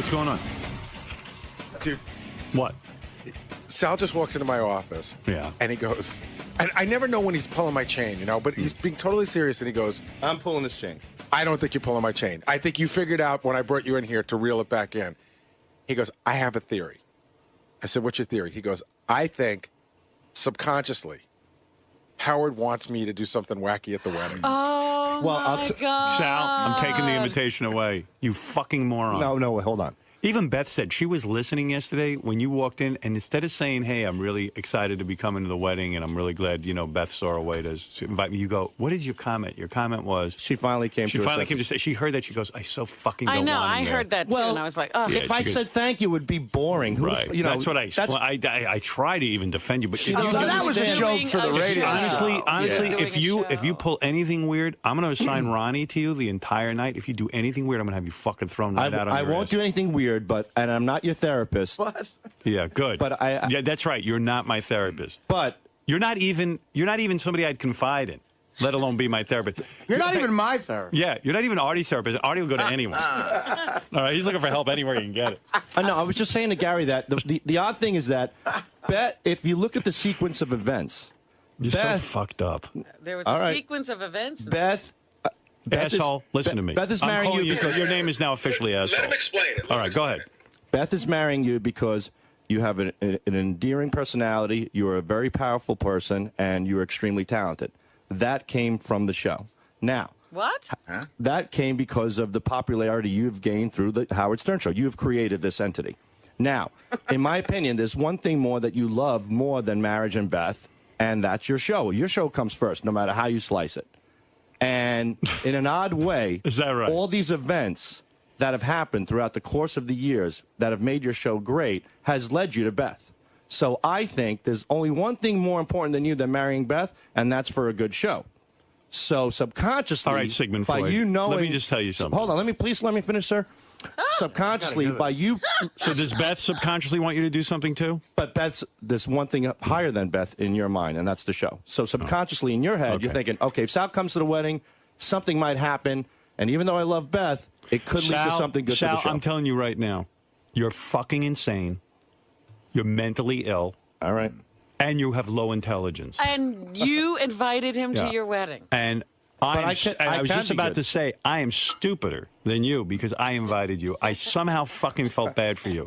What's going on? Dude. What? Sal just walks into my office. Yeah. And he goes, I never know when he's pulling my chain, you know, but he's being totally serious. And he goes, I'm pulling this chain. I don't think you're pulling my chain. I think you figured out when I brought you in here to reel it back in. He goes, I have a theory. I said, what's your theory? He goes, I think subconsciously Howard wants me to do something wacky at the wedding. Oh, my God. Sal, I'm taking the invitation away. You fucking moron. No, hold on. Even Beth said she was listening yesterday when you walked in, and instead of saying, hey, I'm really excited to be coming to the wedding, and I'm really glad, you know, Beth saw a way to invite me, you go, what is your comment? Your comment was... She finally came to say, she heard that, she goes, I so fucking don't want I know, him I there. heard that too, and I was like, oh. Yeah, if I said thank you, it would be boring. Right. You know, that's what I try to even defend you, but She if you doesn't that was a understand. joke for the radio. Honestly, Yeah. if you pull anything weird, I'm going to assign Ronnie to you the entire night. If you do anything weird, I'm going to have you fucking thrown right out on I your won't ass. do anything weird, and I'm not your therapist. What? Yeah, good. But yeah, that's right. You're not my therapist. But you're not even somebody I'd confide in, let alone be my therapist. You're not even my therapist. Yeah, you're not even Artie's therapist. Artie will go to anyone. All right, he's looking for help anywhere he can get it. No, I was just saying to Gary that the odd thing is that if you look at the sequence of events, You're Beth, so fucked up. There was All a right. sequence of events. Beth Asshole, listen to me. Beth is I'm marrying calling you because your name is now officially asshole. Let him explain it. All right, go ahead. Beth is marrying you because you have an endearing personality, you're a very powerful person, and you're extremely talented. That came from the show. Now, What? that came because of the popularity you've gained through the Howard Stern Show. You've created this entity. Now, in my opinion, there's one thing more that you love more than marriage and Beth, and that's your show. Your show comes first, no matter how you slice it. And in an odd way, Is that right? all these events that have happened throughout the course of the years that have made your show great has led you to Beth. So I think there's only one thing more important than you than marrying Beth, and that's for a good show. So subconsciously, All right, Sigmund by Freud. you knowing, Let me just tell you something. Hold on, let me finish, sir. Subconsciously, by you. So does Beth subconsciously want you to do something too? But there's one thing higher than Beth in your mind, and that's the show. So subconsciously in your head, you're thinking, okay, if Sal comes to the wedding, something might happen, and even though I love Beth, it could lead to something good Sal, to the show. I'm telling you right now, you're fucking insane. You're mentally ill. All right. And you have low intelligence. And you invited him Yeah. to your wedding. And I was just about to say, I am stupider than you because I invited you. I somehow fucking felt bad for you.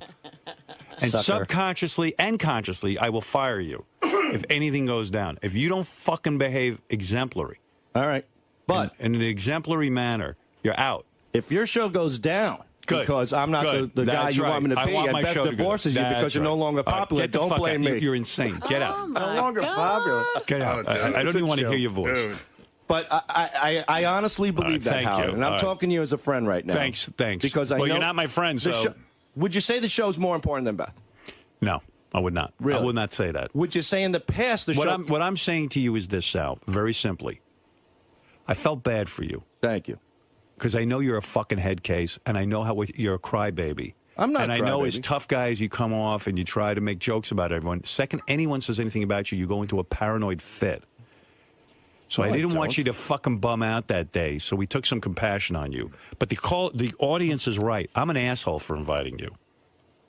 And Sucker. subconsciously and consciously, I will fire you if anything goes down. If you don't fucking behave exemplary. All right. But in an exemplary manner, you're out. if your show goes down because I'm not the guy That's you right. want me to I be, want and my Beth show to go divorces you down. because That's you're no right. longer All right, popular, get the don't fuck blame out. me. You're insane. Get out. No longer popular. Get out. Oh, dude, I it's don't even a want to hear joke. your voice. Dude. But I honestly believe that, thank Howard. you. And I'm All right. talking to you as a friend right now. Thanks. Because I know you're not my friend, the so... would you say the show's more important than Beth? No, I would not. Really? I would not say that. Would you say in the past the show... What I'm saying to you is this, Sal, very simply. I felt bad for you. Thank you. Because I know you're a fucking head case, and I know how you're a crybaby. I'm not And a I know crybaby. as tough guys, you come off and you try to make jokes about everyone. Second anyone says anything about you, you go into a paranoid fit. So No, I I didn't want don't. you to fucking bum out that day, so we took some compassion on you. But the audience is right. I'm an asshole for inviting you.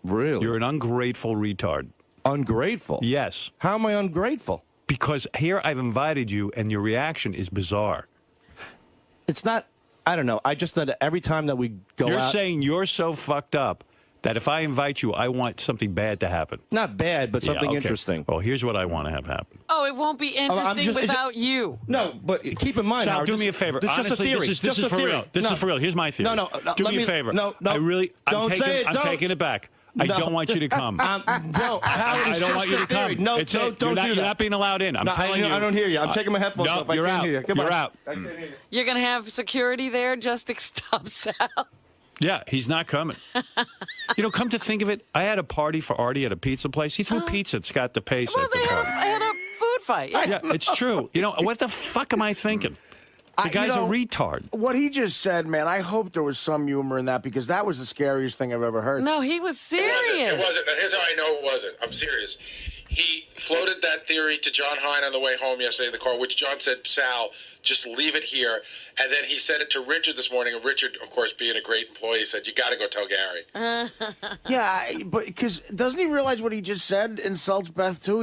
Really? You're an ungrateful retard. Ungrateful? Yes. How am I ungrateful? Because here I've invited you, and your reaction is bizarre. It's not... I don't know. I just thought every time that we go You're out... saying you're so fucked up that if I invite you, I want something bad to happen. Not bad, but something okay. interesting. Well, here's what I want to have happen. Oh, it won't be interesting without you. No, but keep in mind, Sal, Howard, do me a favor. This is just a Honestly, theory. this Just is a for theory. real. This No. is for real. Here's my theory. No, Do let me a favor. No, I really, don't say it. I'm Don't. taking it back. I No. don't want you to come. No, Howard, it's I don't just want you a to theory. come. No, It's don't do You're that. not being allowed in. I'm No, telling you. I don't hear you. I'm taking my headphones no, off. I you're can't out. hear you. Come You're on. out. I can't hear you. You're going to have security there just to stop Sal. Yeah, he's not coming. Come to think of it, I had a party for Artie at a pizza place. He threw pizza at Scott DePace Well, at the they party. had a food fight. Yeah, it's true. What the fuck am I thinking? The guy's a retard. What he just said, man, I hope there was some humor in that because that was the scariest thing I've ever heard. No, he was serious. It wasn't. Here's how I know it wasn't. I'm serious. He floated that theory to John Hine on the way home yesterday in the car, which John said, Sal, just leave it here. And then he said it to Richard this morning. And Richard, of course, being a great employee, said, you got to go tell Gary. Yeah, but because doesn't he realize what he just said insults Beth too?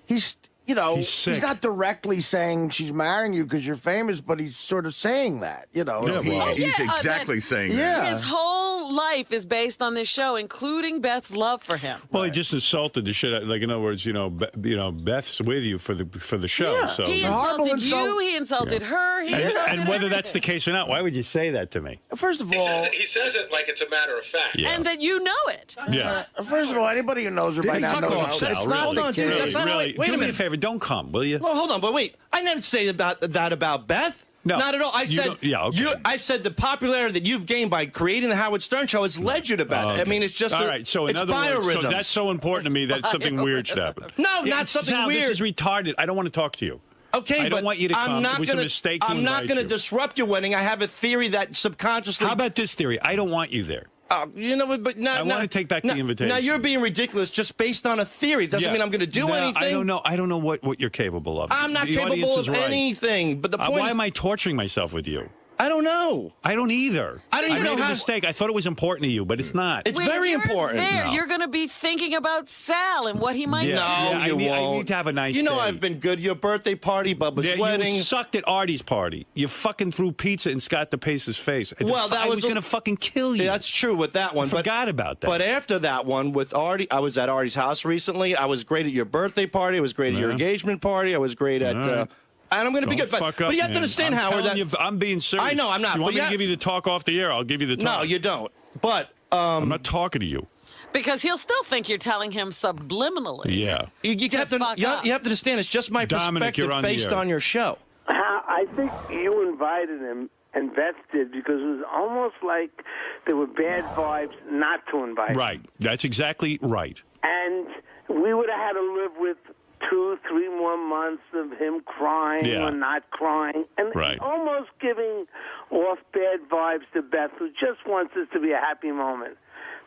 He's he's not directly saying she's marrying you because you're famous, but he's sort of saying that, Yeah, well, He's exactly saying that. Yeah. His whole life is based on this show, including Beth's love for him. Well, he just insulted the shit out. Like, in other words, Beth's with you for the show. Yeah. So He horrible insulted you. insult. He insulted her. He insulted and whether that's the everything. case or not, why would you say that to me? First of all, He says it like it's a matter of fact. Yeah. And that you know it. Yeah. first of all, anybody who knows her by now Fuck knows off, Sal. it's Really, not Hold on, the dude, case. that's not how really. Wait a Do me a minute. favor. Don't come, will you? Well, hold on, but wait. I didn't say that about Beth. No, Not at all. I you said, don't- yeah, okay. I said the popularity that you've gained by creating the Howard Stern Show has led you to Beth. Okay. I mean, it's just all right. So in it's other words, so biorhythms. that's so important to me that something weird should happen. No, not something Sal, weird. This is retarded. I don't want to talk to you. Okay, I but don't want you to come. I'm not It was gonna, a mistake to I'm not invite going to you. disrupt your wedding. I have a theory that subconsciously. How about this theory? I don't want you there. You know, but now I wanna take back the invitation. Now you're being ridiculous just based on a theory. It doesn't mean I'm going to do No, anything. I don't know. I don't know what you're capable of. I'm not The capable audience is of right. anything. But the point Why is, am I torturing myself with you? I don't know. I don't either. I don't even made know a how- mistake. I thought it was important to you, but it's not. It's When very you're important. There, No. you're going to be thinking about Sal and what he might Yeah. No, I you need- won't. I need to have a nice You know day. I've been good. Your birthday party, Bubba's Yeah, wedding. you sucked at Artie's party. You fucking threw pizza in Scott DePace's face. Well, that I was was a- going to fucking kill you. Yeah, that's true with that one. Forgot about that. But after that one with Artie, I was at Artie's house recently. I was great at your birthday party. I was great at your Yeah. engagement party. I was great at. All right. And I'm going to be Don't good. fuck But up, you have to man. understand, I'm Howard. telling That, you, I'm being serious. I know, I'm not, You want but me yeah- to give you the talk off the air? I'll give you the talk. no, you don't. But I'm not talking to you. Because he'll still think you're telling him subliminally. Yeah. you have to fuck you up. have to understand. It's just my Dominic, perspective you're on the based air. on your show. I think you invited him, and Beth did, because it was almost like there were bad vibes not to invite him. Right. That's exactly right. And we would have had to live with 2-3 more months of him crying Yeah. or not crying, and Right. almost giving off bad vibes to Beth, who just wants this to be a happy moment.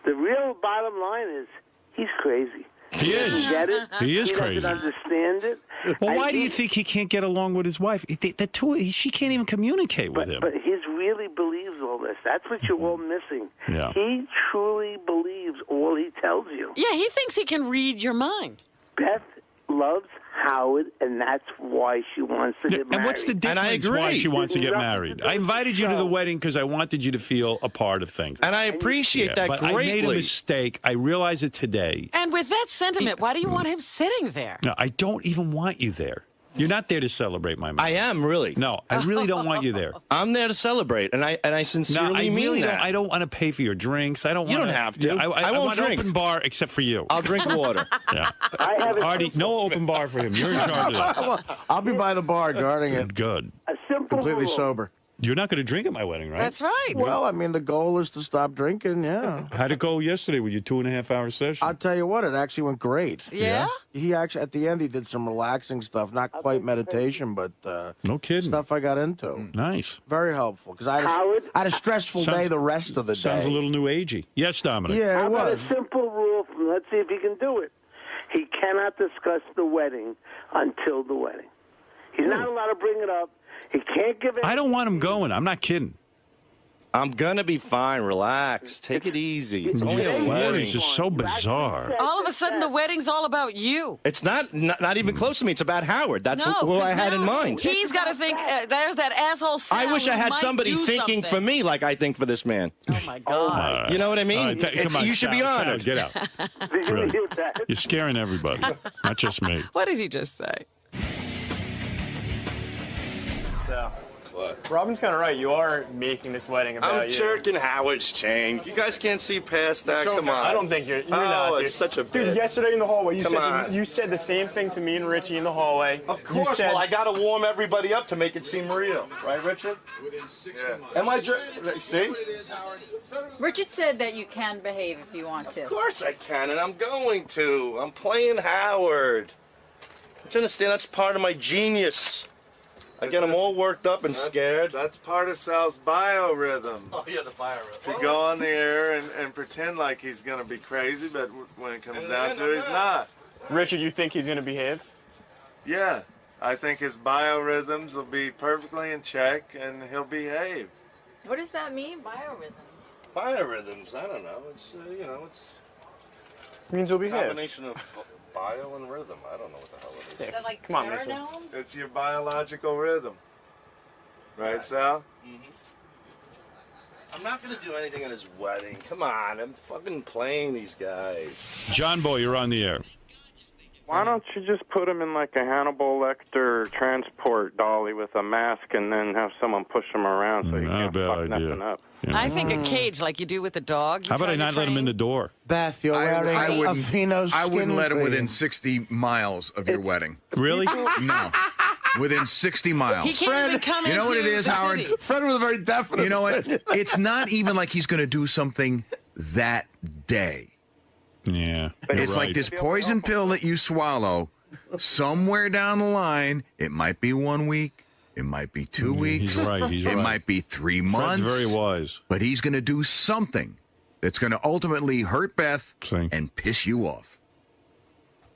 The real bottom line is he's crazy. He is. Get it? He is He crazy. doesn't understand it. Well, And why do he- you think he can't get along with his wife? She can't even communicate with him. But he really believes all this. That's what you're all missing. Yeah. He truly believes all he tells you. Yeah, he thinks he can read your mind. Beth loves Howard, and that's why she wants to get married. And what's the And I difference why agree. she wants to get Nothing to married? do I with invited the you to the show. wedding because I wanted you to feel a part of things. And I appreciate Yeah, that but greatly. I made a mistake. I realize it today. And with that sentiment, why do you want him sitting there? No, I don't even want you there. You're not there to celebrate my marriage. I am really. No, I really don't want you there. I'm there to celebrate, and I sincerely No, I mean really that. don't. I don't want to pay for your drinks. I don't. You want don't have to. Yeah, I I won't want drink. open bar except for you. I'll drink water. Yeah. I have a Artie, no open bar for him. You're in charge of that. I'll be by the bar guarding it, Good. a simple completely rule. sober. You're not going to drink at my wedding, right? That's right. Well, I mean, the goal is to stop drinking. Yeah. How'd it go yesterday with your 2.5-hour session? I'll tell you what, it actually went great. Yeah? He actually, at the end, he did some relaxing stuff. Not quite meditation, but No kidding. stuff I got into. Nice. Very helpful because Howard? I had a stressful Sounds- day the rest of the Sounds day. a little new agey. Yes, Dominic. Yeah, How it about was. a simple rule? Let's see if he can do it. He cannot discuss the wedding until the wedding. He's not allowed to bring it up. He can't give it. I don't want him going. I'm not kidding. I'm gonna be fine. Relax. Take it easy. It's only Your a wedding. feelings is so bizarre. All of a sudden, the wedding's all about you. It's not even close to me. It's about Howard. That's No, who I had in now mind. He's got to think, there's that asshole Sal I wish I who had might somebody do thinking for something. me like I think for this man. Oh, my God. You know what I mean? All right, come on, You should be Sal, sit honored. down, Get out. Did you Really. hear that? You're scaring everybody, not just me. What did he just say? So, Robin's kind of right. You are making this wedding about I'm you. jerking Howard's chain. You guys can't see past that. Come on. I don't think you're Oh, not, dude. it's such a Dude, bit. yesterday in the hallway, Come on. you said the same thing to me and Richie in the hallway. Of course. You said, Well, I got to warm everybody up to make it seem real. Right, Richard? Yeah. Am I see? Richard said that you can behave if you want to. Of course I can, and I'm going to. I'm playing Howard. Don't you understand? That's part of my genius. I get him all worked up and scared. That's part of Sal's biorhythm. Oh, yeah, the biorhythm. To go on the air and pretend like he's going to be crazy, but when it comes down to it, he's not. Richard, you think he's going to behave? Yeah, I think his biorhythms will be perfectly in check and he'll behave. What does that mean, biorhythms? Biorhythms, I don't know. It's, it's Means he'll a behave. combination of bio and rhythm. I don't know what the hell it is. Is that like Come on, Mason. pheromones? It's your biological rhythm. Right, Sal? I'm not going to do anything at his wedding. Come on, I'm fucking playing these guys. John Boy, you're on the air. Why don't you just put him in like a Hannibal Lecter transport dolly with a mask and then have someone push him around so he Not a can't bad fuck idea. nothing up? Yeah. I think a cage like you do with a dog. How about I not let him in the door? Beth, you're wearing I a wouldn't- Fino I wouldn't let him skin within cream. 60 miles of your wedding. Really? No. Within 60 miles. He can't even come You know what it into is, the Howard? city. Fred was very definite. You know what? It's not even like he's going to do something that day. Yeah. It's like this poison pill that you swallow. Somewhere down the line, it might be 1 week, it might be 2 weeks. He's right. He's it right. might be 3 months. Fred's very wise. But he's going to do something that's going to ultimately hurt Beth and piss you off.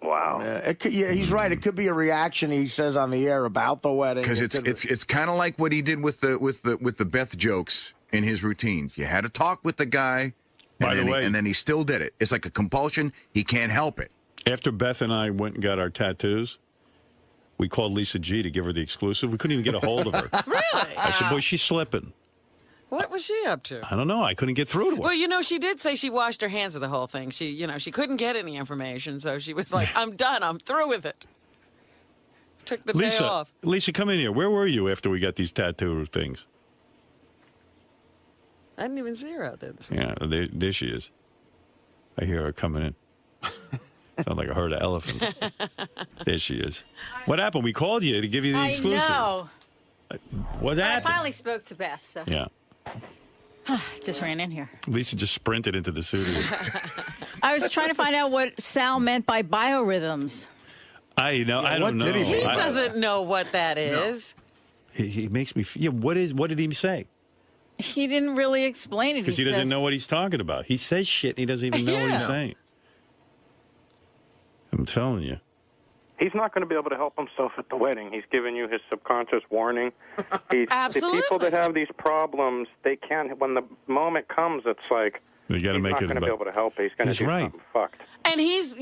Wow. He's right. It could be a reaction he says on the air about the wedding. Because It could- it's kind of like what he did with the Beth jokes in his routines. You had to talk with the guy, and then he still did it. It's like a compulsion. He can't help it. After Beth and I went and got our tattoos, we called Lisa G to give her the exclusive. We couldn't even get a hold of her. Really? I said, boy, she's slipping. What was she up to? I don't know. I couldn't get through to her. Well, she did say she washed her hands of the whole thing. She couldn't get any information, so she was like, I'm done. I'm through with it. Took the day off. Lisa, come in here. Where were you after we got these tattoo things? I didn't even see her out there. Yeah, there she is. I hear her coming in. Sound like a herd of elephants. There she is. What happened? We called you to give you the exclusive. I know. What I happened? finally spoke to Beth, so Yeah. just ran in here. Lisa just sprinted into the studio. I was trying to find out what Sal meant by biorhythms. I don't know. He doesn't know what that is. He makes me. Yeah. What did he say? He didn't really explain it. Because he doesn't know what he's talking about. He says shit and he doesn't even know what he's saying. I'm telling you. He's not going to be able to help himself at the wedding. He's giving you his subconscious warning. Absolutely. The people that have these problems, they can't. When the moment comes, it's like You got to he's make not it. going to be able to help it. He's going to do something fucked. And he's,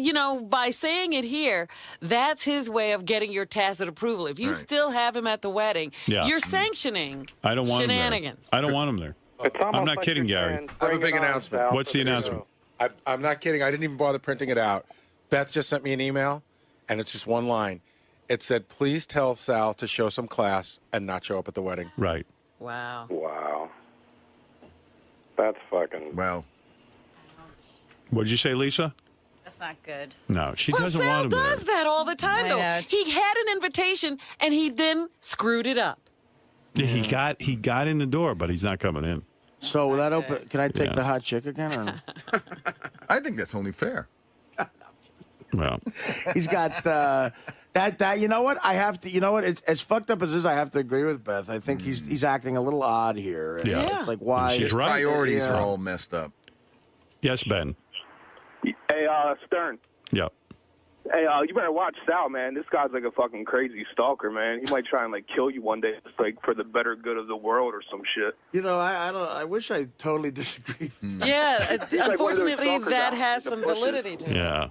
by saying it here, that's his way of getting your tacit approval. If you still have him at the wedding, you're sanctioning I don't want shenanigans. him there. I don't want him there. I'm not kidding, Gary. I have a big announcement. What's the announcement? I'm not kidding. I didn't even bother printing it out. Beth just sent me an email, and it's just one line. It said, please tell Sal to show some class and not show up at the wedding. Right. Wow. Wow. That's fucking... Well. What did you say, Lisa? That's not good. No, she doesn't Sal want him there. does that all the time, I though. know, He had an invitation, and he then screwed it up. Yeah, he got in the door, but he's not coming in. So will that open? Can I take Yeah. the hot chick again? Or no? I think that's only fair. Well, He's got that. You know what? I have to. You know what? It's as fucked up as this. I have to agree with Beth. I think he's acting a little odd here. And Yeah. It's like why She's right. Priorities are all messed up. yes, Ben. Hey, Stern. Yeah. Hey, you better watch Sal, man. This guy's like a fucking crazy stalker, man. He might try and kill you one day, just for the better good of the world or some shit. You know, I don't. I wish I totally disagreed. Yeah, He's like one of those unfortunately, stalkers that out has with the some bushes. validity to it. Yeah.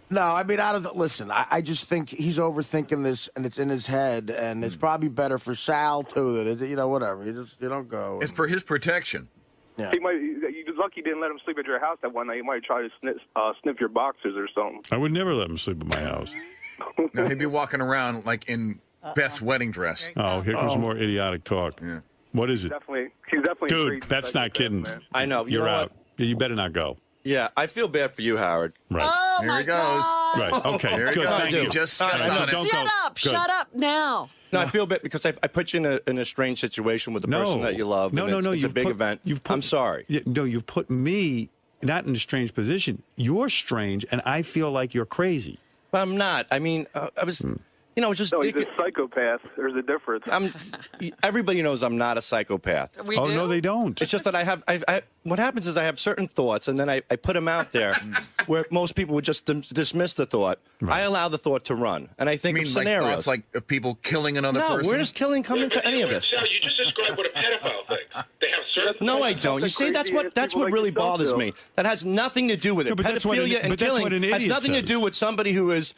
No, I mean, listen, I just think he's overthinking this, and it's in his head, and it's probably better for Sal too. That whatever. You don't go. It's for his protection. Yeah. He might. You're lucky you didn't let him sleep at your house that one night. He might try to sniff your boxers or something. I would never let him sleep at my house. No, he'd be walking around like in Beth's wedding dress. Oh, here comes more idiotic talk. Yeah. What is it? He's definitely. Dude, intrigued that's by not this, kidding. man. I know. You You're know out. what? You better not go. Yeah, I feel bad for you, Howard. Right. Oh, Here my he goes. God. Right. Okay. There he Good. goes. Thank He you. just All got right, on it. don't Shut go. up. Good. Shut up now. No, I feel bad because I put you in a strange situation with the person that you love. No, and no, it's, no. It's a big event. I'm sorry. No, you've put me not in a strange position. You're strange, and I feel like you're crazy. But I'm not. I mean, I was. You know, just no, he's a psychopath. There's a difference. Everybody knows I'm not a psychopath. We do? No, they don't. It's just that I what happens is I have certain thoughts, and then I put them out there where most people would just dismiss the thought. Right. I allow the thought to run, and I think of scenarios. Like thoughts like of people killing another person? No, where does killing come into any of this? Sal, you just described what a pedophile thinks. They have certain... No, I don't. You see, that's what really bothers me. That has nothing to do with it. Pedophilia and killing has nothing to do with somebody who is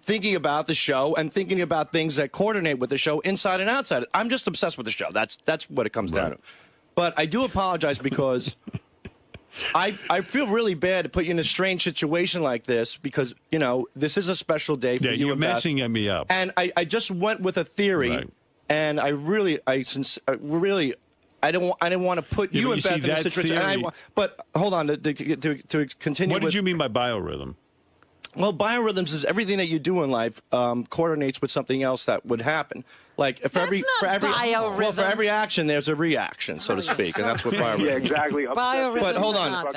thinking about the show and thinking about things that coordinate with the show inside and outside. I'm just obsessed with the show. That's what it comes down to. But I do apologize because I feel really bad to put you in a strange situation like this because, you know, this is a special day for you. You're messing me up. And I just went with a theory, and I didn't want to put you and Beth in a situation. But hold on, to continue. What did you mean by biorhythm? Well, biorhythms is everything that you do in life coordinates with something else that would happen. Like for every action, there's a reaction, so to speak, and that's what biorhythms. Yeah, exactly. But hold on.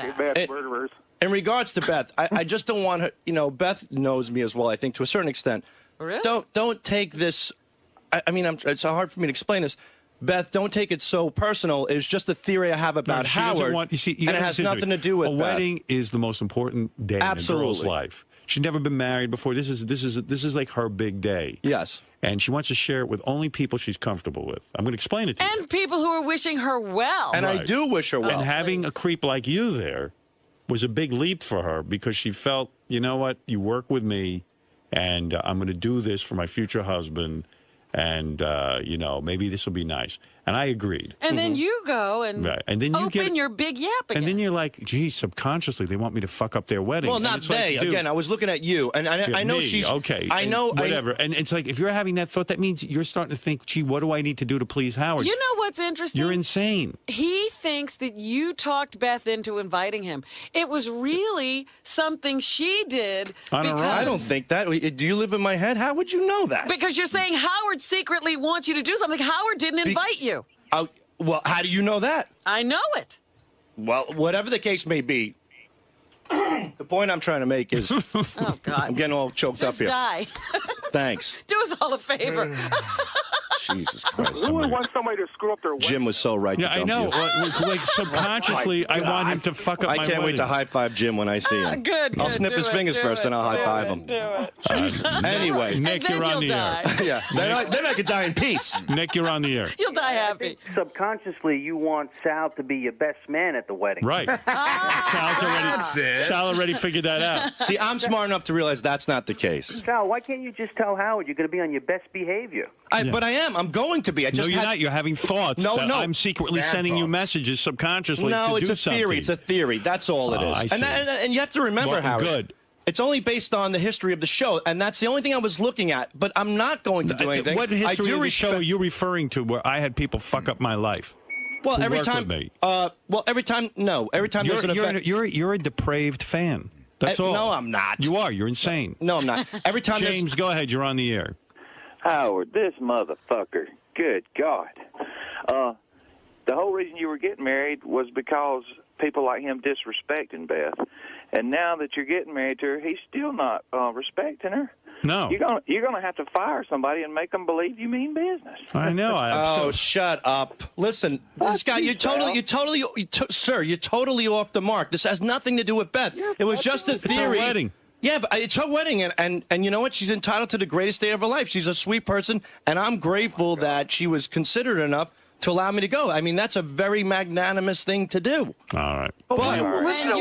In regards to Beth, I just don't want her. You know, Beth knows me as well. I think to a certain extent. Really? Don't take this. I mean, it's hard for me to explain this. Beth, don't take it so personal. It's just a theory I have about Howard, and it has nothing to do with a wedding. Is the most important day in a girl's life. She's never been married before. This is like her big day. Yes. And she wants to share it with only people she's comfortable with. I'm going to explain it to you. And people who are wishing her well. And I do wish her well. And having a creep like you there was a big leap for her because she felt, you know what, you work with me, and I'm going to do this for my future husband, and, you know, maybe this will be nice. And I agreed. And then you go and, and then you open your big yap again. And then you're like, geez, subconsciously they want me to fuck up their wedding. Well, not they. Like, again, I was looking at you, and I know she's... Okay. I know... Whatever. And it's like, if you're having that thought, that means you're starting to think, gee, what do I need to do to please Howard? You know what's interesting? You're insane. He thinks that you talked Beth into inviting him. It was really something she did. I don't think that. Do you live in my head? How would you know that? Because you're saying Howard secretly wants you to do something. Howard didn't invite you. Well, how do you know that? I know it. Well, whatever the case may be, the point I'm trying to make is... Oh, God. I'm getting all choked up here. Die. Thanks. Do us all a favor. Jesus Christ. Who would want somebody to screw up their wedding? Jim was so right. Yeah, I know. Like subconsciously, I want him to fuck up my wedding. I can't wait to high five Jim when I see him. Good. I'll snip his fingers first, then I'll high five him. Do it. Anyway, Nick, you're on the air. Yeah, then I could die in peace. Nick, you're on the air. You'll die happy. Subconsciously, you want Sal to be your best man at the wedding. Right. Sal already figured that out. See, I'm smart enough to realize that's not the case. Sal, why can't you just tell Howard you're going to be on your best behavior? But I am. I'm going to be. No, you're not. You're having thoughts. No. I'm secretly sending you messages subconsciously to do it's a something. theory. It's a theory. That's all it is. And you have to remember, Howard. Good. It's only based on the history of the show, and that's the only thing I was looking at. But I'm not going to do anything. What history of the show are you referring to where I had people fuck up my life? Well, every time. Every time. No, every time there's an event. You're a depraved fan. That's all. No, I'm not. You are. You're insane. No, I'm not. Every time. James, go ahead. You're on the air. Howard, this motherfucker. Good God. The whole reason you were getting married was because people like him disrespecting Beth. And now that you're getting married to her, he's still not respecting her. No. You're gonna have to fire somebody and make them believe you mean business. I know. Shut up! Listen, this guy, you're totally off the mark. This has nothing to do with Beth. It was just a theory. It's her wedding. Yeah, but it's her wedding, and you know what? She's entitled to the greatest day of her life. She's a sweet person, and I'm grateful that she was considerate enough to allow me to go. I mean, that's a very magnanimous thing to do. All right. But listen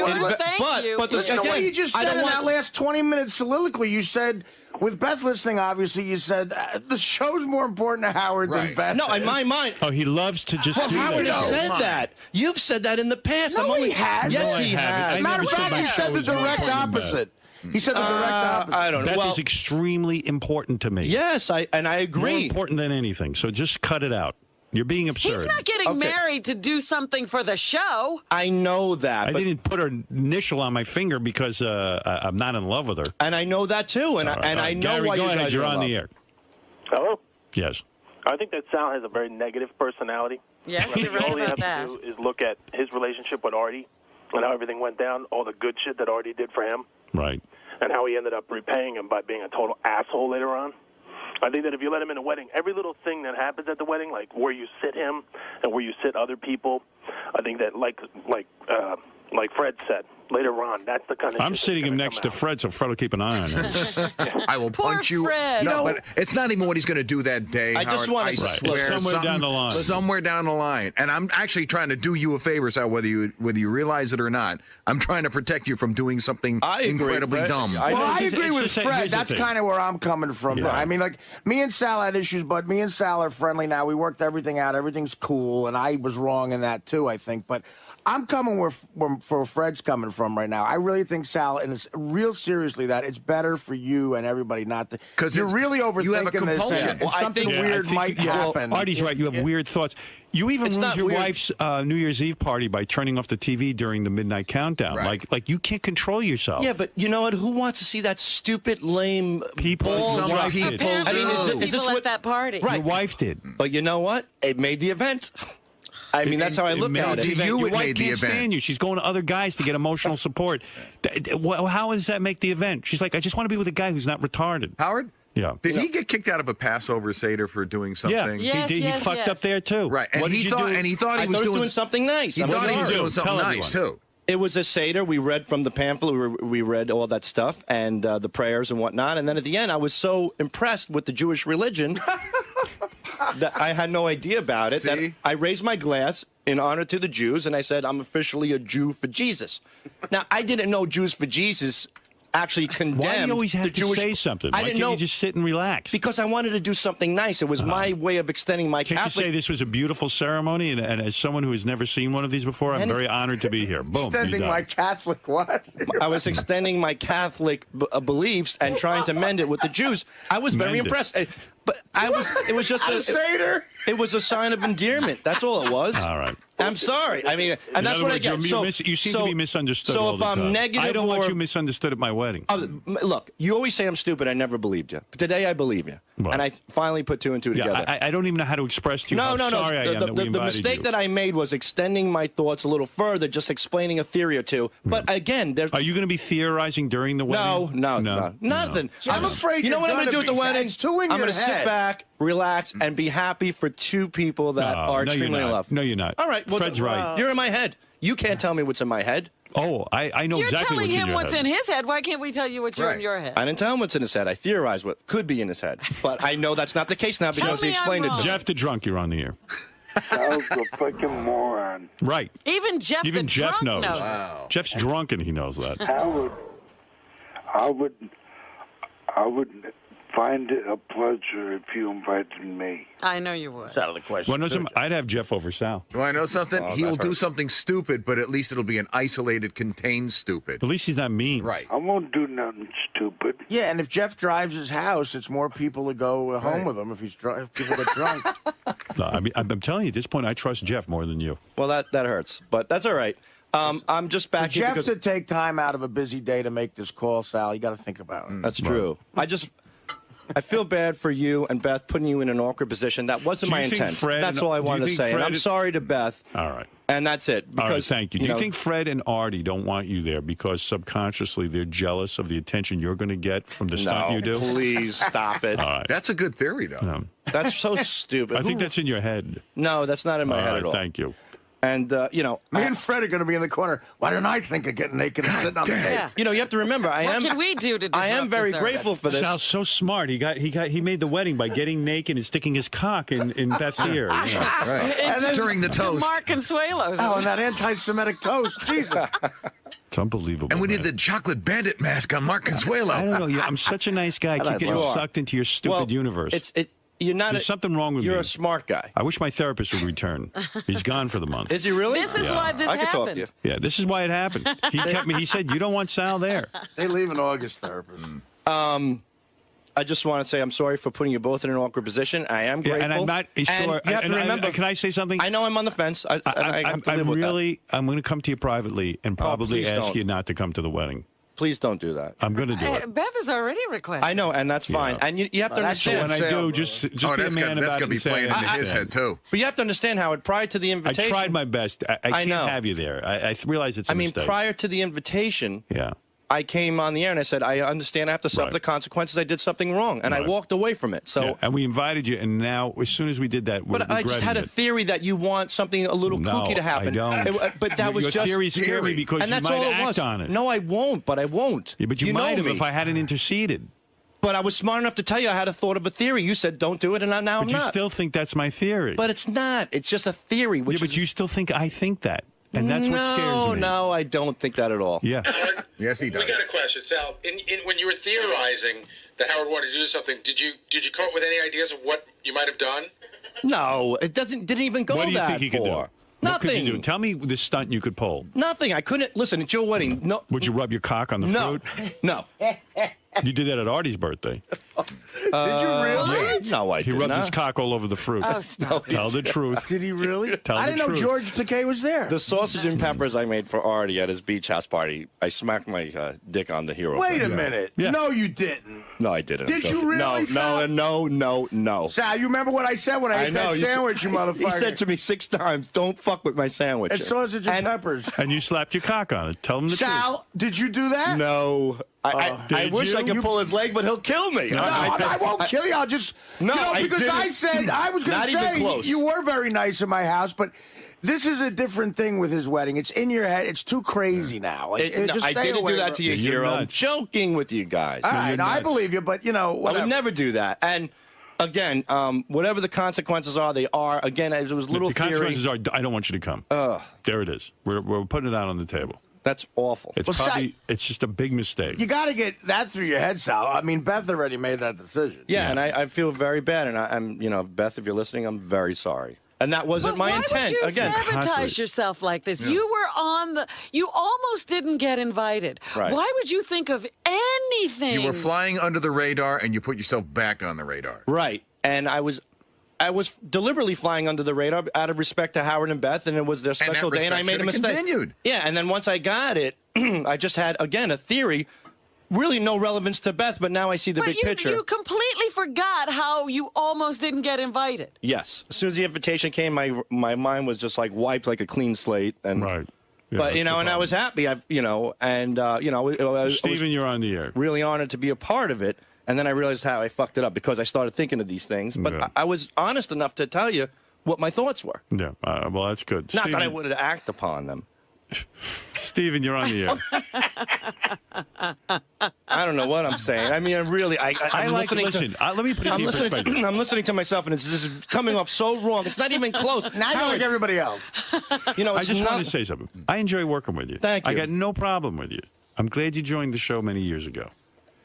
to what you just said in that last 20-minute soliloquy. You said, with Beth listening, obviously, you said the show's more important to Howard than Beth. No, in my mind. Oh, he loves to just do Howard that. has said that. You've said that in the past. No, he has. Yes, he has. Matter of fact, he said the direct opposite. He said the direct opposite. I don't know. Beth is extremely important to me. Yes, I agree. More important than anything. So just cut it out. You're being absurd. He's not getting married to do something for the show. I know that. I didn't put her initial on my finger because I'm not in love with her. And I know that too. And I know Gary, why go you ahead. guys You're are on in the love. air. Hello? Yes. I think that Sal has a very negative personality. Yes, you're right all he about has that. to do is look at his relationship with Artie and how everything went down, all the good shit that Artie did for him. Right. And how he ended up repaying him by being a total asshole later on. I think that if you let him in a wedding, every little thing that happens at the wedding, like where you sit him and where you sit other people, I think that like Fred said later on, that's the kind of. I'm sitting him next to Fred, so Fred will keep an eye on him. I will punch you. Fred. No, but it's not even what he's going to do that day. I just want to swear somewhere down the line. Somewhere down the line, and I'm actually trying to do you a favor, Sal, whether you realize it or not. I'm trying to protect you from doing something incredibly dumb. I agree with Fred. That's kind of where I'm coming from. Yeah. I mean, like, me and Sal had issues, but me and Sal are friendly now. We worked everything out. Everything's cool, and I was wrong in that, too, I think. But I'm coming where Fred's coming from right now. I really think, Sal, and it's real seriously, that it's better for you and everybody not to. Because you're really overthinking this, and something weird might happen. Artie's right. You have weird thoughts. You even ruined your wife's New Year's Eve party by turning off the TV during the midnight countdown. Right. Like you can't control yourself. Yeah, but you know what? Who wants to see that stupid, lame people? I mean, is this what at that party? Right. Your wife did. But you know what? It made the event. I mean, that's how I look at it. Your wife can't stand you. She's going to other guys to get emotional support. How does that make the event? She's like, I just want to be with a guy who's not retarded. Howard? Yeah. Did he get kicked out of a Passover Seder for doing something? Yeah. He fucked up there too. Right. And he thought he was doing something nice. He thought he was doing something nice too. It was a Seder. We read from the pamphlet. We read all that stuff and the prayers and whatnot. And then at the end, I was so impressed with the Jewish religion that I had no idea about it. That I raised my glass in honor to the Jews, and I said, I'm officially a Jew for Jesus. Now, I didn't know Jews for Jesus actually condemned Why do you always have the to Jewish... say something? I Why didn't can't know. you just sit and relax? Because I wanted to do something nice. It was my way of extending my Can't Catholic... you say this was a beautiful ceremony? And as someone who has never seen one of these before, I'm very honored to be here. Boom. Extending my Catholic what? I was extending my Catholic beliefs and trying to mend it with the Jews. I was very impressed. But it was just a Seder. It was a sign of endearment. That's all it was. All right. I'm sorry. I mean, and that's what I get. You seem to be misunderstood all the time. So if I'm negative, I don't want you misunderstood at my wedding. Look, you always say I'm stupid. I never believed you. But today I believe you, and I finally put two and two together. I don't even know how to express to you how sorry I am that we invited The mistake you. that I made was extending my thoughts a little further, just explaining a theory or two. But again, are you going to be theorizing during the wedding? No, nothing. I'm afraid you know what I'm going to do at the wedding? It's two in I'm your going to sit head. back, relax, and be happy for two people that are extremely in love. No, you're not. All right. Well, Fred's right. You're in my head. You can't tell me what's in my head. Oh, I know exactly what's in your head. You're telling him what's in his head. Why can't we tell you what's in your head? I didn't tell him what's in his head. I theorized what could be in his head. But I know that's not the case now because he explained it to me. Jeff the drunk, you're on the air. Sal's a fucking moron. Right. Even Jeff knows. Wow. Jeff's drunk and he knows that. Howard, I would find it a pleasure if you invited me. I know you would. It's out of the question. Well, I'd have Jeff over Sal. Do I know something? Oh, He will do something stupid, but at least it'll be an isolated, contained stupid. At least he's not mean. Right. I won't do nothing stupid. Yeah, and if Jeff drives his house, it's more people to go home with him if he's drunk. If people get drunk. No, I mean, I'm telling you, at this point, I trust Jeff more than you. Well, that hurts, but that's all right. I'm just back For here Jeff because to take time out of a busy day to make this call, Sal, you got to think about it. that's true. I feel bad for you and Beth putting you in an awkward position. That wasn't my intent. That's all I wanted to say. And I'm sorry to Beth. All right. And that's it. Because, all right, thank you. Do you think Fred and Artie don't want you there because subconsciously they're jealous of the attention you're going to get from the stuff you do? Please stop it. All right. That's a good theory, though. That's so stupid. I think that's in your head. No, that's not in my head at all. Thank you. And, me and Fred are going to be in the corner. Why didn't I think of getting naked and sitting on the table? You know, you have to remember, What can we do to I am disrupt very this grateful for this. Sal's so smart. He made the wedding by getting naked and sticking his cock in Beth's ear. Yeah. Right. And then during the toast. Mark Consuelos. Oh, and that anti-Semitic toast. Jesus. It's unbelievable. And we man. need the chocolate bandit mask on Mark Consuelo. I don't know. I'm such a nice guy. I keep getting sucked into your stupid universe. You're not. There's something wrong with me. You're a smart guy. I wish my therapist would return. He's gone for the month. Is he really? This is why this I could talk to happened. you. Yeah, this is why it happened. He kept me. He said, "You don't want Sal there." They leave in August, therapist. I just want to say I'm sorry for putting you both in an awkward position. I am grateful. And I'm not sure. You have to remember. Can I say something? I know I'm on the fence. I'm going to come to you privately and probably ask you not to come to the wedding. Please don't do that. I'm going to do it. Beth has already requested. I know, and that's fine. And you have to understand. So when I do, just be a man about it and say playing into his head too. But you have to understand, Howard, prior to the invitation. I tried my best. I can't have you there. I realize it's a mistake. Prior to the invitation. Yeah. I came on the air and I said, I understand I have to suffer the consequences. I did something wrong. And I walked away from it. So, and we invited you, and now, as soon as we did that, we're but I just had a theory that you want something a little kooky to happen. I don't. But that was your just theory scared me because and you that's might all it act was. on it. No, I won't, but I won't. Yeah, but you might have if I hadn't interceded. But I was smart enough to tell you I had a thought of a theory. You said don't do it, and now I'm not. But you still think that's my theory. But it's not. It's just a theory. Yeah, but you still think I think that. And that's what scares me. No, I don't think that at all. Yeah. Yes, he does. We got a question, Sal. When you were theorizing that Howard wanted to do something, did you come up with any ideas of what you might have done? No, it didn't even go that far. What do you think he could do? Nothing. What could you do? Tell me the stunt you could pull. Nothing. I couldn't. Listen, it's your wedding. No. Would you rub your cock on the fruit? No. You did that at Artie's birthday. Did you really? No, I He did rubbed not. his cock all over the fruit. Oh, stop. Tell the truth. Did he really? Tell I the didn't know truth. George Takei was there. The sausage and peppers I made for Artie at his beach house party, I smacked my dick on the hero. Wait a thing. minute. Yeah. No, you didn't. No, I didn't. Did you really, Sal? No. Sal, you remember what I said when I ate that sandwich, you motherfucker? He said to me 6 times, don't fuck with my sandwich. It's sausage and peppers. And you slapped your cock on it. Tell him the truth. Sal, did you do that? No. I wish I could pull his leg, but he'll kill me. No, I won't kill you. I'll just... No, because I said... I was going to say, you were very nice in my house, but... This is a different thing with his wedding. It's in your head. It's too crazy now. I didn't do that to you, hero. I'm joking with you guys. All right, I believe you, but, whatever. I would never do that. And, again, whatever the consequences are, they are. Again, it was little The consequences are, I don't want you to come. There it is. We're putting it out on the table. That's awful. It's it's just a big mistake. You got to get that through your head, Sal. I mean, Beth already made that decision. Yeah, and I feel very bad. And I'm, Beth, if you're listening, I'm very sorry. And that wasn't my intent. Why would you Again, sabotage yourself like this? Yeah. You were you almost didn't get invited. Right. Why would you think of anything? You were flying under the radar, and you put yourself back on the radar. Right. And I was deliberately flying under the radar out of respect to Howard and Beth, and it was their special day, and I made a mistake. Continued. Yeah, and then once I got it, I just had, again, a theory. Really no relevance to Beth, but now I see the big picture. You completely forgot how you almost didn't get invited. Yes. As soon as the invitation came, my mind was just like wiped like a clean slate. And, right. Yeah, but, and I was happy, Stephen, you're on the air. Really honored to be a part of it. And then I realized how I fucked it up because I started thinking of these things. But I was honest enough to tell you what my thoughts were. Yeah, well, that's good. Not that I would act upon them. Stephen, you're on the air. I don't know what I'm saying. I mean, I'm really. I'm let me put it in your perspective. I'm listening to myself, and this is coming off so wrong. It's not even close. Now you're like everybody else. I just want to say something. I enjoy working with you. Thank you. I got no problem with you. I'm glad you joined the show many years ago.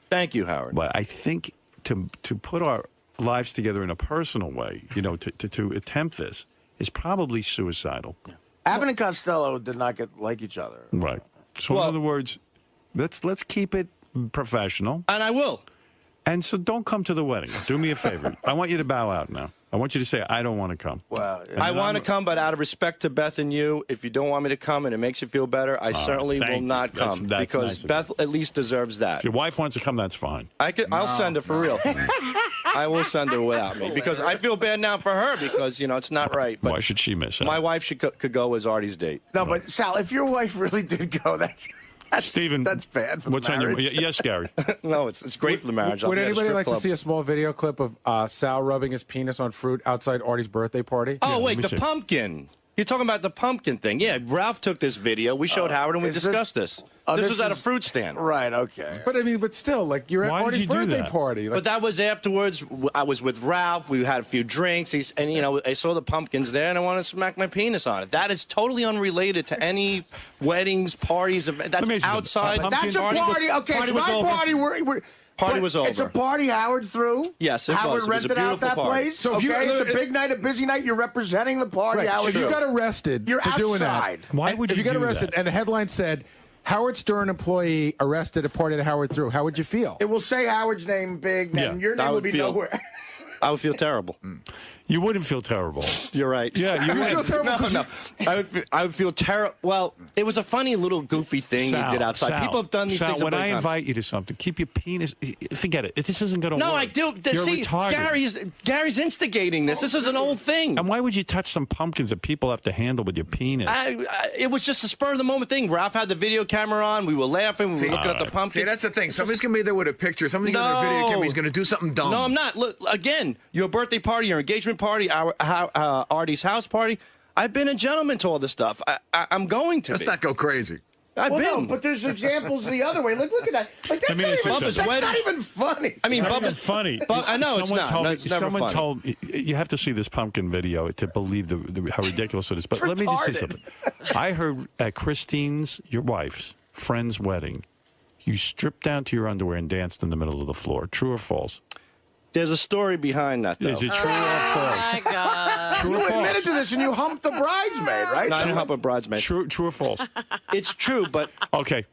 Thank you, Howard. But I think to put our lives together in a personal way, to attempt this is probably suicidal. Yeah. Abbott and Costello did not like each other. Right. So in other words, let's keep it professional. And I will. And so don't come to the wedding. Do me a favor. I want you to bow out now. I want you to say, I don't want to come. Well, I want to come, but out of respect to Beth and you, if you don't want me to come and it makes you feel better, I certainly will not come because Beth at least deserves that. If your wife wants to come, that's fine. I'll send her for real. I will send her without me because I feel bad now for her because, it's not right. But why should she miss out? My wife could go as Artie's date. No, but Sal, if your wife really did go, that's Stephen, that's bad for the marriage. Yes, Gary. No, it's great for the marriage. Would anybody like to see a small video clip of Sal rubbing his penis on fruit outside Artie's birthday party? Oh, wait, the pumpkin. You're talking about the pumpkin thing. Yeah, Ralph took this video. We showed Howard and we discussed this. This was at a fruit stand. Right, okay. But still, like, you're at Artie's birthday party. But that was afterwards. I was with Ralph. We had a few drinks. I saw the pumpkins there, and I wanted to smack my penis on it. That is totally unrelated to any weddings, parties. That's outside. That's a party. Okay, it's my party. Party was over. It's a party Howard threw. Yes, it Howard was. It was a rented out beautiful that party. place. So it's a big night, a busy night. You're representing the party. Right. Howard So you threw. got arrested You're for doing outside. that. Why would you got do arrested? that? And the headline said, Howard Stern employee arrested at party that Howard threw. How would you feel? It will say Howard's name big, and your name will be nowhere. I would feel terrible. You wouldn't feel terrible. You're right. Yeah, you would feel terrible. No. I would feel terrible. Well, it was a funny little goofy thing you did outside. Sal, People have done these things. When I invite you to something, keep your penis. Forget it. This isn't going to work. No, I do. You're See, retarded. Gary's instigating this. This is an old thing. And why would you touch some pumpkins that people have to handle with your penis? It was just a spur of the moment thing. Ralph had the video camera on. We were laughing. We were looking at the pumpkins. See, that's the thing. Somebody's going to be there with a picture. Somebody's going to video camera. He's going to do something dumb. No, I'm not. Look, again, your birthday party, your engagement party, Artie's house party. I've been a gentleman to all this stuff. I'm going to. Let's not go crazy. I've been. No, but there's examples the other way. Look at that. Like that's, not even funny. I mean, it's not even funny. I know it's not. It's never someone funny. told me, you have to see this pumpkin video to believe how ridiculous it is. But let me just say something. I heard at Christine's, your wife's friend's wedding, you stripped down to your underwear and danced in the middle of the floor. True or false? There's a story behind that, though. Is it true or false? My God. True or You false? admitted to this and you humped the bridesmaid, right? No, I didn't hump a bridesmaid. True or false? It's true, but Okay.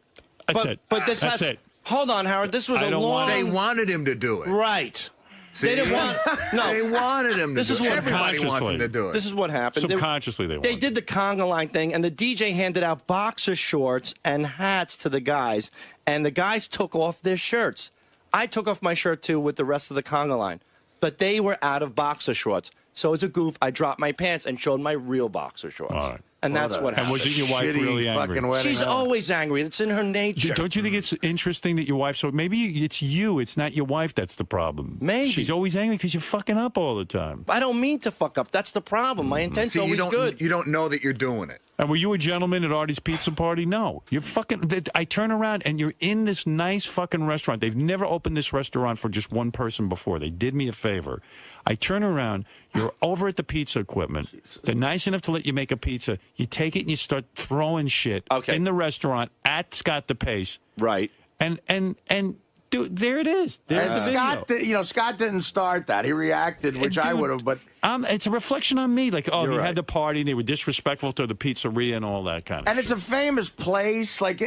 That's it. But this That's it. Hold on, Howard. This was I a don't long. want- They wanted him to do it. Right. See? They didn't want. No. They wanted him to This do is it. what Everybody wants him to do it. This is what happened. Subconsciously, they They wanted. did the conga line thing, and the DJ handed out boxer shorts and hats to the guys, and the guys took off their shirts. I took off my shirt too with the rest of the conga line, but they were out of boxer shorts. So as a goof, I dropped my pants and showed my real boxer shorts. All right. And that's what happened. And wasn't your wife really angry? She's always angry. It's in her nature. Don't you think it's interesting that your wife? So maybe it's you. It's not your wife. That's the problem. Maybe she's always angry because you're fucking up all the time. I don't mean to fuck up. That's the problem. My intent's always good. You don't know that you're doing it. And were you a gentleman at Artie's pizza party? No. You're fucking. I turn around and you're in this nice fucking restaurant. They've never opened this restaurant for just one person before. They did me a favor. I turn around. You're over at the pizza equipment. They're nice enough to let you make a pizza. You take it and you start throwing shit in the restaurant at Scott DePace. Right. And dude, there it is. There's the video. Scott didn't start that. He reacted, which I would have, but it's a reflection on me. Like, he had the party, and they were disrespectful to the pizzeria and all that kind of. And it's a famous place. Like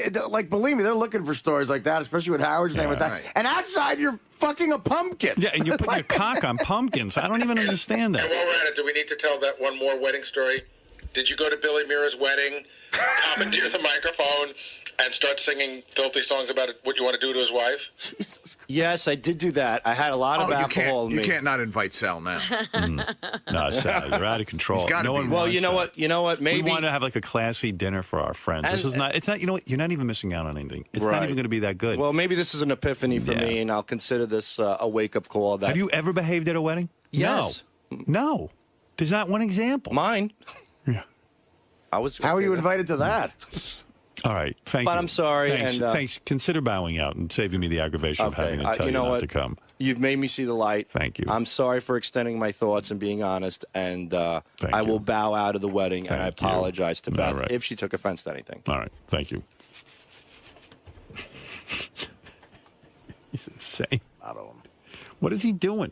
believe me, they're looking for stories like that, especially with Howard's name with that. Right. And outside, you're fucking a pumpkin. Yeah, and you're putting your cock on pumpkins. I don't even understand that. And while we're at it, do we need to tell that one more wedding story? Did you go to Billy Mira's wedding, commandeer the microphone, and start singing filthy songs about what you want to do to his wife? Yes, I did do that. I had a lot of alcohol in me. You can't not invite Sal now. No, Sal, you're out of control. He's gotta be. Well, you know what? You know what? Maybe we want to have like a classy dinner for our friends. This is not. It's not. You know what? You're not even missing out on anything. It's not even going to be that good. Well, maybe this is an epiphany for me, and I'll consider this a wake-up call. That have you ever behaved at a wedding? Yes. No. There's not one example. Mine. Yeah. I was. How were you invited to that? All right, thank you. But I'm sorry, Thanks. and, thanks. Consider bowing out and saving me the aggravation of having to tell you not to come. You've made me see the light. Thank you. I'm sorry for extending my thoughts and being honest, and I will bow out of the wedding, and I apologize to Beth if she took offense to anything. All right, thank you. He's insane. What is he doing?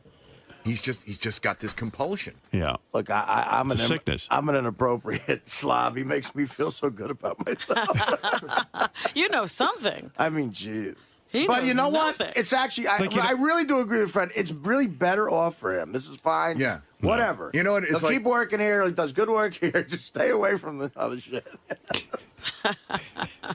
He's just got this compulsion. Yeah. Look, I'm It's a sickness. I'm an inappropriate slob. He makes me feel so good about myself. You know something. I mean, geez. He But you know knows nothing. what? It's actually, I really do agree with Fred. It's really better off for him. This is fine. Yeah. Whatever. You know what? It's He'll like, keep working here. He does good work here. Just stay away from the other shit.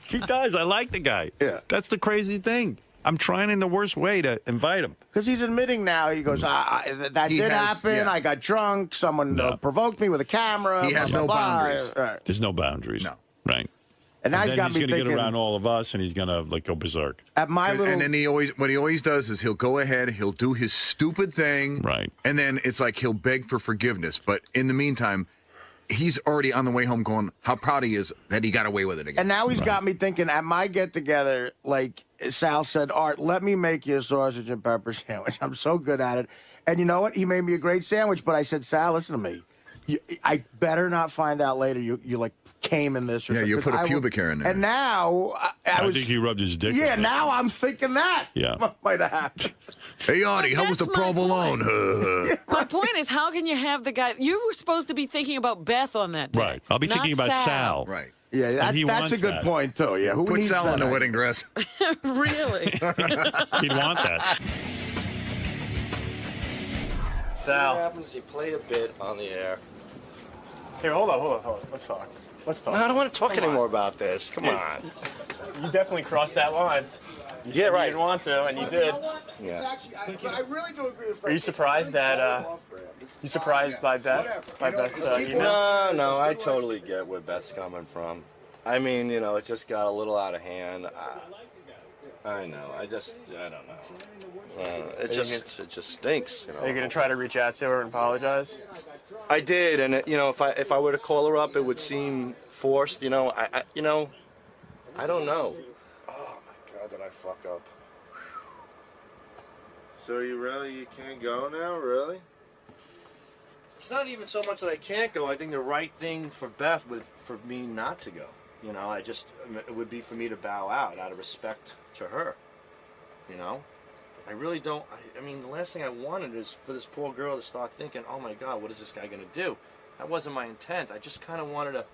He does. I like the guy. Yeah. That's the crazy thing. I'm trying in the worst way to invite him. Because he's admitting now, he goes, that He did has- happen. yeah. I got drunk. Someone provoked me with a camera. He has blah, no blah, blah. boundaries. Right. There's no boundaries. No. Right. And now he's then got he's me gonna thinking, get around all of us, and he's going to like go berserk. At my little... And then what he always does is he'll go ahead, he'll do his stupid thing, right? And then it's like he'll beg for forgiveness. But in the meantime, he's already on the way home going, how proud he is that he got away with it again. And now he's got me thinking, at my get-together, like Sal said, Art, let me make you a sausage and pepper sandwich. I'm so good at it. And you know what? He made me a great sandwich, but I said, Sal, listen to me. I better not find out later you like came in this. Or Yeah, you put a pubic hair in there. And now I was... think he rubbed his dick. Yeah, in it. now I'm thinking that. Yeah. Might have happened. Hey, Artie, how was the That's my provolone? My point is, how can you have the guy? You were supposed to be thinking about Beth on that day. Right. I'll be not thinking about Sal. Right. Yeah, And he that's a wants good that. point, too. Yeah, who Put needs Sal that? in a wedding dress. Really? He'd want that. Sal. What happens? You play a bit on the air. Here, hold on. Let's talk. No, I don't want to talk anymore about this. Come on. You definitely crossed that line. You said right. You didn't want to, and you did. It's actually, I really do agree with Fred. Are you surprised that? You surprised by Beth? By Beth's email? No, I totally get where Beth's coming from. I mean, you know, it just got a little out of hand. I know. I don't know. It just stinks. You know. Are you gonna try to reach out to her and apologize? I did, and you know, if I were to call her up, it would seem forced. You know, I don't know. Oh my God, did I fuck up? So you can't go now, really? It's not even so much that I can't go. I think the right thing for Beth would for me not to go. You know, it would be for me to bow out of respect to her. You know, I really don't. I mean, the last thing I wanted is for this poor girl to start thinking, "Oh my God, what is this guy gonna do?" That wasn't my intent. I just kind of wanted to,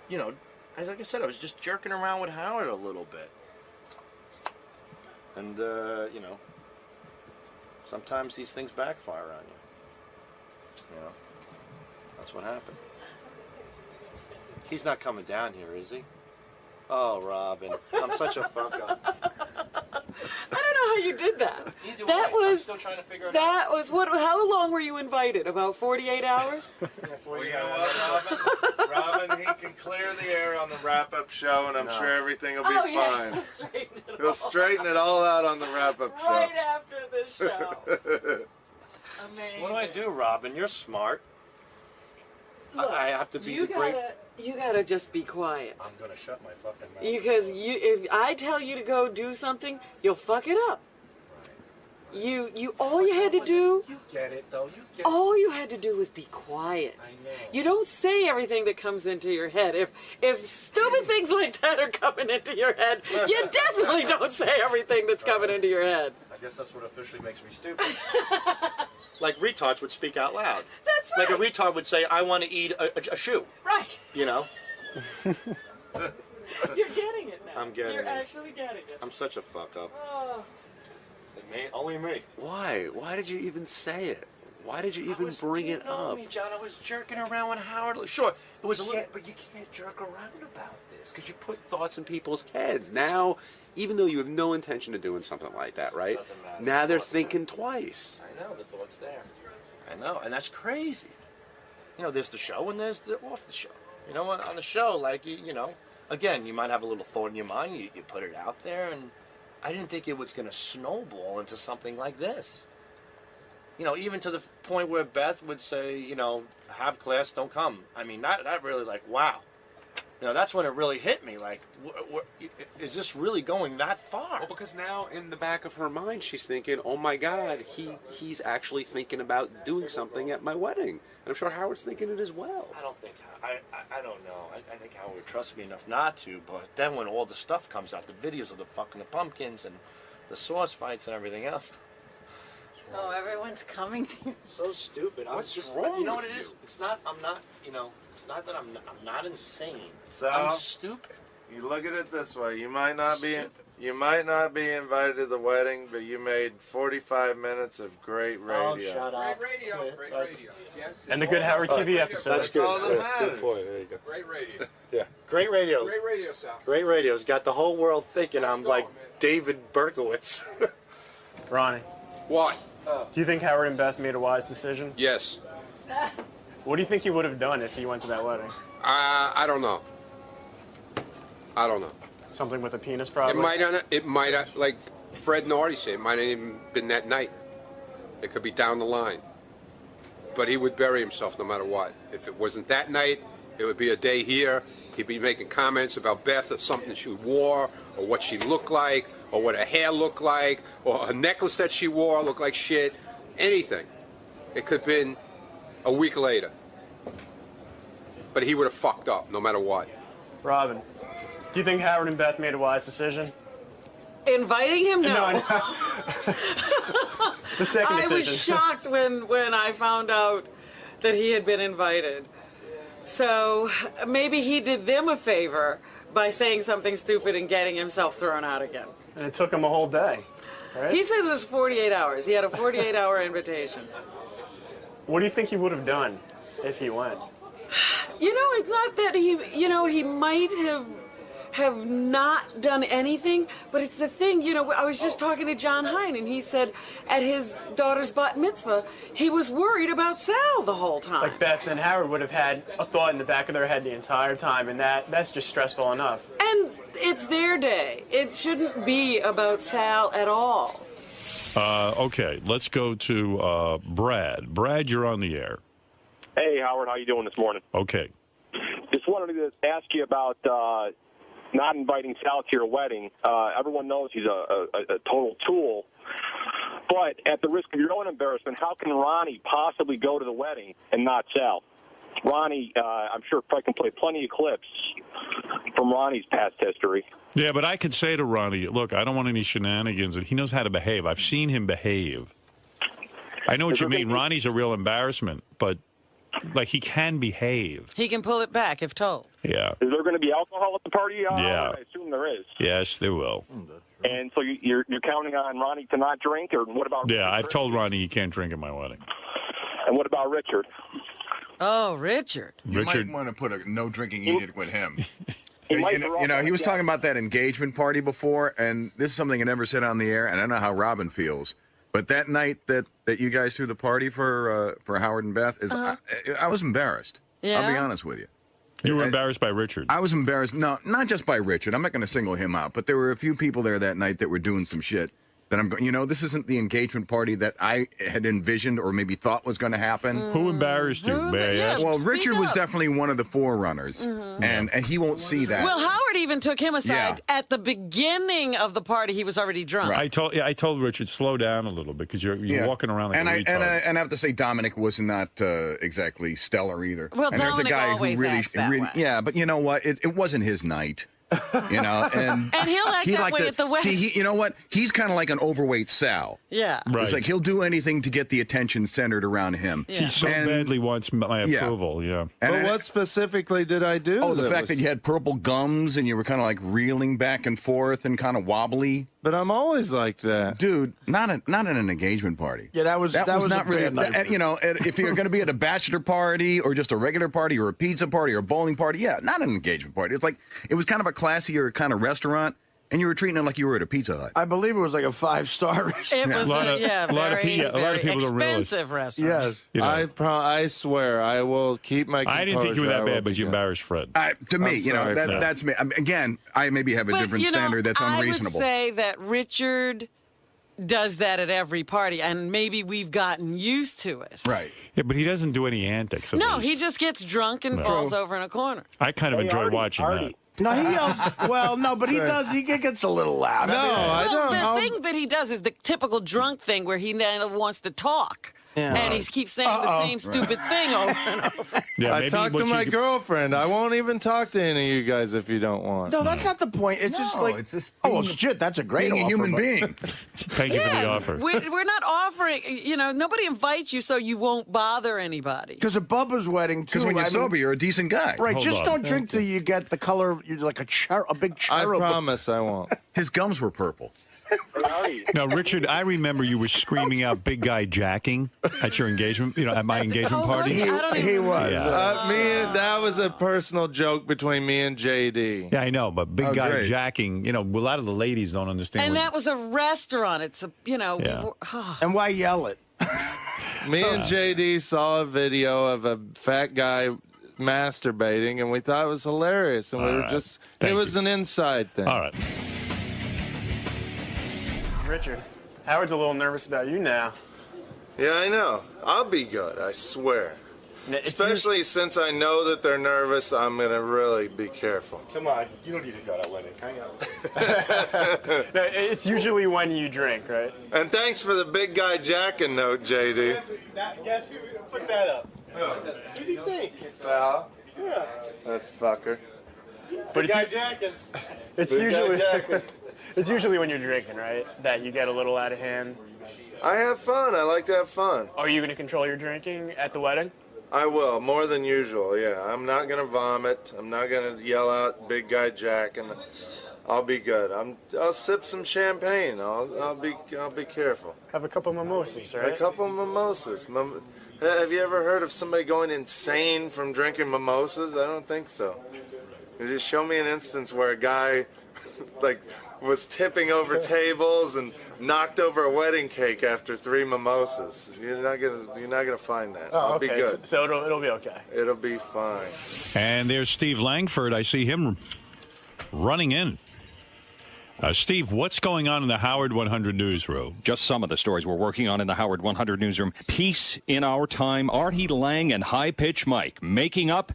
you know, like I said, I was just jerking around with Howard a little bit, and you know, sometimes these things backfire on you. You know, that's what happened. He's not coming down here, is he? Oh, Robin, I'm such a fuck up. I don't know how you did that. I'm still trying to figure it out. How long were you invited? About 48 hours? Well, you know what, Robin, he can clear the air on the wrap-up show, and I'm sure everything will be fine. He'll straighten it all out on the wrap-up show. Right after the show. Amazing. What do I do, Robin? You're smart. Look, I have to be the great... You gotta just be quiet. I'm gonna shut my fucking mouth. Because if I tell you to go do something, you'll fuck it up. All you had to do. You get it, though. All you had to do was be quiet. I know. You don't say everything that comes into your head. If stupid things like that are coming into your head, you definitely don't say everything that's coming into your head. I guess that's what officially makes me stupid. Like retards would speak out loud. That's right. Like a retard would say, "I want to eat a shoe." Right. You know. You're getting it now. I'm getting it. You're actually getting it. I'm such a fuck up. Oh. Only me. Why? Why did you even say it? Why did you even bring it up? Me, John. I was jerking around with Howard. Sure, it was a little. But you can't jerk around about this because you put thoughts in people's heads. Now, even though you have no intention of doing something like that, right? Doesn't matter. Now they're thinking twice. I know the thought's there. I know, and that's crazy. You know, there's the show and there's the off the show. You know, on the show, like you know, again, you might have a little thought in your mind. You put it out there, and I didn't think it was going to snowball into something like this. You know, even to the point where Beth would say, you know, have class, don't come. I mean, that really, like, wow. You know, that's when it really hit me. Like, is this really going that far? Well, because now in the back of her mind, she's thinking, oh my God, he's actually thinking about doing something at my wedding. And I'm sure Howard's thinking it as well. I don't think, I don't know. I think Howard would trust me enough not to, but then when all the stuff comes out, the videos of the pumpkins and the sauce fights and everything else. Oh, everyone's coming to you. So stupid. What's just, wrong you know with what it you? is? It's not, I'm not, you know, it's not that I'm not insane. So, I'm stupid. You look at it this way: you might not be invited to the wedding, but you made 45 minutes of great radio. Oh, shut up. Great radio. Yes. And the good Howard TV episode. That's all that matters. Good point. There you go. Great radio. Yeah. Great radio. Great radio, Sal. Great radio's got the whole world thinking I'm like David Berkowitz. Ronnie, What? do you think Howard and Beth made a wise decision? Yes. What do you think he would have done if he went to that wedding? I don't know. I don't know. Something with a penis, probably? It might not, like Fred and Artie say, it might not even been that night. It could be down the line. But he would bury himself no matter what. If it wasn't that night, it would be a day here. He'd be making comments about Beth or something she wore, or what she looked like, or what her hair looked like, or a necklace that she wore looked like shit. Anything. It could have been a week later. But he would have fucked up no matter what. Robin, do you think Howard and Beth made a wise decision? Inviting him? No. The second decision. I was shocked when I found out that he had been invited. So maybe he did them a favor by saying something stupid and getting himself thrown out again. And it took him a whole day, right? He says it's 48 hours. He had a 48-hour invitation. What do you think he would have done if he went? You know, it's not that he might have not done anything, but it's the thing, I was just talking to John Hine, and he said at his daughter's bat mitzvah, he was worried about Sal the whole time. Like Beth and Howard would have had a thought in the back of their head the entire time, and that's just stressful enough. And it's their day. It shouldn't be about Sal at all. Okay, let's go to Brad. Brad, you're on the air. Hey, Howard, how you doing this morning? Okay. Just wanted to ask you about not inviting Sal to your wedding. Everyone knows he's a total tool. But at the risk of your own embarrassment, how can Ronnie possibly go to the wedding and not Sal? Ronnie, I'm sure, probably can play plenty of clips from Ronnie's past history. Yeah, but I could say to Ronnie, look, I don't want any shenanigans, and he knows how to behave. I've seen him behave. I know what you mean. Ronnie's a real embarrassment, but, like, he can behave. He can pull it back if told. Yeah. Is there going to be alcohol at the party? Yeah. I assume there is. Yes, there will. And so you're counting on Ronnie to not drink, or what about Yeah, Richard? I've told Ronnie he can't drink at my wedding. And what about Richard? Oh, Richard. You Richard might want to put a no drinking edict with him. He He was talking about that engagement party before, and this is something I never said on the air, and I don't know how Robin feels. But that night that you guys threw the party for Howard and Beth, I was embarrassed. Yeah? I'll be honest with you. You were embarrassed by Richard. I was embarrassed. No, not just by Richard. I'm not going to single him out, but there were a few people there that night that were doing some shit that I'm going, this isn't the engagement party that I had envisioned or maybe thought was going to happen. Who embarrassed you, may I ask? Well, Richard was definitely one of the forerunners, and he won't see that. Well, Howard even took him aside at the beginning of the party. He was already drunk. I told Richard, slow down a little bit because you're walking around like a retard. And I have to say, Dominic was not exactly stellar either. Well, and there's Dominic a guy always who really, acts that way. yeah, but you know what? It wasn't his night. And he'll act that way at the wedding. See, you know what? He's kind of like an overweight Sal. Yeah. Right. It's like he'll do anything to get the attention centered around him. He so badly wants my approval, yeah. But what specifically did I do? Oh, the fact that you had purple gums and you were kind of like reeling back and forth and kind of wobbly. But I'm always like that, dude. Not at an engagement party. Yeah, that was not really. night. If you're going to be at a bachelor party or just a regular party or a pizza party or a bowling party, yeah, not an engagement party. It's like it was kind of a classier kind of restaurant, and you were treating it like you were at a Pizza Hut. I believe it was like a 5-star restaurant. It was a lot of people don't realize. Expensive restaurant. Yes, I swear I will keep my composure. I didn't think you were that bad, but you embarrassed Fred. To me, that's me. Again, I maybe have a different standard that's unreasonable. I would say that Richard does that at every party, and maybe we've gotten used to it. Right. Yeah, but he doesn't do any antics. No, he just gets drunk and falls over in a corner. I kind of enjoy watching that. No, he yells. Well, no, but he does. He gets a little loud. No, I don't. The thing that he does is the typical drunk thing where he then wants to talk. Yeah. And he keeps saying the same stupid thing over and over. Yeah, I talk to my girlfriend. I won't even talk to any of you guys if you don't want. No, that's not the point. It's just like, shit, that's a great being offer, a human being. Thank you for the offer. We're not offering, nobody invites you so you won't bother anybody. Because at Bubba's wedding, too. Because when you're sober, you're a decent guy. Right, don't drink till you get the color, you're like a big cherub. I promise I won't. His gums were purple. Now, Richard, I remember you were screaming out "big guy jacking" at your engagement. At my engagement party. He was. Yeah. That was a personal joke between me and JD. Yeah, I know, but big guy jacking. A lot of the ladies don't understand. And that was a restaurant. It's a, And why yell it? Me and JD saw a video of a fat guy masturbating, and we thought it was hilarious, and we were just. It was an inside thing. All right. Richard, Howard's a little nervous about you now. Yeah, I know. I'll be good, I swear. Especially since I know that they're nervous, I'm going to really be careful. Come on, you don't need to go to wedding. Hang on. No, it's usually when you drink, right? And thanks for the big guy jacking note, JD. Guess who put that up? Who do you think? Sal? Yeah. That fucker. But it's usually when you're drinking, right? That you get a little out of hand. I have fun. I like to have fun. Are you going to control your drinking at the wedding? I will, more than usual, yeah. I'm not going to vomit. I'm not going to yell out big guy Jack, and I'll be good. I'll sip some champagne. I'll be careful. Have a couple mimosas, right? A couple mimosas. Have you ever heard of somebody going insane from drinking mimosas? I don't think so. Just show me an instance where a guy, like, was tipping over tables and knocked over a wedding cake after 3 mimosas. You're not gonna find that. Oh, It'll okay. be good. So it'll be okay. It'll be fine. And there's Steve Langford. I see him running in. Steve, what's going on in the Howard 100 newsroom? Just some of the stories we're working on in the Howard 100 newsroom. Peace in our time. Artie Lang and High Pitch Mike making up.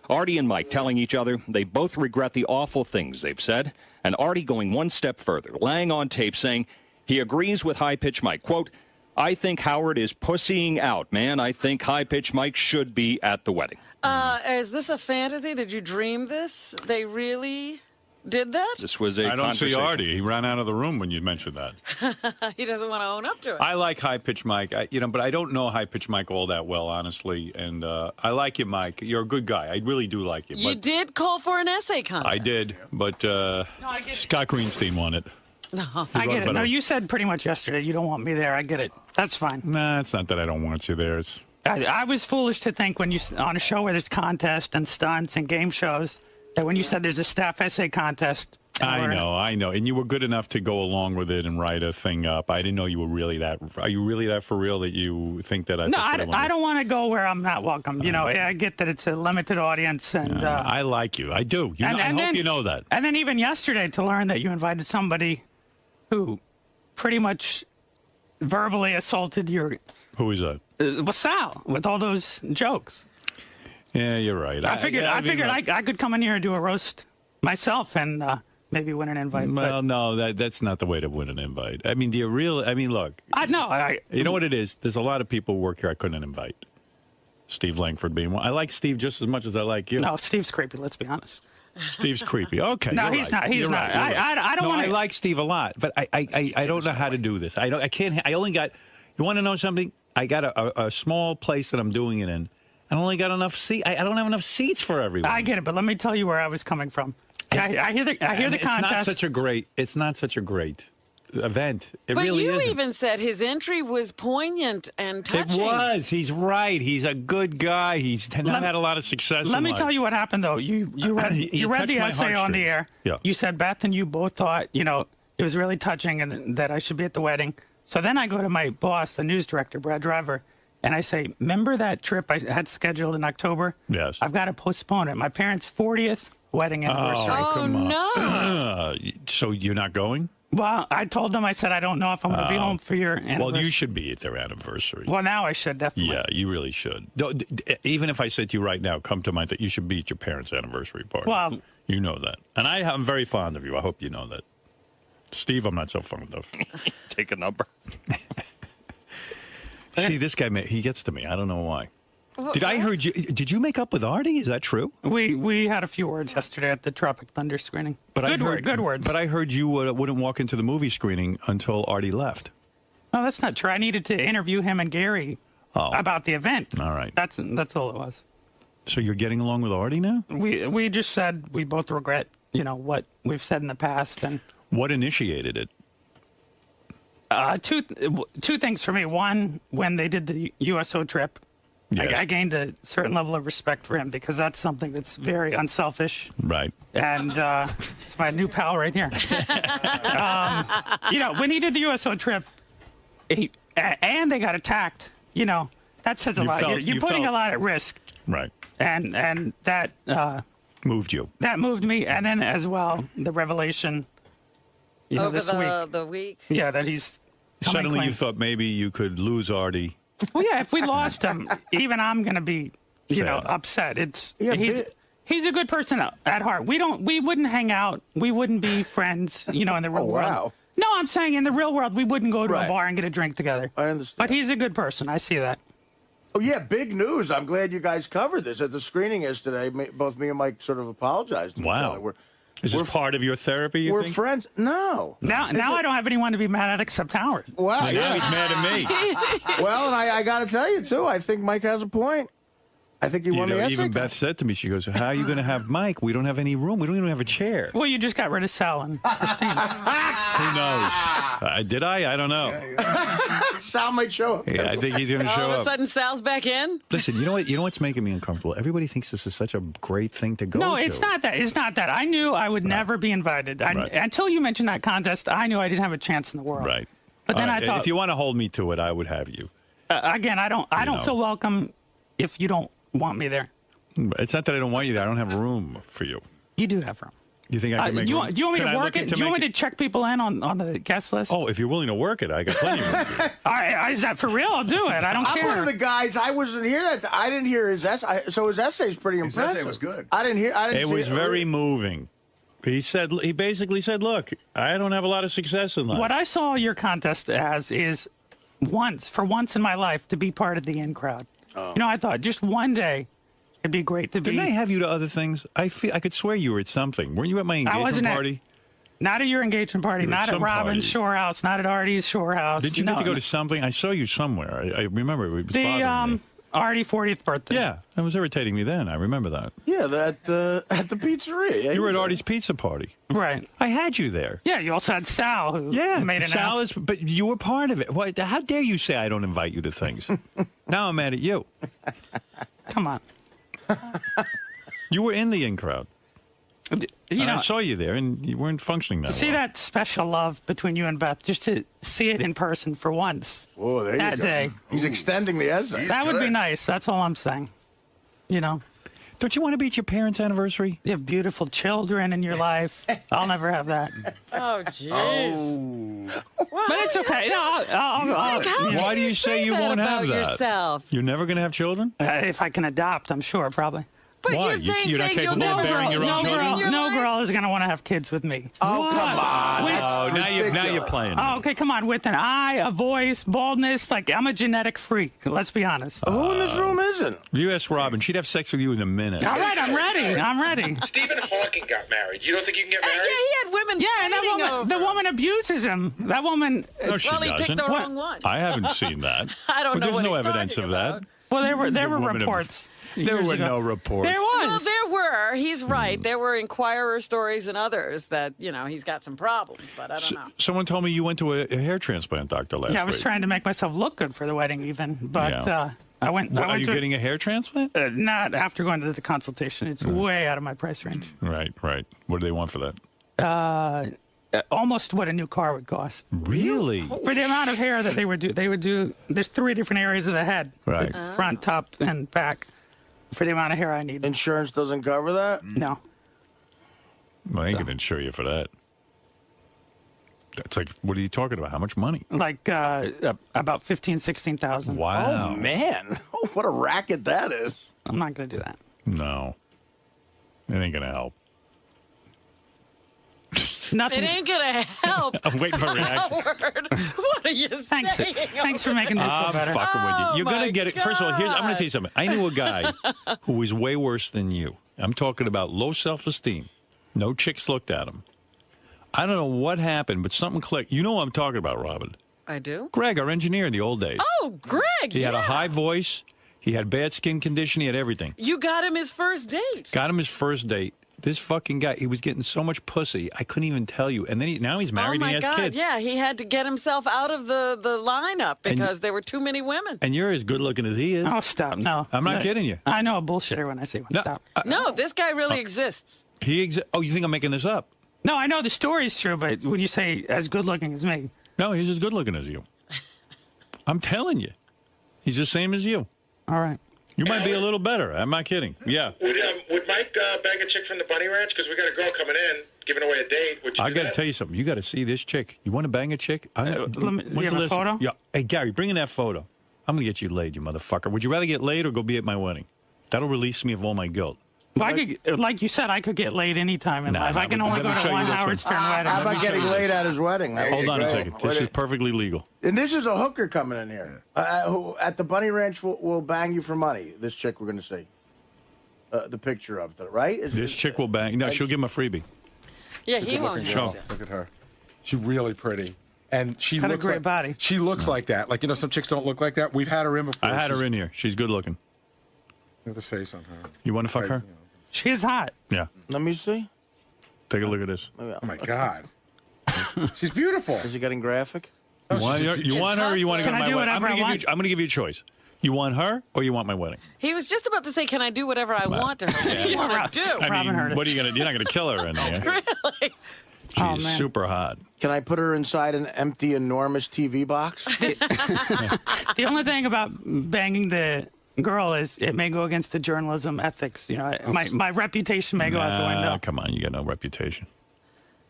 Artie and Mike telling each other they both regret the awful things they've said. And Artie going one step further. Lang on tape saying he agrees with High Pitch Mike. Quote, I think Howard is pussying out, man. I think High Pitch Mike should be at the wedding. Is this a fantasy? Did you dream this? They really did that? This was a I don't see conversation. Artie. He ran out of the room when you mentioned that. He doesn't want to own up to it. I like High Pitch Mike, but I don't know High Pitch Mike all that well, honestly. And I like you, Mike. You're a good guy. I really do like you. You did call for an essay contest. I did, but Scott Greenstein won it. No, I get it. No, you said pretty much yesterday you don't want me there. I get it. That's fine. Nah, it's not that I don't want you there. It's... I was foolish to think when you on a show where there's contests and stunts and game shows that when you said there's a staff essay contest. I know. And you were good enough to go along with it and write a thing up. I didn't know you were really that. Are you really that for real that you think that? No, I don't want to go where I'm not welcome. You know, I get that it's a limited audience, and I like you. I do. I hope you know that. And then even yesterday to learn that you invited somebody who pretty much verbally assaulted your. Who is that? Was Sal with all those jokes. Yeah, you're right. I figured I could come in here and do a roast myself and maybe win an invite. Well, no, that's not the way to win an invite. I mean, look. You know what it is? There's a lot of people who work here I couldn't invite. Steve Langford being one. I like Steve just as much as I like you. No, Steve's creepy, let's be honest. Steve's creepy. Okay. No, he's not. He's not. I don't want to. I like Steve a lot, but I don't know how to do this. I can't. I only got. You want to know something? I got a small place that I'm doing it in. I only got enough seats. I don't have enough seats for everyone. I get it, but let me tell you where I was coming from. I hear the contest. It's not such a great event. It really isn't. But you even said his entry was poignant and touching. It was. He's right. He's a good guy. He's not had a lot of success. Let in me life. tell you what happened, though. You read the essay on the air. Yeah. You said Beth and you both thought, it was really touching and that I should be at the wedding. So then I go to my boss, the news director, Brad Driver, and I say, remember that trip I had scheduled in October? Yes. I've got to postpone it. My parents' 40th wedding anniversary. Oh, come on. No. So you're not going? Well, I told them, I said, I don't know if I'm going to be home for your anniversary. Well, you should be at their anniversary. Well, now I should, definitely. Yeah, you really should. Even if I said to you right now, come to my you should be at your parents' anniversary party. Well, you know that. And I'm very fond of you. I hope you know that. Steve, I'm not so fond of. Take a number. See, this guy, he gets to me. I don't know why. Did you make up with Artie? Is that true? We had a few words yesterday at the Tropic Thunder screening. Good words. But I heard you wouldn't walk into the movie screening until Artie left. No, that's not true. I needed to interview him and Gary about the event. All right. That's all it was. So you're getting along with Artie now? We just said we both regret, what we've said in the past. And what initiated it? Two things for me. One, when they did the USO trip, yes. I gained a certain level of respect for him because that's something that's very unselfish. Right. And it's my new pal right here. When he did the USO trip, and they got attacked, that says a lot. You're putting a lot at risk. Right. And that moved you. That moved me. And then as well, the revelation over this week. The week. Yeah, that he's suddenly clean. You thought maybe you could lose Artie. Well, yeah, if we lost him, even I'm going to be, upset. He's a good person at heart. We wouldn't hang out. We wouldn't be friends, in the real world. Wow. No, I'm saying in the real world, we wouldn't go to Right. a bar and get a drink together. I understand. But he's a good person. I see that. Oh, yeah, big news. I'm glad you guys covered this. At the screening yesterday, both me and Mike sort of apologized to each Wow. other. Is this part of your therapy, you We're think? friends. No. Now I don't have anyone to be mad at except Howard. Wow, Now he's mad at me. Well, and I got to tell you, too, I think Mike has a point. I think he won the essay even Beth contest. said to me, she goes, how are you going to have Mike? We don't have any room. We don't even have a chair. Well, you just got rid of Sal and Christine. Who knows? Did I? I don't know. Sal might show up. Yeah, I think he's going to show All of a up. sudden, Sal's back in. Listen, you know what? You know what's making me uncomfortable? Everybody thinks this is such a great thing to go to. No, it's not that. It's not that. I knew I would never be invited. Until you mentioned that contest, I knew I didn't have a chance in the world. Right. But then All right, I thought, if you want to hold me to it, I would have you. Again, I don't feel welcome if you don't want me there. It's not that I don't want you there. I don't have room for you. You do have room. You think I can make do you room? want me Can I to work look it? into Do you want me make to check people in on the guest list? Oh, if you're willing to work it, I got plenty of room for you. All right, is that for real? I'll do it. I don't care. I'm one of the guys. I wasn't here I didn't hear his essay. So his essay's pretty impressive. essay was good. I didn't It see was very moving. He basically said, look, I don't have a lot of success in life. What I saw your contest as is for once in my life, to be part of the in crowd. Oh. You know, I thought just one day it'd be great to be. Didn't I have you to other things? I could swear you were at something. Weren't you at my I engagement wasn't party? Not at your engagement party, You were at not at some Robin's party. shore house, not at Artie's shore house. Did you no, get to go to something? I saw you somewhere. I remember it was bothering me. Artie 40th birthday. Yeah, that was irritating me then. I remember that. Yeah, at the pizzeria. Yeah, You were at Artie's pizza party. Right. I had you there. Yeah, you also had Sal, who made an Sal is, but you were part of it. What? How dare you say I don't invite you to things? Now I'm mad at you. Come on. You were in the in crowd. You know, I saw you there, and you weren't functioning that see well. that special love between you and Beth, just to see it in person for once. Whoa, there that you go. day. He's extending the essay. That would be nice. That's all I'm saying. You know. Don't you want to be at your parents' anniversary? You have beautiful children in your life. I'll never have that. Oh, jeez. But it's okay. No, I'll Why do you say you won't have about that? yourself? You're never going to have children? If I can adopt, I'm sure, probably. But Why? You're not capable of bearing your own children? No girl is going to want to have kids with me. Oh, come on. Oh, now you're playing. Oh, okay, come on. With an eye, a voice, baldness, like I'm a genetic freak. Let's be honest. Who in this room isn't? You ask Robin. She'd have sex with you in a minute. All right, I'm ready. I'm ready. Stephen Hawking got married. You don't think you can get married? Yeah, he had women. Yeah, and the woman abuses him. That woman. No, she Well, he picked doesn't. the wrong one. I haven't seen that. I don't know There's what no he's evidence talking of that. Well, there were The woman reports. There years were ago. no reports. There was. Well, there were. He's right. There were Inquirer stories and others that, he's got some problems, but I don't know. Someone told me you went to a hair transplant doctor last week. Yeah, I was trying to make myself look good for the wedding, even. But Yeah. I went. Are you getting a hair transplant? Not after going to the consultation. It's way out of my price range. Right. What do they want for that? Almost what a new car would cost. Really? For the amount of hair that they would do. There's 3 different areas of the head. Right. Front, top, and back. For the amount of hair I need. Insurance doesn't cover that? No. Well, I ain't going to insure you for that. That's like, what are you talking about? How much money? Like about 15,000, 16,000. Wow. Oh, man. Oh, what a racket that is. I'm not going to do that. No. It ain't going to help. Nothing. It ain't gonna help. I'm waiting for a reaction. Howard, what are you Thanks. saying? Thanks for making me feel I'm better. fucking with you. You're going my to get it. First of all, I'm going to tell you something. I knew a guy who was way worse than you. I'm talking about low self-esteem. No chicks looked at him. I don't know what happened, but something clicked. You know what I'm talking about, Robin. I do. Greg, our engineer in the old days. Oh, Greg. He had a high voice. He had bad skin condition. He had everything. You got him his first date. Got him his first date. This fucking guy, he was getting so much pussy, I couldn't even tell you. And then now he's married and he has God, kids. yeah, he had to get himself out of the lineup because there were too many women. And you're as good looking as he is. Oh, stop. No. I'm not kidding you. I know a bullshitter when I say one. No, Stop. No, this guy really exists. Oh, you think I'm making this up? No, I know the story's true, but when you say as good looking as me. No, he's as good looking as you. I'm telling you. He's the same as you. All right. You might be a little better. I'm not kidding. Yeah. Would Mike bang a chick from the Bunny Ranch? Because we got a girl coming in, giving away a date. Would you I do got to that? tell you something. You got to see this chick. You want to bang a chick? you have a photo? Yeah. Hey, Gary, bring in that photo. I'm going to get you laid, you motherfucker. Would you rather get laid or go be at my wedding? That'll release me of all my guilt. Well, like you said, I could get laid any time in life. I can only go to one Howard Stern wedding. How about getting laid at his wedding? Hold on a second. This is perfectly legal. And this is a hooker coming in here. Who at the Bunny Ranch will bang you for money. This chick we're going to see. The picture of it, right? This chick will bang. No, she'll give him a freebie. Yeah, he won't. Show. Look at her. She's really pretty. And she Got a looks great like, body. She looks like that. Like, some chicks don't look like that. We've had her in before. I had her in here. She's good looking. Look at the face on her. You want to fuck her? She is hot. Yeah. Let me see. Take a look at this. Oh my God. She's beautiful. Is it getting graphic? You want her or you want to go to my wedding? I'm going to give you a choice. You want her or you want my wedding? He was just about to say, "Can I do whatever I want to her?" What do you want to do? I mean, what are you going to do? You're not going to kill her in there. Really? She's super hot. Can I put her inside an empty, enormous TV box? The only thing about banging the girl is it may go against the journalism ethics. You know, my reputation may go out the window. Come on, you got no reputation.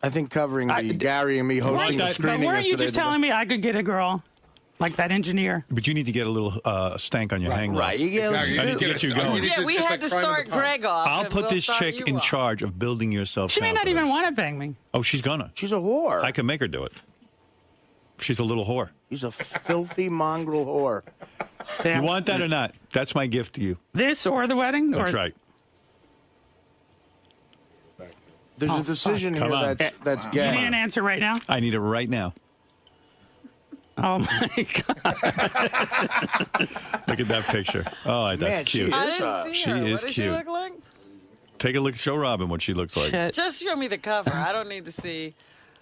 I think covering the Gary and me hosting the screening But weren't you yesterday just telling me I could get a girl like that engineer? But you need to get a little stank on your hang low. Right, you get- I need to get you going. Yeah, we had to start Greg off. I'll and put we'll this start chick you in off. charge of building your She may not self-confidence. even want to bang me. Oh, she's gonna. She's a whore. I can make her do it. She's a little whore. She's a filthy mongrel whore. You want that or not? That's my gift to you. This or the wedding? That's or... right. There's a decision Come here on. that's You gay. need an answer right now? I need it right now. Oh, my God. Look at that picture. Oh, that's Man, cute. I didn't see She her. is What does she cute. look like? Take a look. Show Robin what she looks like. Just show me the cover. I don't need to see.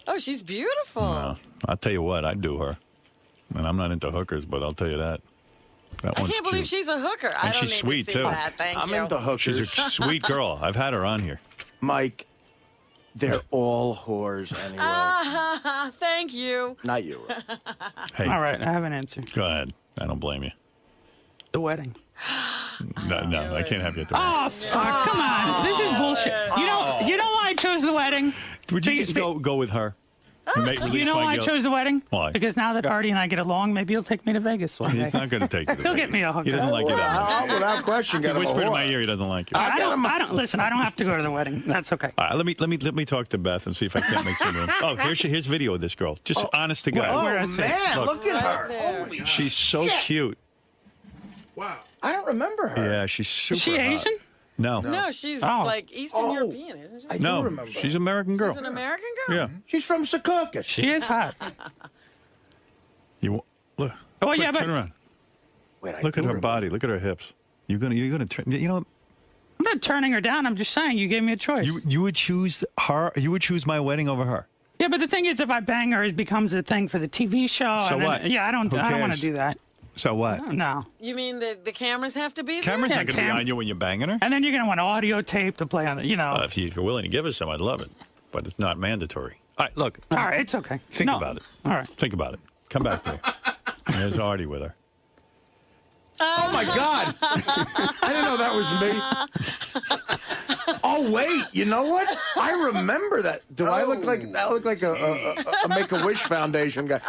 Oh, she's beautiful. No, I'll tell you what. I'd do her. And I'm not into hookers, but I'll tell you that. That I one's can't believe cute. she's a hooker. I And don't she's need sweet, to see too. that. Thank I'm you. into hookers. She's a sweet girl. I've had her on here. Mike, they're all whores anyway. Ah, thank you. Not you. Hey, All right, I have an answer. go ahead. I don't blame you. The wedding. No, I can't have you at the wedding. Oh, fuck. Come on. This is bullshit. You know why I chose the wedding? Would you just go with her? You know why I chose the wedding? Why? Because now that Artie and I get along, maybe he'll take me to Vegas one day. He's not going to take you. He'll get me a hooker. He doesn't like you that much. Without question, He get him a whispered in whore. my ear he doesn't like you. I don't listen. I don't have to go to the wedding. That's okay. All right, let me talk to Beth and see if I can't make some room. Oh, here's video of this girl. Just honest to God. Oh, man, look at her. Holy She's so shit. cute. Wow. I don't remember her. Yeah, she's super Is she hot. Asian? No. No, she's Oh. like Eastern European, isn't she? I do No, remember. she's an American girl. She's an American girl? Yeah. She's from Secaucus. She is hot. You look. Oh, Quick, yeah, but turn around. Wait, I Look do at her remember. body. Look at her hips. You're gonna turn. You know, I'm not turning her down. I'm just saying you gave me a choice. you would choose her. You would choose my wedding over her. Yeah, but the thing is, if I bang her, it becomes a thing for the TV show. So and then- what? Yeah, I don't Who want cares? to do that. So what? No. You mean the cameras have to be there? Camera's Yeah, not gonna be on you when you're banging her. And then you're gonna want audio tape to play on the, If you're willing to give us some, I'd love it. But it's not mandatory. All right, look. All right, it's okay. Think No. about it. All right. Think about it. Come back here. There's Artie with her. Oh, my God. I didn't know that was me. Oh, wait. You know what? I remember that. Do I look like a Make-A-Wish Foundation guy?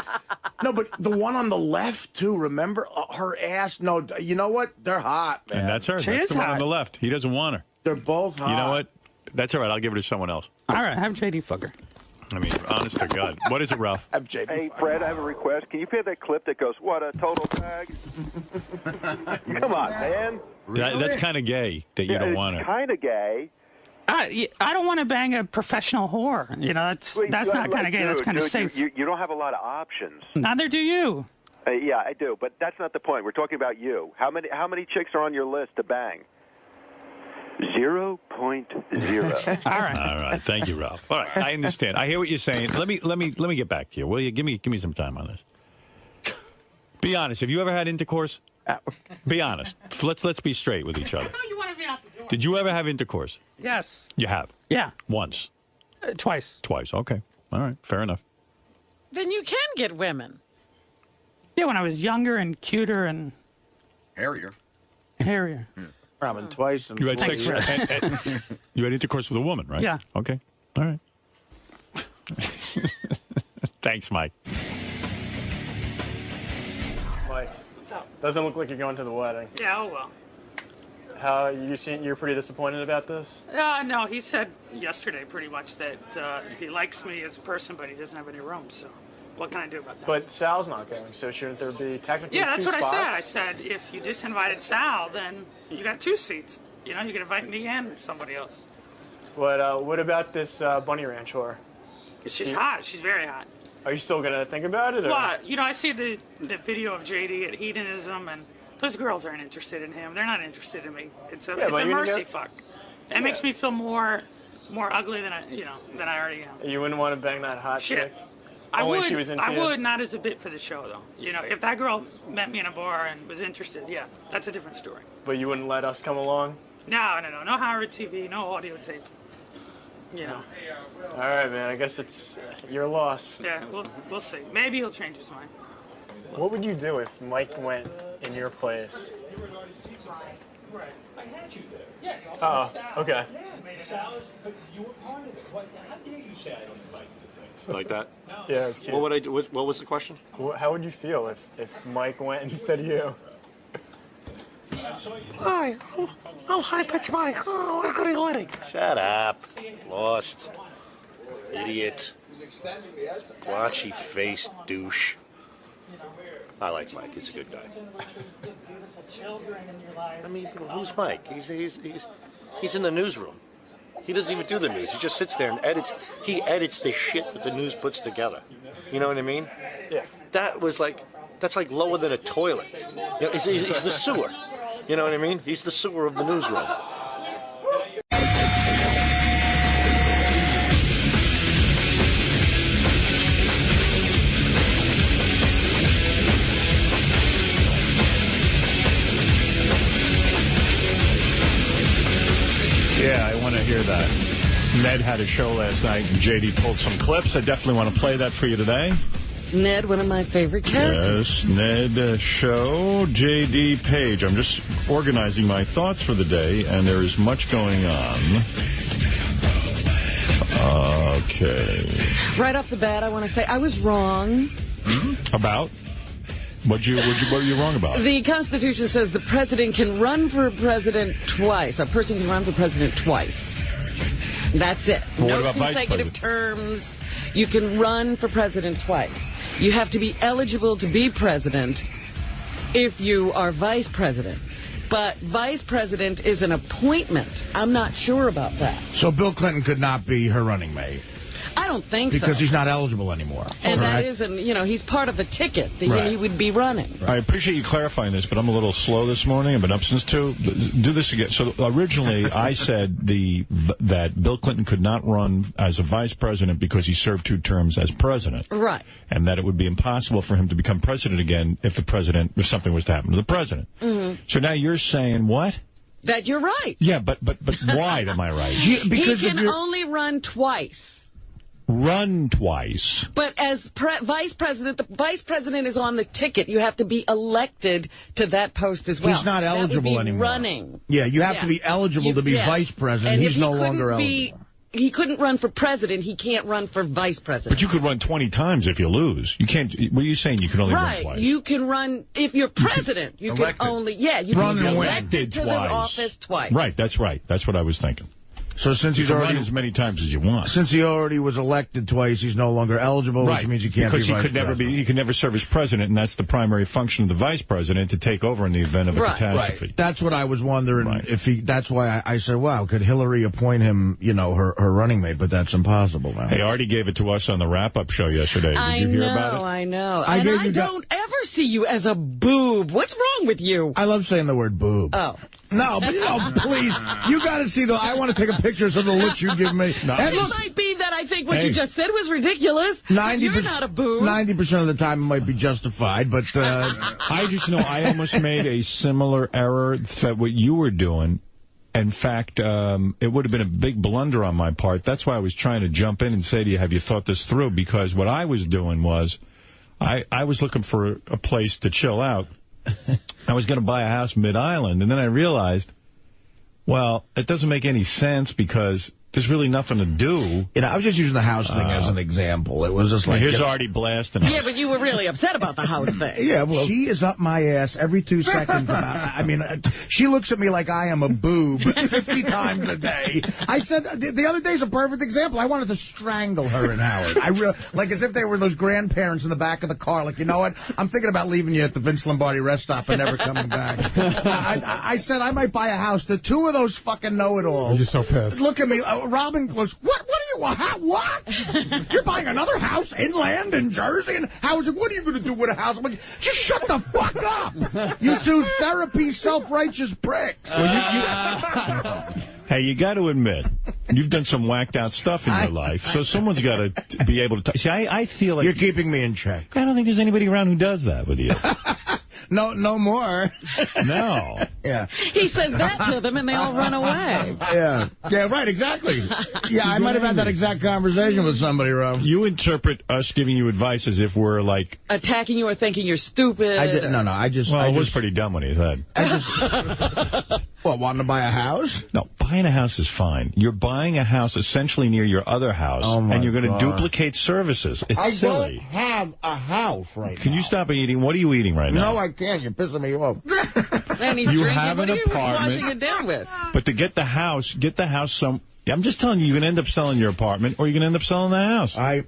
No, but the one on the left, too. Remember? Her ass. No, you know what? They're hot, man. And that's her. She That's is the one on hot. the left. He doesn't want her. They're both hot. You know what? That's all right. I'll give it to someone else. All right, have JD fuck her. I mean, honest to God. What is it, Ralph? Hey, Fred, I have a request. Can you play that clip that goes, "What a total bag"? Come on, man. That's kind of gay that you don't want her. Kind of gay. I don't want to bang a professional whore. That's not kind of gay. That's kind of safe. You don't have a lot of options. Neither do you. Yeah, I do, but that's not the point. We're talking about you. How many chicks are on your list to bang? 0.0. All right. All right. Thank you, Ralph. All right. I understand. I hear what you're saying. Let me get back to you. Will you give me some time on this? Be honest. Have you ever had intercourse? Be honest. Let's be straight with each other. You want to be out the door. Did you ever have intercourse? Yes. You have. Yeah. Once. Twice. Twice. Okay. All right. Fair enough. Then you can get women. Yeah, when I was younger and cuter and hairier. Hairier. Robin twice. And You had sex. You had intercourse with a woman, right? Yeah. Okay. All right. Thanks, Mike. Mike, what's up? Doesn't look like you're going to the wedding. Yeah, oh well. How you're pretty disappointed about this? No, he said yesterday pretty much that he likes me as a person, but he doesn't have any room. So, what can I do about that? But Sal's not going, so shouldn't there be technically Yeah, that's two what spots? I said. If you disinvited Sal, then you got two seats. You know, you can invite me and somebody else. What about this bunny ranch whore? She's hot. She's very hot. Are you still gonna think about it? Or? Well, I see the video of JD at Hedonism, and Those girls aren't interested in him. They're not interested in me. It's a but you mercy know- fuck. It makes me feel more ugly than I already am. You wouldn't want to bang that hot Shit. chick? I Only would. if she was into I you? would, not as a bit for the show though. If that girl met me in a bar and was interested, yeah, that's a different story. But you wouldn't let us come along? No Howard TV, no audio tape. All right, man. I guess it's your loss. Yeah, we'll see. Maybe he'll change his mind. What would you do if Mike went in your place? I had you there. Oh, okay. You were part of it. How dare you say I don't invite you to things? Like that? Yeah, it was cute. What would I do? What was the question? How would you feel if Mike went instead of you? Hi, I'm high-pitch Mike. Oh, what a good wedding. Shut up. Lost. Idiot. Blotchy face douche. I like Mike. He's a good guy. I mean, who's Mike? He's in the newsroom. He doesn't even do the news. He just sits there and edits. He edits the shit that the news puts together. You know what I mean? Yeah. That's like lower than a toilet. He's the sewer. You know what I mean? He's the sewer of the newsroom. Yeah, I want to hear that. Ned had a show last night, and J.D. pulled some clips. I definitely want to play that for you today. Ned, one of my favorite characters. Yes, Ned show, J.D. Page. I'm just organizing my thoughts for the day, and there is much going on. Okay. Right off the bat, I want to say I was wrong. About? What were you wrong about? The Constitution says the president can run for president twice. A person can run for president twice. That's it. Well, no what about consecutive terms. You can run for president twice. You have to be eligible to be president if you are vice president. But vice president is an appointment. I'm not sure about that. So Bill Clinton could not be her running mate? I don't think so. Because he's not eligible anymore. And correct? that isn't, he's part of a ticket that Right. he would be running. I appreciate you clarifying this, but I'm a little slow this morning. I've been up since 2. Do this again. So originally, I said that Bill Clinton could not run as a vice president because he served 2 terms as president. Right. And that it would be impossible for him to become president again if something was to happen to the president. Mm-hmm. So now you're saying what? That you're right. Yeah, but why am I right? He can only run twice. Run twice. But as vice president, the vice president is on the ticket. You have to be elected to that post as well. He's not eligible that would be anymore. Running. Yeah, you have to be eligible to be vice president. And He's no longer eligible. He couldn't run for president. He can't run for vice president. But you could run 20 times if you lose. You can't. What are you saying? You can only run twice. You can run if you're president. You can only you run can be and elected to the twice. office twice. Right. That's right. That's what I was thinking. So since he's already run as many times as you want. Since he already was elected twice, he's no longer eligible, Right. which means he can't because be he vice could never president. he could never serve as president, and that's the primary function of the vice president, to take over in the event of a catastrophe. Right. That's what I was wondering if he. That's why I said, "Wow, could Hillary appoint him? Her running mate?" But that's impossible now. Hey, Artie gave it to us on the wrap-up show yesterday. Did you hear about it? I know. I don't ever see you as a boob. What's wrong with you? I love saying the word boob. Oh. No, but please, you got to see I want to take a picture of some of the looks you give me. It might be that I think what you just said was ridiculous. 90%, You're not a boob. 90% of the time it might be justified, but I just know I almost made a similar error that what you were doing. In fact, it would have been a big blunder on my part. That's why I was trying to jump in and say to you, have you thought this through? Because what I was doing was I was looking for a place to chill out. I was going to buy a house mid-island, and then I realized, well, it doesn't make any sense because there's really nothing to do. I was just using the house thing as an example. It was just like... Here's Artie blasting us. Yeah, but you were really upset about the house thing. Yeah, well, she is up my ass every 2 seconds. She looks at me like I am a boob 50 times a day. I said, the other day's a perfect example. I wanted to strangle her and Howard. Like as if they were those grandparents in the back of the car. Like, you know what? I'm thinking about leaving you at the Vince Lombardi rest stop and never coming back. I said I might buy a house. The 2 of those fucking know-it-alls. You're so pissed. Look at me. Robin goes, what are What? You're buying another house inland in Jersey? And Howard's like, what are you going to do with a house? I'm like, just shut the fuck up. You two therapy, self-righteous pricks. Hey, you got to admit, you've done some whacked out stuff in your life, so someone's got to be able to... See, I feel like... You're keeping me in check. I don't think there's anybody around who does that with you. No more. No. Yeah. He says that to them, and they all run away. Yeah, right, exactly. Yeah, I might have had that exact conversation with somebody, Rob. You interpret us giving you advice as if we're like... Attacking you or thinking you're stupid. No, I just... Well, it was pretty dumb when he said. What, wanting to buy a house? No, buying a house is fine. You're buying a house essentially near your other house, and you're going to duplicate services. It's silly. I don't have a house right now. Can you stop eating? What are you eating right now? No, I can't. You're pissing me off. And he's you drinking. have an what are you apartment, washing it down with? But to get the house some... I'm just telling you, you're going to end up selling your apartment, or you're going to end up selling the house. I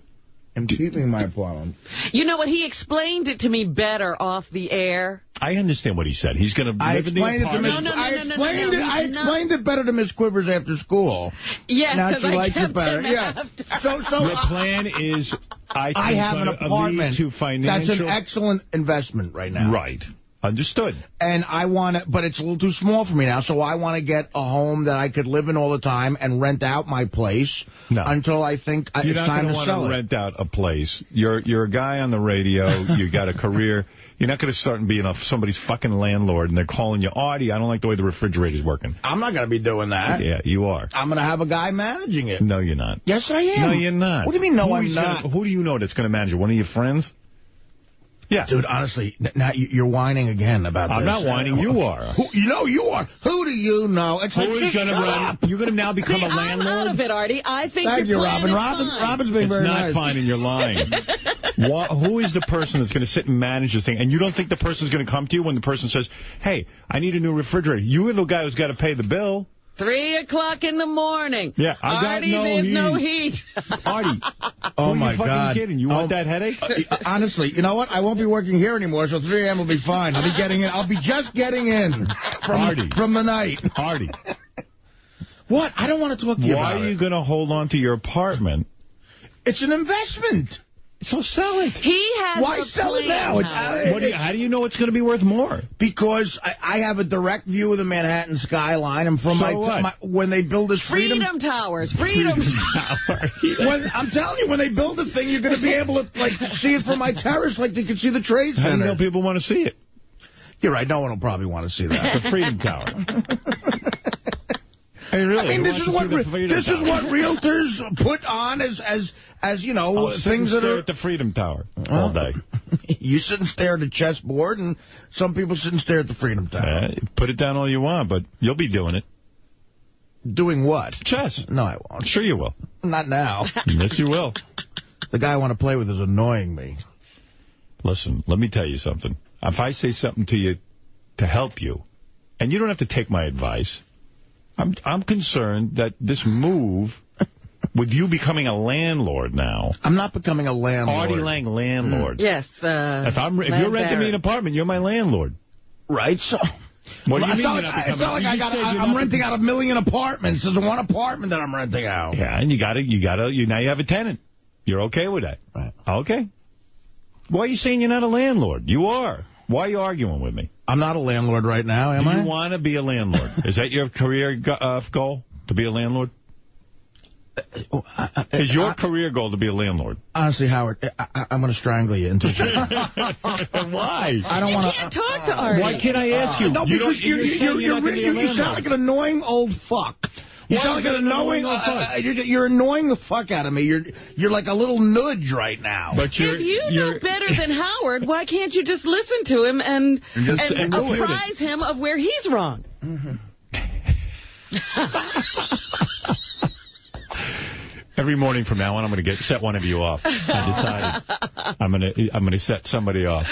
am keeping my apartment. You know what? He explained it to me better off the air. I understand what he said. He's going to live in the apartment. I explained it better to Miss Quivers after school. Yes, now she likes it better. Yeah. So your plan is, I have an apartment that's an excellent investment right now. Right. Understood. And I want to, but it's a little too small for me now, so I want to get a home that I could live in all the time and rent out my place until I think it's time to sell it. You're not going to want to rent out a place. You're a guy on the radio. You got a career. You're not going to start being somebody's fucking landlord, and they're calling you, Artie, I don't like the way the refrigerator's working. I'm not going to be doing that. Yeah, you are. I'm going to have a guy managing it. No, you're not. Yes, I am. No, you're not. What do you mean, no, I'm not? Who do you know that's going to manage it? One of your friends? Yeah. Dude, honestly, now you're whining again about this. I'm not whining. You are. You are. Who do you know? It's like, who's going to run? You're going to now become a landlord? I'm out of it, Artie. I think Thank you, Robin. Robin's being very nice. It's not fine, and you're lying. Who is the person that's going to sit and manage this thing? And you don't think the person's going to come to you when the person says, hey, I need a new refrigerator. You are the guy who's got to pay the bill. 3 o'clock in the morning. Yeah, I got Artie, there's no heat. Artie. Oh, my God. Kidding? You want that headache? Honestly, you know what? I won't be working here anymore, so 3 a.m. will be fine. I'll be getting in. I'll be just getting in from the night. Artie. What? I don't want to talk to you about it. Why are you going to hold on to your apartment? It's an investment. So sell it. He has Why sell it now? How do you know it's going to be worth more? Because I have a direct view of the Manhattan skyline. And from when they build this Freedom Towers. Freedom Towers. I'm telling you, when they build the thing, you're going to be able to see it from my terrace like you can see the Trade Center. How do you know people want to see it? You're right. No one will probably want to see that. The Freedom Tower. Hey, really? I mean, this is what realtors put on as you know, things that are at the Freedom Tower all day. You sit and stare at the chessboard, and some people sit and stare at the Freedom Tower. Put it down all you want, but you'll be doing it. Doing what? Chess. No, I won't. Sure you will. Not now. Yes, you will. The guy I want to play with is annoying me. Listen, let me tell you something. If I say something to you to help you, and you don't have to take my advice, I'm concerned that this move, with you becoming a landlord now. I'm not becoming a landlord. Artie Lang, landlord. Yes. If you're renting me an apartment, you're my landlord. Right, so... What do you mean it's not like I'm renting out 1 million apartments. There's one apartment that I'm renting out. Yeah, and now you have a tenant. You're okay with that. Right. Okay. Why are you saying you're not a landlord? You are. Why are you arguing with me? I'm not a landlord right now, am I? Do you want to be a landlord? Is that your career goal, to be a landlord? Is your career goal to be a landlord? Honestly, Howard, I'm going to strangle you into it. Why? I don't want to. You can't talk to Artie. Why can't I ask you? No, because you sound like an annoying old fuck. You sound like an annoying. You're annoying the fuck out of me. You're like a little nudge right now. But if you know better than Howard, why can't you just listen to him and apprise him of where he's wrong? Mm-hmm. Every morning from now on, I'm going to set one of you off. I decided I'm going to set somebody off.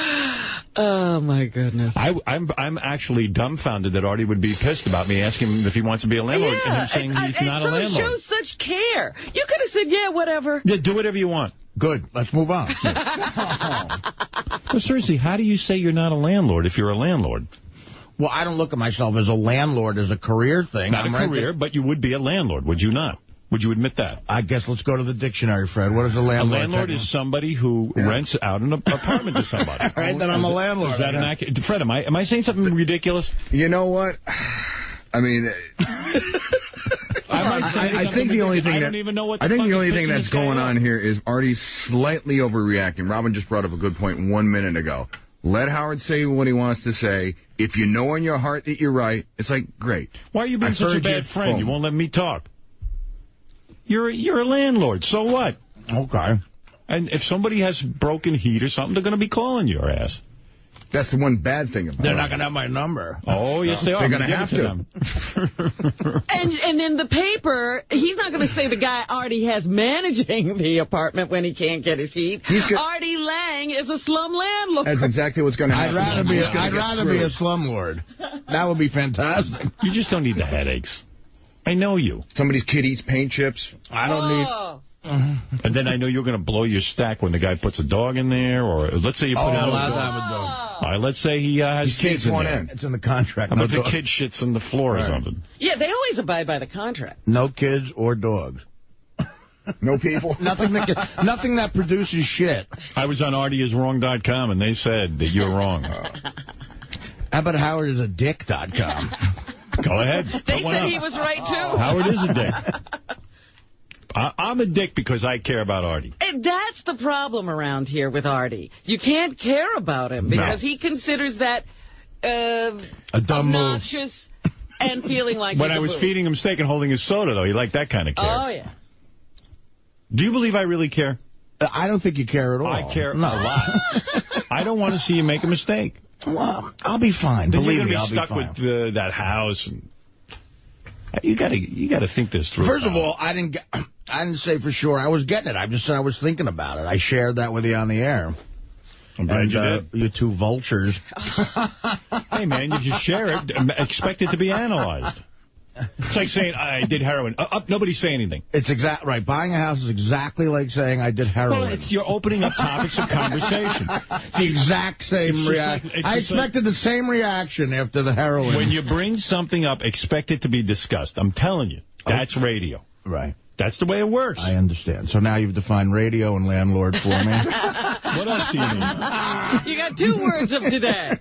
Oh my goodness! I'm actually dumbfounded that Artie would be pissed about me asking him if he wants to be a landlord and him saying he's not a landlord. It shows such care. You could have said, yeah, whatever. Yeah, do whatever you want. Good. Let's move on. Well, seriously, how do you say you're not a landlord if you're a landlord? Well, I don't look at myself as a landlord as a career thing. Not a career, but you would be a landlord, would you not? Would you admit that? I guess let's go to the dictionary, Fred. What is a landlord? A landlord is somebody who rents out an apartment to somebody. All right, then I'm a landlord. Is that an accurate? Fred, am I saying something ridiculous? You know what? I mean, I think the only thing I don't even know what. I think the only thing pissing that's this guy going off. on here is Artie's slightly overreacting. Robin just brought up a good point 1 minute ago. Let Howard say what he wants to say. If you know in your heart that you're right, it's like, great. Why are you being such a bad friend? You won't let me talk. You're a landlord, so what? Okay. And if somebody has broken heat or something, they're going to be calling your ass. That's the one bad thing about it. They're not going to have my number. Oh, yes, they are. They're going to have to. Them. And in the paper, he's not going to say the guy Artie has managing the apartment when he can't get his heat. Artie Lang is a slum landlord. That's exactly what's going to happen. I'd rather be a slumlord. That would be fantastic. You just don't need the headaches. I know you. Somebody's kid eats paint chips. I don't need... And then I know you're going to blow your stack when the guy puts a dog in there, or let's say you put allowed to have a dog. All right, let's say he has kids in there. It's in the contract. How about the kid shits on the floor or something? Yeah, they always abide by the contract. No kids or dogs. No people? Nothing that produces shit. I was on artieiswrong.com, and they said that you're wrong. How about howardisadick.com? Go ahead. They said he was right, too. Howard is a dick. I'm a dick because I care about Artie. And that's the problem around here with Artie. You can't care about him because he considers that a dumb obnoxious and feeling like When I was feeding him steak and holding his soda, though, he liked that kind of care. Oh, yeah. Do you believe I really care? I don't think you care at all. I care a lot. I don't want to see you make a mistake. Well, I'll be fine. Then Believe you're me, going I'll to be be stuck fine. with that house. And you got to think this through. First of all, I didn't say for sure I was getting it. I just said I was thinking about it. I shared that with you on the air. I'm glad you did. You two vultures. Hey, man, you just share it. Expect it to be analyzed. It's like saying, I did heroin. Nobody say anything. It's right. Buying a house is exactly like saying I did heroin. Well, you're opening up topics of conversation. The exact same reaction. I expected the same reaction after the heroin. When you bring something up, expect it to be discussed. I'm telling you. That's radio. Right. That's the way it works. I understand. So now you've defined radio and landlord for me. What else do you need? You got 2 words of today.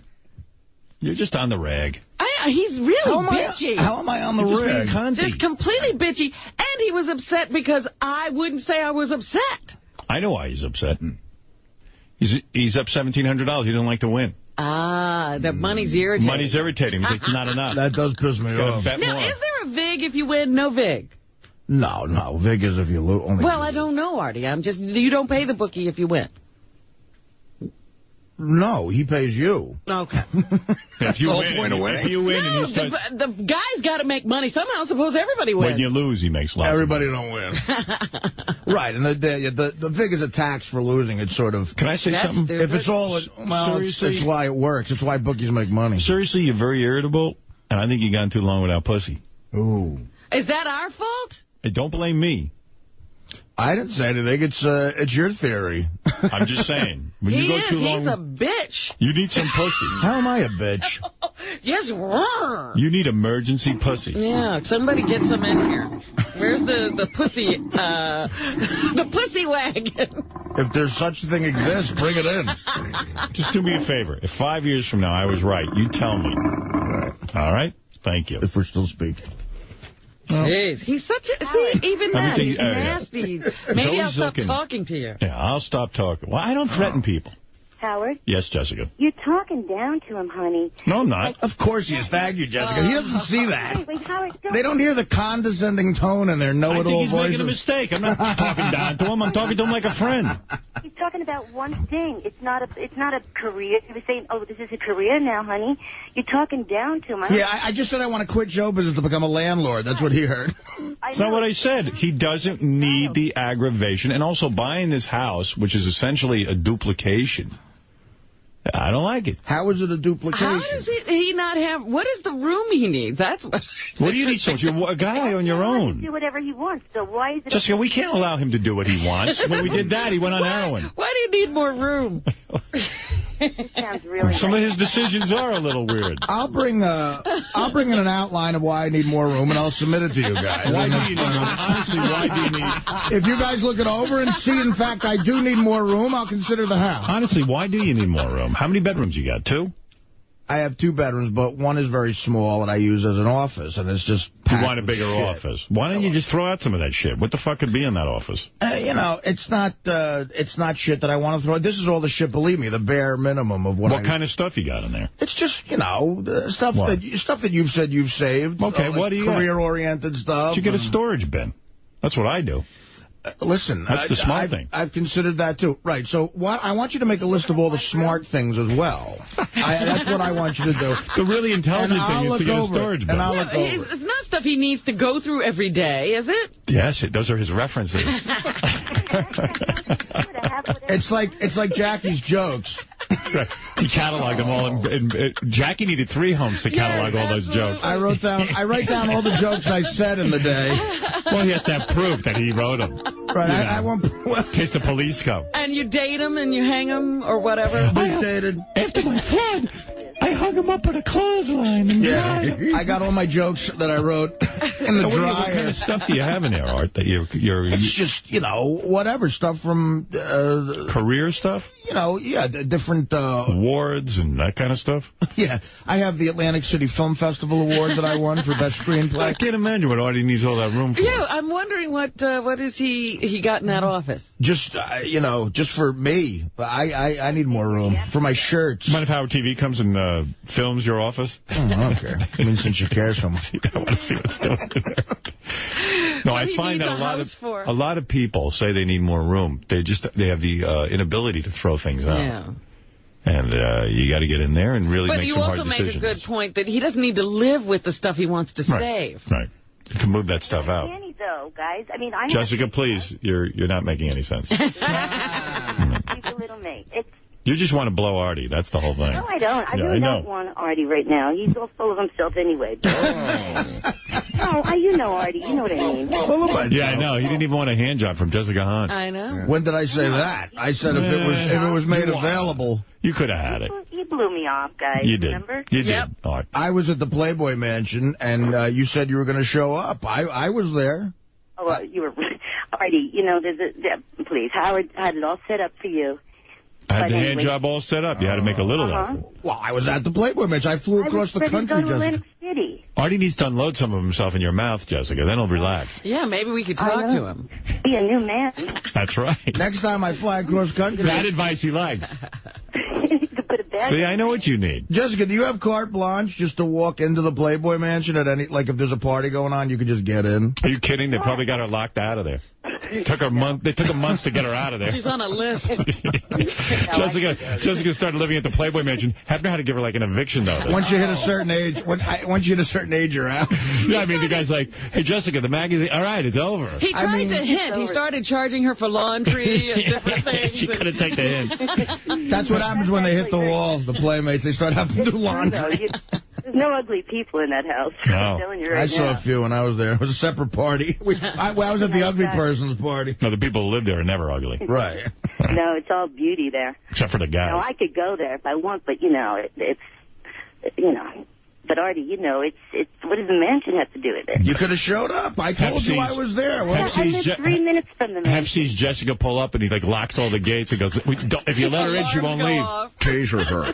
You're just on the rag. He's really bitchy. How am I on the rag? Just completely bitchy. And he was upset because I wouldn't say I was upset. I know why he's upset. He's up $1,700. He doesn't like to win. The money's irritating. Money's irritating. He's like, not enough. That does piss me off. Bet Now, more. is there a VIG if you win? No VIG. No. VIG is if you lose. Well, I don't know, Artie. You don't pay the bookie if you win. No, he pays you. Okay. If you win, and No, the guy's got to make money somehow. Suppose everybody wins. When you lose, he makes lots. Everybody don't win. Right, and the VIG is a tax for losing. It's sort of... Can I say something? If it's all... Well, it's why it works. It's why bookies make money. Seriously, you're very irritable, and I think you've gone too long without pussy. Ooh. Is that our fault? Hey, don't blame me. I didn't say anything. It's your theory. I'm just saying. When you go too long, He's a bitch. you need some pussy. How am I a bitch? Yes, roar. You need emergency pussy. Yeah, somebody get some in here. Where's the pussy, the pussy wagon? If there's such a thing exists, bring it in. Just do me a favor. If 5 years from now I was right, you tell me. All right? Thank you. If we're still speaking. Jeez, he's such a... See, even that, he's nasty. Maybe always I'll stop looking. talking to you. Yeah, I'll stop talking. Well, I don't threaten people. Howard? Yes, Jessica. You're talking down to him, honey. No, I'm not. Of course he is. Thank you, Jessica. He doesn't see that. Wait, Howard, They don't hear the condescending tone in their know-it-all voices. I think he's making a mistake. I'm not talking down to him. I'm talking to him like a friend. He's talking about one thing. It's not a career. He was saying, oh, this is a career now, honey. You're talking down to him. I just said I want to quit show business to become a landlord. That's what he heard. That's not what I said. He doesn't need the aggravation. And also buying this house, which is essentially a duplication. I don't like it. How is it a duplication? How does he not have... What is the room he needs? That's what... What do you need so much? You're a guy on your He own. do whatever he wants, so why is it... Jessica, we can't allow him to do what he wants. When we did that, he went on heroin. Why do you need more room? This sounds really Some of his decisions are a little weird. I'll bring in an outline of why I need more room, and I'll submit it to you guys. Why do you need room? Honestly, why do you need... If you guys look it over and see, in fact, I do need more room, I'll consider the house. Honestly, why do you need more room? How many bedrooms you got? 2? I have 2 bedrooms, but one is very small that I use as an office, and it's just You want a bigger shit. office. Why don't you just throw out some of that shit? What the fuck could be in that office? It's not shit that I want to throw. This is all the shit, believe me, the bare minimum of what kind of stuff you got in there? It's just, stuff that you've said you've saved. Okay, what do you got? Career-oriented stuff. You get a storage bin. That's what I do. Listen, that's the smart thing. I've considered that, too. Right, so I want you to make a list of all the smart things as well. That's what I want you to do. The really intelligent thing is to get a storage bin. And I'll look over it. It's not stuff he needs to go through every day, is it? Yes, those are his references. It's like Jackie's jokes. He cataloged them all. And Jackie needed 3 homes to catalog all those jokes. I write down all the jokes I said in the day. Well, he has to have proof that he wrote them. Right, I won't... In case the police come. And you date him and you hang him or whatever? I dated. After my flood, I hung him up on a clothesline. And I got all my jokes that I wrote in the dryer. What kind of stuff do you have in there, Art? That It's just, whatever stuff from... career stuff? Different... awards and that kind of stuff? Yeah, I have the Atlantic City Film Festival Award that I won for Best Screenplay. I can't imagine what Artie needs all that room for. Yeah, I'm wondering what is he got in that office? Just, just for me. I need more room for my shirts. Mind if Howard TV comes and films your office? I don't care. I mean, since you care so much. I want to see what's going on there. No, I find that a lot of people say they need more room. They have the inability to throw things out. Yeah. And you got to get in there and really make some hard decisions. But you also made a good point that he doesn't need to live with the stuff he wants to save. Right. You can move that stuff out. Though, guys. I mean, Jessica, please, you're not making any sense. He's a little me. You just want to blow Artie. That's the whole thing. No, I don't. I really don't want Artie right now. He's all full of himself anyway. You know Artie. You know what I mean. Yeah, I know. He didn't even want a hand job from Jessica Hahn. I know. When did I say that? I said if it was made available. You could have had it. You blew me off, guys. You did. Remember? You did. Art. I was at the Playboy Mansion, and you said you were going to show up. I was there. Oh, well, you were... Artie, please, Howard had it all set up for you. I had the hand job all set up. You had to make a little effort. Well, I was at the Playboy Mansion. I flew across the country, Jessica. City. Artie needs to unload some of himself in your mouth, Jessica. Then he'll relax. Yeah, maybe we could talk to him. Be a new man. That's right. Next time I fly across country. That advice he likes. See, I know what you need. Jessica, do you have carte blanche just to walk into the Playboy Mansion at any, like if there's a party going on, you could just get in? Are you kidding? They probably got her locked out of there. They took a month to get her out of there. She's on a list. Jessica started living at the Playboy Mansion. Have to know how to give her like an eviction notice. Once you hit a certain age, you're out. Yeah, I mean the guy's like, hey Jessica, the magazine. All right, it's over. He tried to hint. He started charging her for laundry and different things. She couldn't take the hint. That's what happens when they hit the wall. The Playmates, they start having to do laundry. There's no ugly people in that house. No. I'm telling you right I saw now. a few when I was there. It was a separate party. I was at the ugly person's party. No, the people who live there are never ugly. Right. No, it's all beauty there. Except for the guy. No, I could go there if I want, but, it's. But, Artie, what does the mansion have to do with it? You could have showed up. I told you I was there. Well, I live 3 minutes from the mansion. Hef sees Jessica pull up, and he, locks all the gates and goes, if you let her in, she won't leave. Taser her.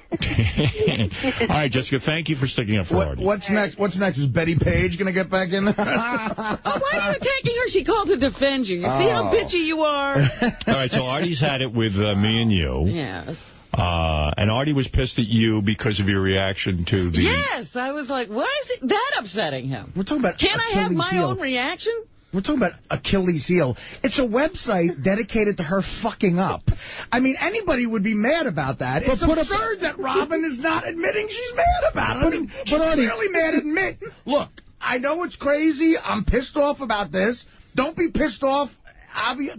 All right, Jessica, thank you for sticking up for Artie. What's next? Is Betty Page going to get back in? Why are you attacking her? She called to defend you. You see how bitchy you are? All right, so Artie's had it with me and you. Yes. And Artie was pissed at you because of your reaction to the... Yes, I was like, why is it that upsetting him? We're talking about Can I have my own reaction? We're talking about Achilles' heel. It's a website dedicated to her fucking up. I mean, anybody would be mad about that. It's absurd that Robin is not admitting she's mad about it. I mean, she's clearly mad at me. Look, I know it's crazy. I'm pissed off about this. Don't be pissed off.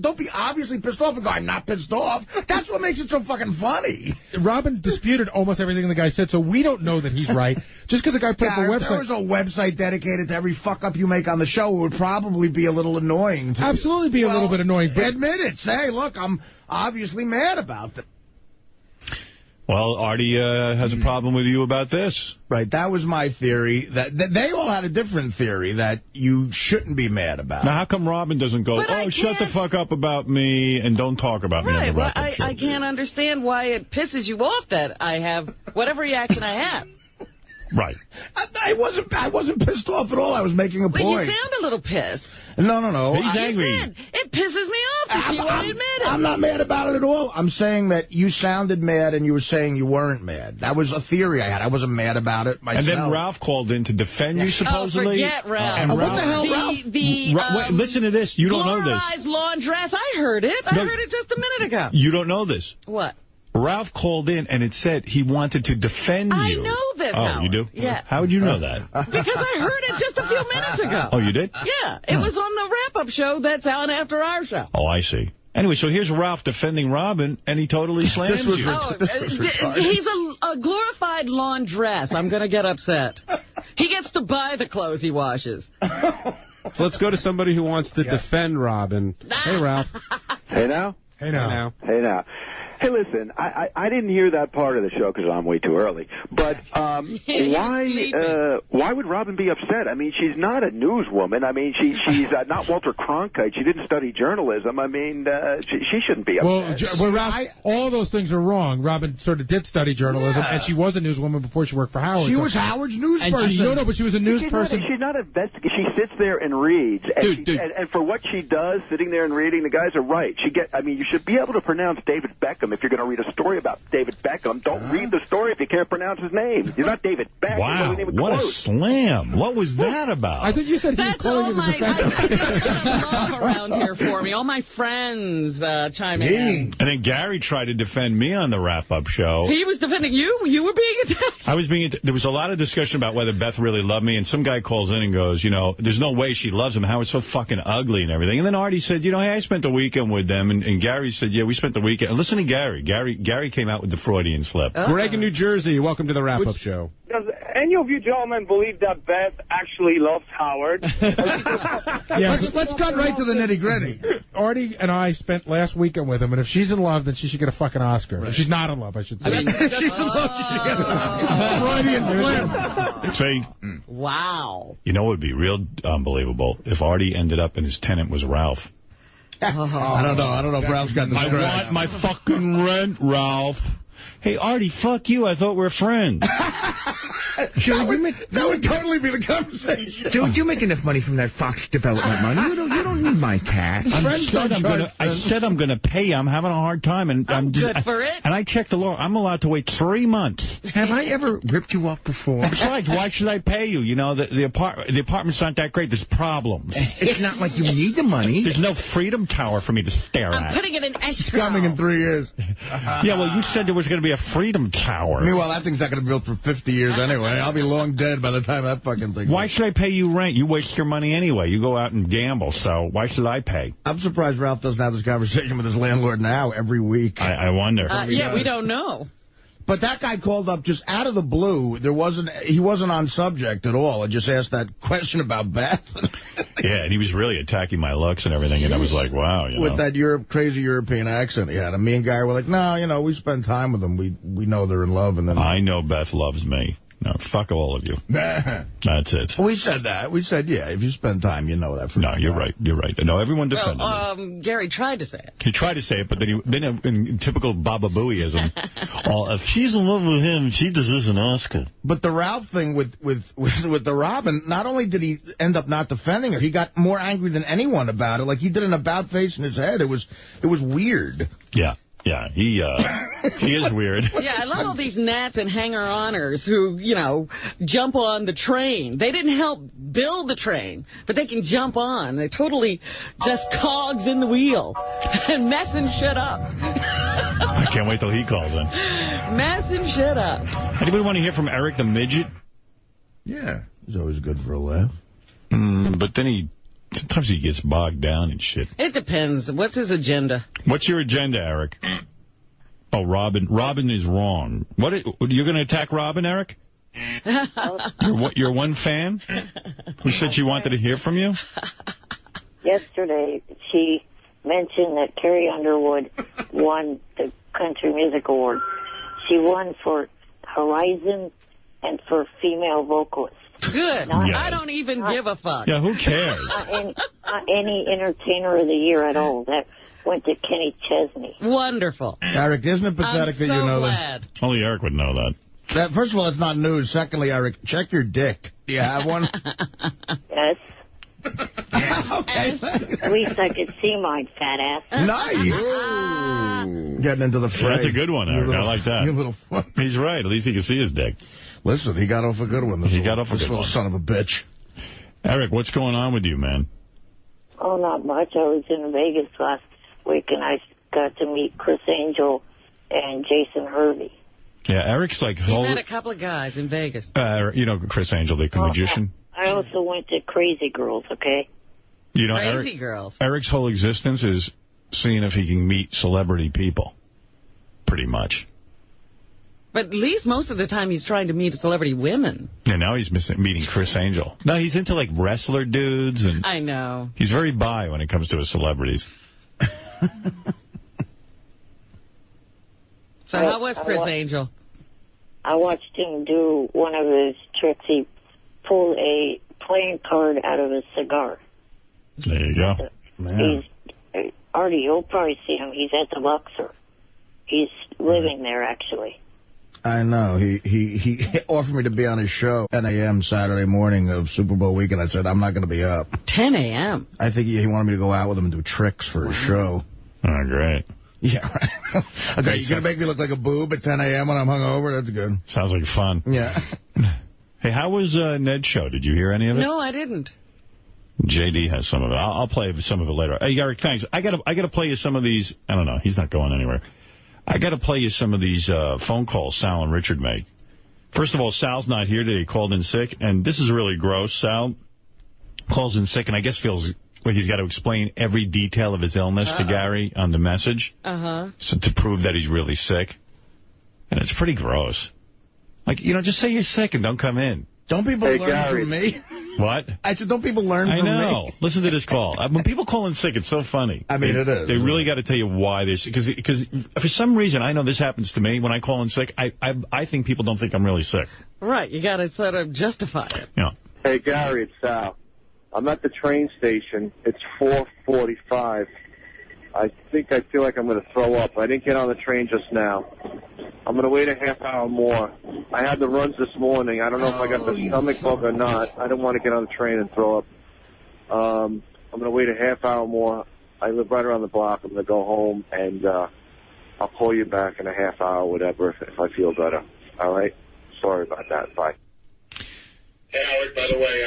Don't be obviously pissed off and go, I'm not pissed off. That's what makes it so fucking funny. Robin disputed almost everything the guy said, so we don't know that he's right. Just because the guy put up a website. If there was a website dedicated to every fuck-up you make on the show, it would probably be a little annoying. Absolutely be a little bit annoying. But admit it. Say, look, I'm obviously mad about that. Well, Artie has a problem with you about this. Right, that was my theory. That they all had a different theory, that you shouldn't be mad about. Now, how come Robin doesn't go, shut the fuck up about me and don't talk about me on the wrap-up show? I can't understand why it pisses you off that I have whatever reaction I have. Right. I wasn't pissed off at all. I was making a point. Well, you sound a little pissed. No. He's angry. It pisses me off if you won't admit it. I'm not mad about it at all. I'm saying that you sounded mad and you were saying you weren't mad. That was a theory I had. I wasn't mad about it myself. And then Ralph called in to defend you, supposedly. Oh, forget Ralph. And what the hell, Ralph? Wait, listen to this. You don't know this. Polarized laundress. I heard it. I heard it just a minute ago. You don't know this. What? Ralph called in, and it said he wanted to defend you. I know this, Oh, Howard. you do? Yeah. How would you know that? Because I heard it just a few minutes ago. Oh, you did? Yeah. It was on the wrap-up show that's on after our show. Oh, I see. Anyway, so here's Ralph defending Robin, and he totally slams you. He's a glorified laundress. I'm going to get upset. He gets to buy the clothes he washes. So let's go to somebody who wants to defend Robin. Hey, Ralph. Hey, now? Hey, now. Hey, now. Hey, listen, I didn't hear that part of the show because I'm way too early. But why would Robin be upset? I mean, she's not a newswoman. I mean, she's not Walter Cronkite. She didn't study journalism. I mean, she shouldn't be upset. Well, Ralph, all those things are wrong. Robin sort of did study journalism, and she was a newswoman before she worked for Howard. She was Howard's news person. No, but she was a news person. She's not investigating. She sits there and reads. And, and for what she does, sitting there and reading, the guys are right. You should be able to pronounce David Beckham if you're going to read a story about David Beckham. Don't read the story if you can't pronounce his name. He's not David Beckham. Wow, what a slam. What was that about? I think you said he was calling you the defender. Love around here for me. All my friends chiming in. And then Gary tried to defend me on the wrap-up show. He was defending you? You were being attacked? I was being. There was a lot of discussion about whether Beth really loved me, and some guy calls in and goes, there's no way she loves him. Howard's so fucking ugly and everything. And then Artie said, hey, I spent the weekend with them. And Gary said, yeah, we spent the weekend. And listen to Gary. Gary came out with the Freudian slip. Greg in New Jersey, welcome to the wrap-up show. Does any of you gentlemen believe that Beth actually loves Howard? Yeah, let's cut right to the nitty-gritty. Artie and I spent last weekend with him, and if she's in love, then she should get a fucking Oscar. Right. If she's not in love, I should say. If she's in love, she should get an Oscar. Freudian slip. Wow. You know what would be real unbelievable? If Artie ended up and his tenant was Ralph. I don't know if Ralph's got the I want my fucking rent, Ralph. Hey, Artie, fuck you. I thought we were friends. That would totally be the conversation. Don't you make enough money from that Fox development money? You don't need my cash. I said I'm going to pay you. I'm having a hard time. And I'm good for it. And I checked the law. I'm allowed to wait 3 months. Have I ever ripped you off before? Besides, why should I pay you? The apartment's not that great. There's problems. It's not like you need the money. There's no Freedom Tower for me to stare at. I'm putting it in escrow. It's coming in 3 years. Yeah, well, you said there was going to be a Freedom Tower. Meanwhile, that thing's not going to be built for 50 years anyway. I'll be long dead by the time that fucking thing. Why should I pay you rent? You waste your money anyway. You go out and gamble, so why should I pay? I'm surprised Ralph doesn't have this conversation with his landlord now every week. I wonder. Yeah, we don't know. But that guy called up just out of the blue. He wasn't on subject at all. I just asked that question about Beth. Yeah, and he was really attacking my looks and everything, and I was like, wow. With that crazy European accent he had. And me and Guy were like, no, we spend time with them. We know they're in love. And then I know Beth loves me. No, fuck all of you. That's it. We said that. We said, yeah, if you spend time, you know that. No, you're right. You're right. No, everyone defended me. Gary tried to say it. He tried to say it, but then in typical Baba Booeyism, if she's in love with him, she deserves an Oscar. But the Ralph thing with the Robin, not only did he end up not defending her, he got more angry than anyone about it. Like, he did an about face in his head. It was weird. Yeah. Yeah, he is weird. Yeah, I love all these gnats and hanger-oners who, jump on the train. They didn't help build the train, but they can jump on. They're totally just cogs in the wheel and messing shit up. I can't wait till he calls in. Messing shit up. Anybody want to hear from Eric the Midget? Yeah. He's always good for a laugh. But then sometimes he gets bogged down in shit. It depends. What's his agenda? What's your agenda, Eric? Oh, Robin. Robin is wrong. You're going to attack Robin, Eric? You're one fan who said she wanted to hear from you? Yesterday, she mentioned that Carrie Underwood won the Country Music Award. She won for Horizon and for female vocalist. Good. I don't even give a fuck. Yeah, who cares? Not any entertainer of the year at all. That went to Kenny Chesney. Wonderful. Eric, isn't it pathetic that you know glad. that? Only Eric would know that. First of all, it's not news. Secondly, Eric, check your dick. Do you have one? Yes. Okay. At least I could see my fat ass. Nice. Getting into the fray. That's a good one, Eric. I like that. You little fuck. He's right. At least he can see his dick. Listen, he got off a good one. He got off a good little one. Son of a bitch. Eric, what's going on with you, man? Oh, not much. I was in Vegas last week, and I got to meet Chris Angel and Jason Hervey. Yeah, Eric's like... He met a couple of guys in Vegas. You know Chris Angel, the magician? I also went to Crazy Girls, okay? You know, Crazy Girls. Eric's whole existence is seeing if he can meet celebrity people, pretty much. But at least most of the time he's trying to meet celebrity women. And now he's meeting Chris Angel. No, he's into, like, wrestler dudes. And I know. He's very bi when it comes to his celebrities. So how was Chris Angel? I watched him do one of his tricks. He pulled a playing card out of a cigar. There you go. He's Artie, you'll probably see him. He's at the Luxor. He's living there, actually. I know. He offered me to be on his show 10 a.m. Saturday morning of Super Bowl weekend. I said, I'm not going to be up. 10 a.m.? I think he wanted me to go out with him and do tricks for his show. Oh, great. Yeah, right. Okay, you're going to make me look like a boob at 10 a.m. when I'm hungover? That's good. Sounds like fun. Yeah. Hey, how was Ned's show? Did you hear any of it? No, I didn't. JD has some of it. I'll play some of it later. Hey, Eric, thanks. I gotta play you some of these. I don't know. He's not going anywhere. I got to play you some of these phone calls Sal and Richard make. First of all, Sal's not here today. He called in sick, and this is really gross. Sal calls in sick and I guess feels like he's got to explain every detail of his illness to Gary on the message so to prove that he's really sick. And it's pretty gross. Like, you know, just say you're sick and don't come in. Don't people learn from me? What? I said, don't people learn from me? I know. Listen to this call. When people call in sick, it's so funny. I mean, it is. They really got to tell you why they're sick. Because for some reason, I know this happens to me. When I call in sick, I think people don't think I'm really sick. Right. You got to sort of justify it. Yeah. Hey, Gary, it's Sal. I'm at the train station. It's 4:45. I think I feel like I'm going to throw up. I didn't get on the train just now. I'm going to wait a half hour more. I had the runs this morning. I don't know if I got the stomach bug or not. I don't want to get on the train and throw up. I'm going to wait a half hour more. I live right around the block. I'm going to go home, and I'll call you back in a half hour, whatever, if I feel better. All right? Sorry about that. Bye. Hey, Howard, by the way,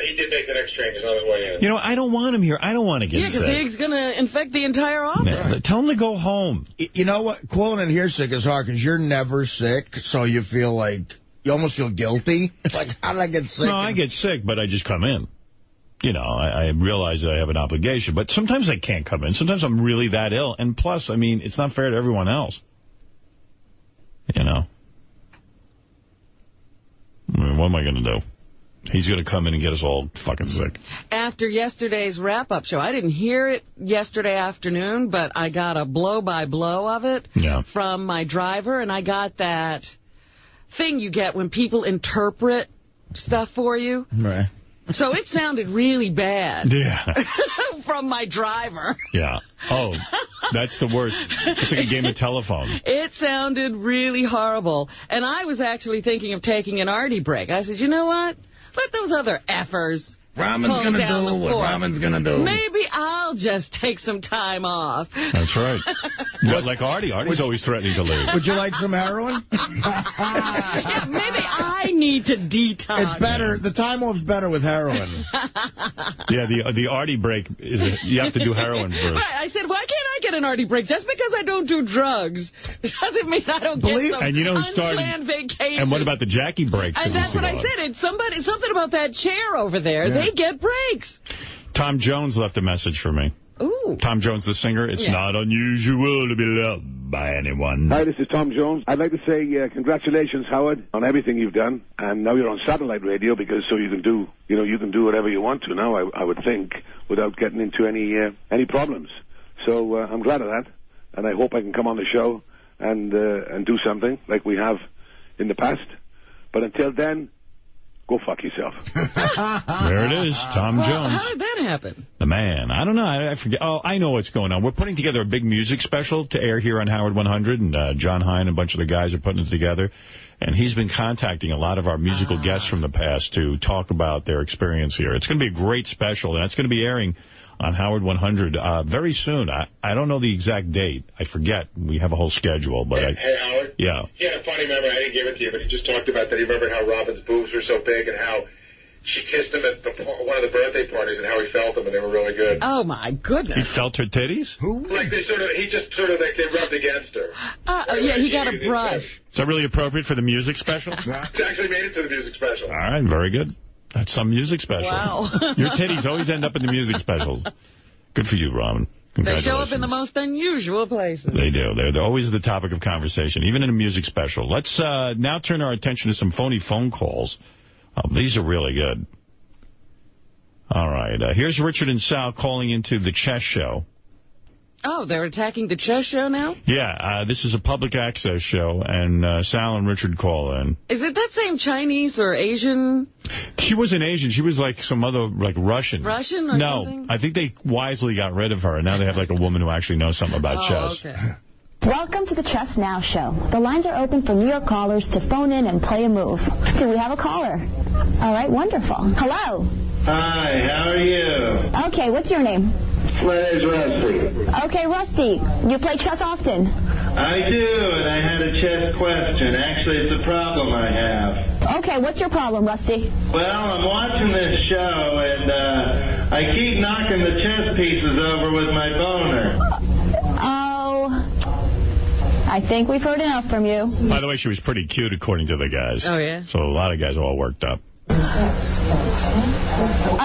he did make the next train. He's on his way in. You know, I don't want him here. I don't want to get sick. Yeah, because he's going to infect the entire office. Man, tell him to go home. You know what? Calling in here sick is hard because you're never sick, so you feel like, you almost feel guilty. Like, how did I get sick? No, I get sick, but I just come in. You know, I realize that I have an obligation, but sometimes I can't come in. Sometimes I'm really that ill. And plus, I mean, it's not fair to everyone else. You know? I mean, what am I going to do? He's going to come in and get us all fucking sick. After yesterday's wrap-up show, I didn't hear it yesterday afternoon, but I got a blow-by-blow of it from my driver, and I got that thing you get when people interpret stuff for you. Right. So it sounded really bad. Yeah. From my driver. Yeah. Oh, that's the worst. It's like a game of telephone. It sounded really horrible. And I was actually thinking of taking an Artie break. I said, you know what? Let those other effers Ramon's going to do what Ramon's going to do. Maybe I'll just take some time off. That's right. Like Artie. Artie's always threatening to leave. Would you like some heroin? Yeah, maybe I need to detox. It's better. The time off's better with heroin. Yeah, the Artie break is you have to do heroin first. Right. I said, why can't I get an Artie break? Just because I don't do drugs doesn't mean I don't get some and you know who started, unplanned vacation. And what about the Jackie breaks? And that's what I said. It's something about that chair over there. Yeah. They get breaks. Tom Jones left a message for me. Ooh. Tom Jones, the singer. It's not unusual to be loved by anyone. Hi, this is Tom Jones. I'd like to say congratulations, Howard, on everything you've done. And now you're on satellite radio because you can do whatever you want to now, I would think, without getting into any problems. So I'm glad of that. And I hope I can come on the show and do something like we have in the past. But until then, go fuck yourself. There it is, Tom Jones. How did that happen? The man. I don't know. I forget. Oh, I know what's going on. We're putting together a big music special to air here on Howard 100, and John Hine and a bunch of the guys are putting it together. And he's been contacting a lot of our musical guests from the past to talk about their experience here. It's going to be a great special, and it's going to be airing on Howard 100 very soon. I don't know the exact date. I forget. We have a whole schedule. But Hey, Howard? Yeah. He had a funny memory. I didn't give it to you, but he just talked about that. He remembered how Robin's boobs were so big and how she kissed him at one of the birthday parties and how he felt them, and they were really good. Oh, my goodness. He felt her titties? Like they rubbed against her. Yeah, he got a brush. Is that really appropriate for the music special? It's actually made it to the music special. All right, very good. That's some music special. Wow. Your titties always end up in the music specials. Good for you, Robin. They show up in the most unusual places. They do. They're always the topic of conversation, even in a music special. Let's now turn our attention to some phony phone calls. These are really good. All right. Here's Richard and Sal calling into the chess show. Oh, they're attacking the chess show now? Yeah, this is a public access show, and Sal and Richard call in. Is it that same Chinese or Asian? She wasn't Asian. She was like some other, like Russian. Russian or something? No, I think they wisely got rid of her, and now they have like a woman who actually knows something about chess. Okay. Welcome to the Chess Now show. The lines are open for New York callers to phone in and play a move. Do we have a caller? All right, wonderful. Hello. Hi, how are you? Okay, what's your name? My name's Rusty. Okay, Rusty. You play chess often? I do, and I had a chess question. Actually, it's a problem I have. Okay, what's your problem, Rusty? Well, I'm watching this show, and I keep knocking the chess pieces over with my boner. I think we've heard enough from you. By the way, she was pretty cute, according to the guys. Oh, yeah? So a lot of guys are all worked up. All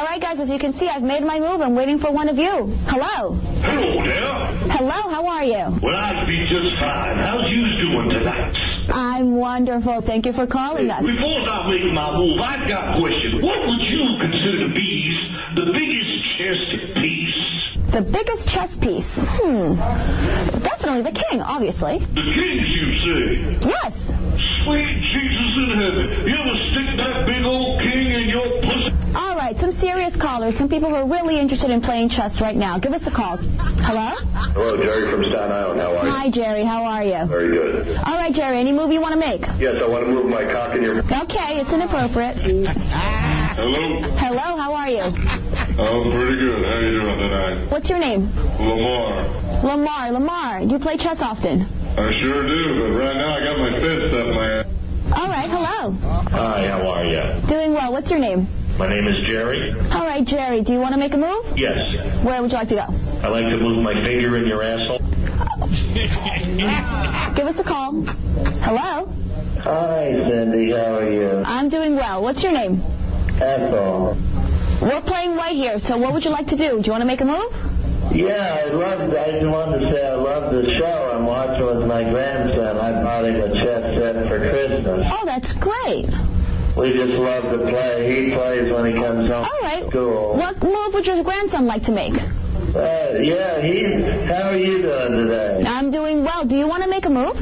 right, guys, as you can see, I've made my move. I'm waiting for one of you. Hello. Hello there. Hello, how are you? Well, I'd be just fine. How's you doing tonight? I'm wonderful. Thank you for calling us. Before I make my move, I've got a question. What would you consider to be the biggest chess piece? The biggest chess piece? Definitely the king, obviously. The king, you say? Yes. Sweet Jesus in heaven. You ever stick that big old king in your pussy? All right, some serious callers, some people who are really interested in playing chess right now. Give us a call. Hello? Hello, Jerry from Staten Island. How are you? Hi, Jerry. How are you? Very good. All right, Jerry. Any move you want to make? Yes, I want to move my cock in your... Okay, it's inappropriate. Hello? Hello, how are you? I'm pretty good. How you doing tonight? What's your name? Lamar. Lamar. Do you play chess often? I sure do, but right now I got my fist up my ass. All right, hello. Hi, how are you? Doing well. What's your name? My name is Jerry. All right, Jerry. Do you want to make a move? Yes. Where would you like to go? I like to move my finger in your asshole. Give us a call. Hello? Hi, Cindy. How are you? I'm doing well. What's your name? Ethel. We're playing white here, so what would you like to do? Do you want to make a move? Yeah, I just wanted to say I love the show. I'm watching with my grandson. I bought him a chess set for Christmas. Oh, that's great. We just love to play. He plays when he comes home All right. from school. What move would your grandson like to make? How are you doing today? I'm doing well. Do you want to make a move?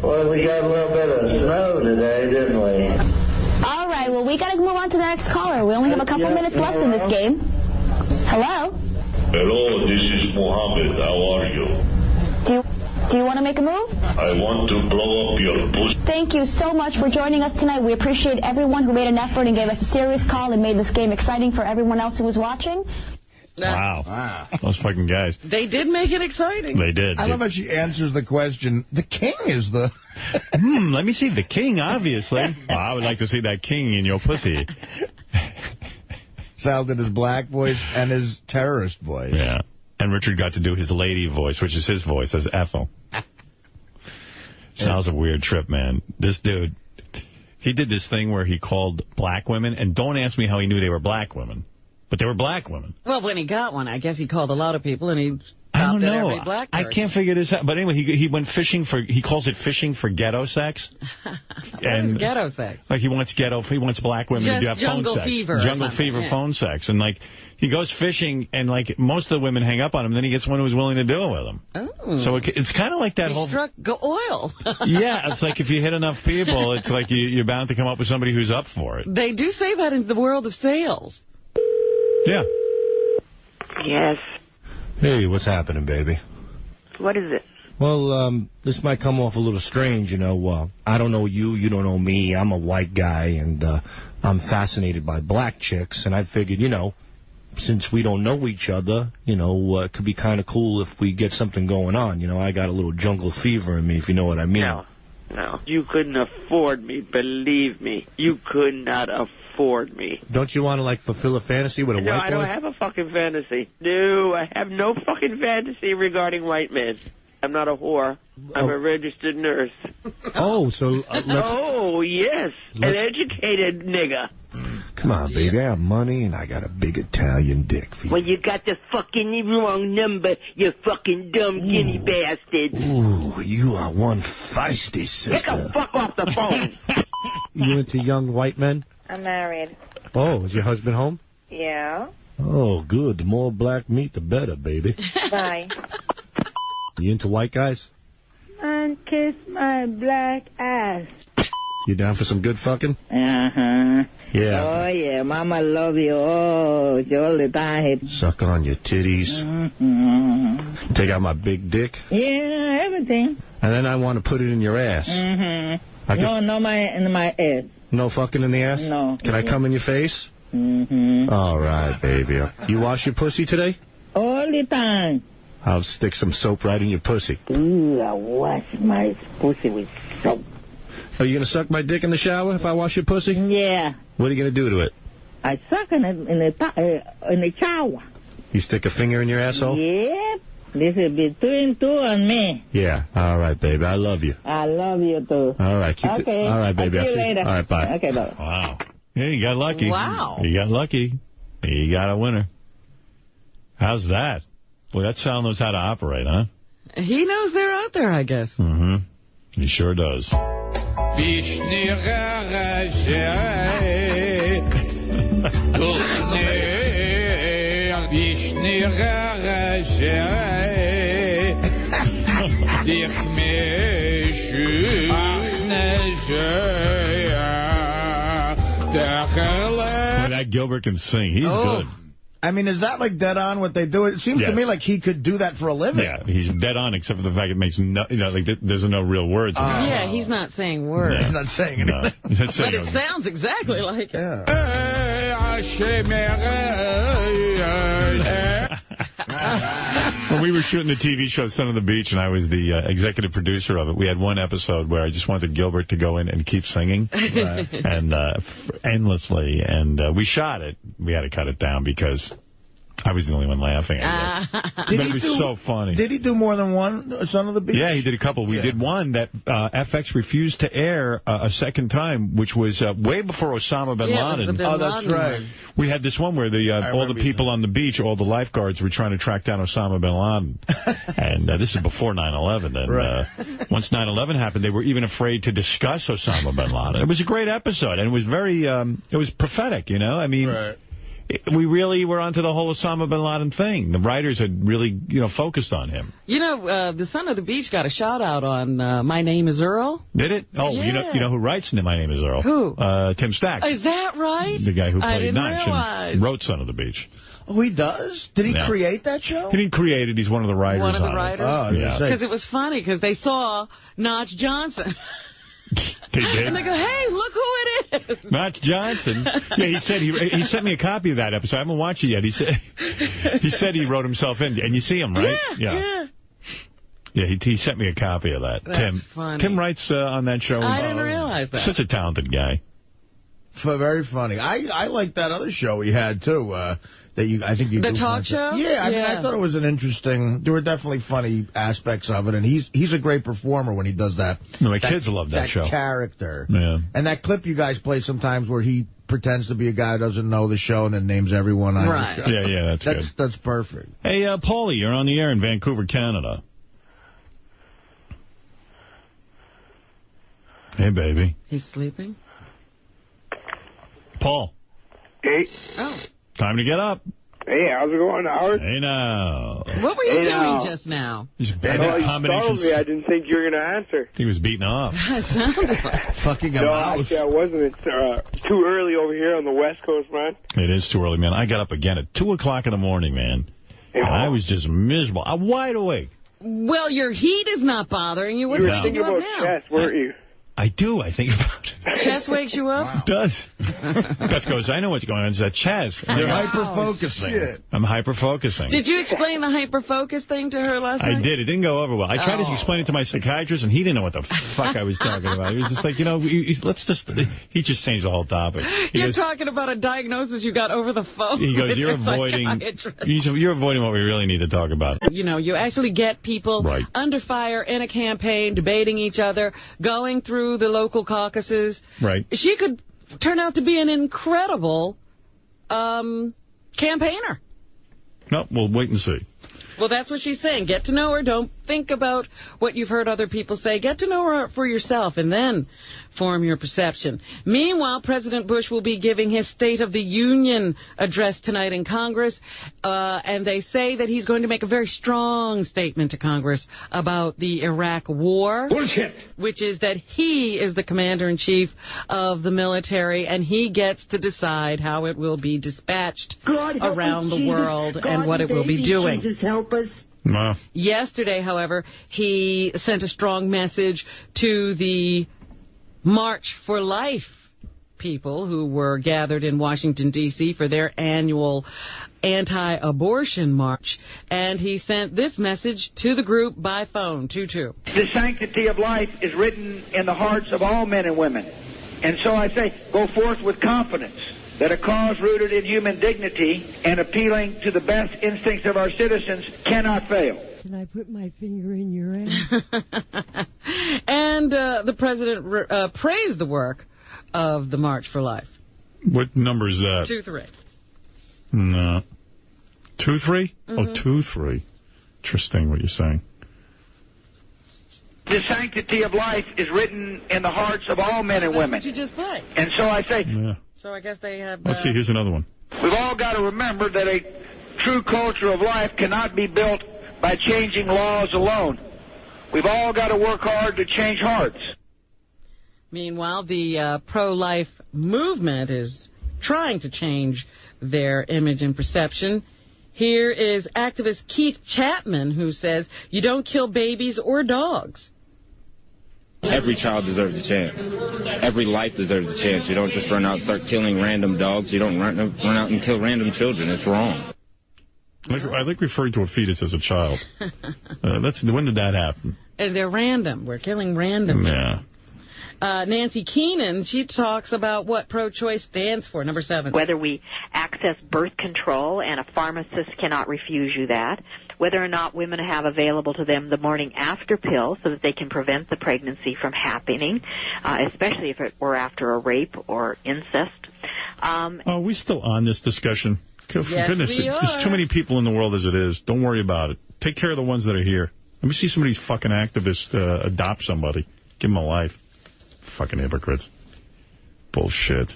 Well, we got a little bit of snow today, didn't we? All right. Well, we got to move on to the next caller. We only have a couple minutes left in this game. Hello? Hello, this is Mohammed. How are you? Do you want to make a move? I want to blow up your pussy. Thank you so much for joining us tonight. We appreciate everyone who made an effort and gave us a serious call and made this game exciting for everyone else who was watching. Wow. Those fucking guys. They did make it exciting. They did. I love how she answers the question. The king is the... Let me see the king, obviously. Well, I would like to see that king in your pussy. Sal did his black voice and his terrorist voice. Yeah. And Richard got to do his lady voice, which is his voice as Ethel. Sal's a weird trip, man. This dude, he did this thing where he called black women, and don't ask me how he knew they were black women, but they were black women. Well, when he got one, I guess he called a lot of people, and he I don't at know. every black I person. can't figure this out. But anyway, he went fishing for, he calls it fishing for ghetto sex. What is ghetto sex? Like he wants black women Just to have phone jungle sex. fever or Jungle something, fever yeah. phone sex. And like, he goes fishing and like most of the women hang up on him. Then he gets one who's willing to do it with him. Oh. So it's kind of like that he whole... struck oil. Yeah, it's like if you hit enough people, it's like you're bound to come up with somebody who's up for it. They do say that in the world of sales. Yeah. Yes. Hey, what's happening, baby? What is it? Well, this might come off a little strange, you know. I don't know you, you don't know me. I'm a white guy, and I'm fascinated by black chicks, and I figured, you know, since we don't know each other, you know, it could be kind of cool if we get something going on. You know, I got a little jungle fever in me, if you know what I mean. No. You couldn't afford me, believe me. You could not afford me. Don't you want to, like, fulfill a fantasy with a white boy? No, I don't have a fucking fantasy. No, I have no fucking fantasy regarding white men. I'm not a whore. I'm a registered nurse. Oh, so let's... Oh, yes. An educated nigger. Come on, baby. I have money, and I got a big Italian dick for you. Well, you got the fucking wrong number, you fucking dumb guinea bastard. Ooh, you are one feisty sister. Get the fuck off the phone. You into young white men? I'm married. Oh, is your husband home? Yeah. Oh, good. The more black meat, the better, baby. Bye. You into white guys? Man, kiss my black ass. You down for some good fucking? Uh-huh. Yeah. Oh, yeah. Mama love you. Oh, all the time. Suck on your titties. Mm-hmm. Take out my big dick. Yeah, everything. And then I want to put it in your ass. Mm-hmm. No, in my ass. No fucking in the ass? No. Can I come in your face? Mm-hmm. All right, baby. You wash your pussy today? All the time. I'll stick some soap right in your pussy. Ooh, I wash my pussy with soap. Are you going to suck my dick in the shower if I wash your pussy? Yeah. What are you going to do to it? I suck in the shower. You stick a finger in your asshole? Yep. This is between two and me. Yeah. All right, baby. I love you. I love you, too. All right. Keep okay. It. All right, baby. I'll see you later. All right, bye. Okay, bye. Wow. Yeah, you got lucky. Wow. You got lucky. You got a winner. How's that? Boy, that Sal knows how to operate, huh? He knows they're out there, I guess. Mm-hmm. He sure does. That Gilbert can sing. He's good. I mean, is that like dead on what they do? It seems to me like he could do that for a living. Yeah, he's dead on, except for the fact it makes no, like there's no real words. Yeah, he's not saying words. He's not saying anything. No, he's not saying but it sounds exactly like it. When we were shooting the TV show Son of the Beach, and I was the executive producer of it, we had one episode where I just wanted Gilbert to go in and keep singing, and endlessly. And we shot it. We had to cut it down because I was the only one laughing, I guess. But it was so funny. Did he do more than one Son of the Beach? Yeah, he did a couple. We did one that FX refused to air a second time, which was way before Osama bin Laden. Oh, that's right. We had this one where all the people on the beach, all the lifeguards were trying to track down Osama bin Laden. And this is before 9/11. And once 9/11 happened, they were even afraid to discuss Osama bin Laden. It was a great episode, and it was very, it was prophetic, you know? I mean... We really were onto the whole Osama bin Laden thing. The writers had really, focused on him. You know, the Son of the Beach got a shout-out on My Name is Earl. Did it? Oh, yeah. you know who writes My Name is Earl? Who? Tim Stack. Is that right? The guy who I played didn't Notch realize. and wrote Son of the Beach. Oh, he does? Did he create that show? He didn't create it. He's one of the writers. One of the writers? Oh, yeah. Because it was funny, because they saw Notch Johnson. They did. And they go, hey, look who it is. Notch Johnson. Yeah, he said he sent me a copy of that episode. I haven't watched it yet. He said he wrote himself in. And you see him, right? Yeah. Yeah, he sent me a copy of that. That's funny. Tim writes on that show. I didn't realize that. Such a talented guy. Very funny. I like that other show he had, too. I think you The do talk show? Yeah, I mean, I thought it was an interesting. There were definitely funny aspects of it, and he's a great performer when he does that. No, my kids love that show. Character. Yeah. And that clip you guys play sometimes where he pretends to be a guy who doesn't know the show and then names everyone on the show. Yeah, that's good. That's perfect. Hey, Paulie, you're on the air in Vancouver, Canada. Hey, baby. He's sleeping? Paul. Hey. Oh. Time to get up. Hey, how's it going, Howard? Hey, now. What were you doing just now? You startled me. I didn't think you were going to answer. He was beating off. Fucking No, actually, I wasn't. It's too early over here on the West Coast, man. It is too early, man. I got up again at 2 o'clock in the morning, man. And I was just miserable. I'm wide awake. Well, your heat is not bothering you. What's waking you up now? Chess, weren't you? I do. I think about it. Chess wakes you up? It does. Beth goes, I know what's going on. It's that Chaz. They're hyper-focusing. I'm hyper-focusing. Did you explain the hyper-focus thing to her last night? I did. It didn't go over well. I tried to explain it to my psychiatrist, and he didn't know what the fuck I was talking about. He was just like, he just changed the whole topic. You're talking about a diagnosis you got over the phone. He goes, you're avoiding what we really need to talk about. You actually get people under fire in a campaign, debating each other, going through the local caucuses. Right. She could turn out to be an incredible campaigner. No, we'll wait and see. Well, that's what she's saying. Get to know her. Don't think about what you've heard other people say. Get to know her for yourself and then form your perception. Meanwhile, President Bush will be giving his State of the Union address tonight in Congress, and they say that he's going to make a very strong statement to Congress about the Iraq war. Bullshit! Which is that he is the commander-in-chief of the military, and he gets to decide how it will be dispatched around the world and what it will be doing. Jesus, help us. Wow. Yesterday, however, he sent a strong message to the March for Life people who were gathered in Washington, D.C. for their annual anti-abortion march. And he sent this message to the group by phone, 2-2. The sanctity of life is written in the hearts of all men and women. And so I say, go forth with confidence that a cause rooted in human dignity and appealing to the best instincts of our citizens cannot fail. Can I put my finger in your ass? And the president praised the work of the March for Life. What number is that? 2-3. No. 2-3? Oh, 2-3. Interesting what you're saying. The sanctity of life is written in the hearts of all men and women. That's what you just played. And so I say... Yeah. So I guess they have... Let's see, here's another one. We've all got to remember that a true culture of life cannot be built by changing laws alone. We've all got to work hard to change hearts. Meanwhile, the pro-life movement is trying to change their image and perception. Here is activist Keith Chapman, who says, you don't kill babies or dogs. Every child deserves a chance. Every life deserves a chance. You don't just run out and start killing random dogs. You don't run out and kill random children. It's wrong. I like referring to a fetus as a child. When did that happen? And they're random. We're killing random. Yeah. Nancy Keenan, she talks about what pro-choice stands for, number 7. Whether we access birth control and a pharmacist cannot refuse you that. Whether or not women have available to them the morning after pill so that they can prevent the pregnancy from happening, especially if it were after a rape or incest. Are we still on this discussion? For goodness, we are. There's too many people in the world as it is. Don't worry about it. Take care of the ones that are here. Let me see some of these fucking activists adopt somebody. Give them a life. Fucking hypocrites. Bullshit.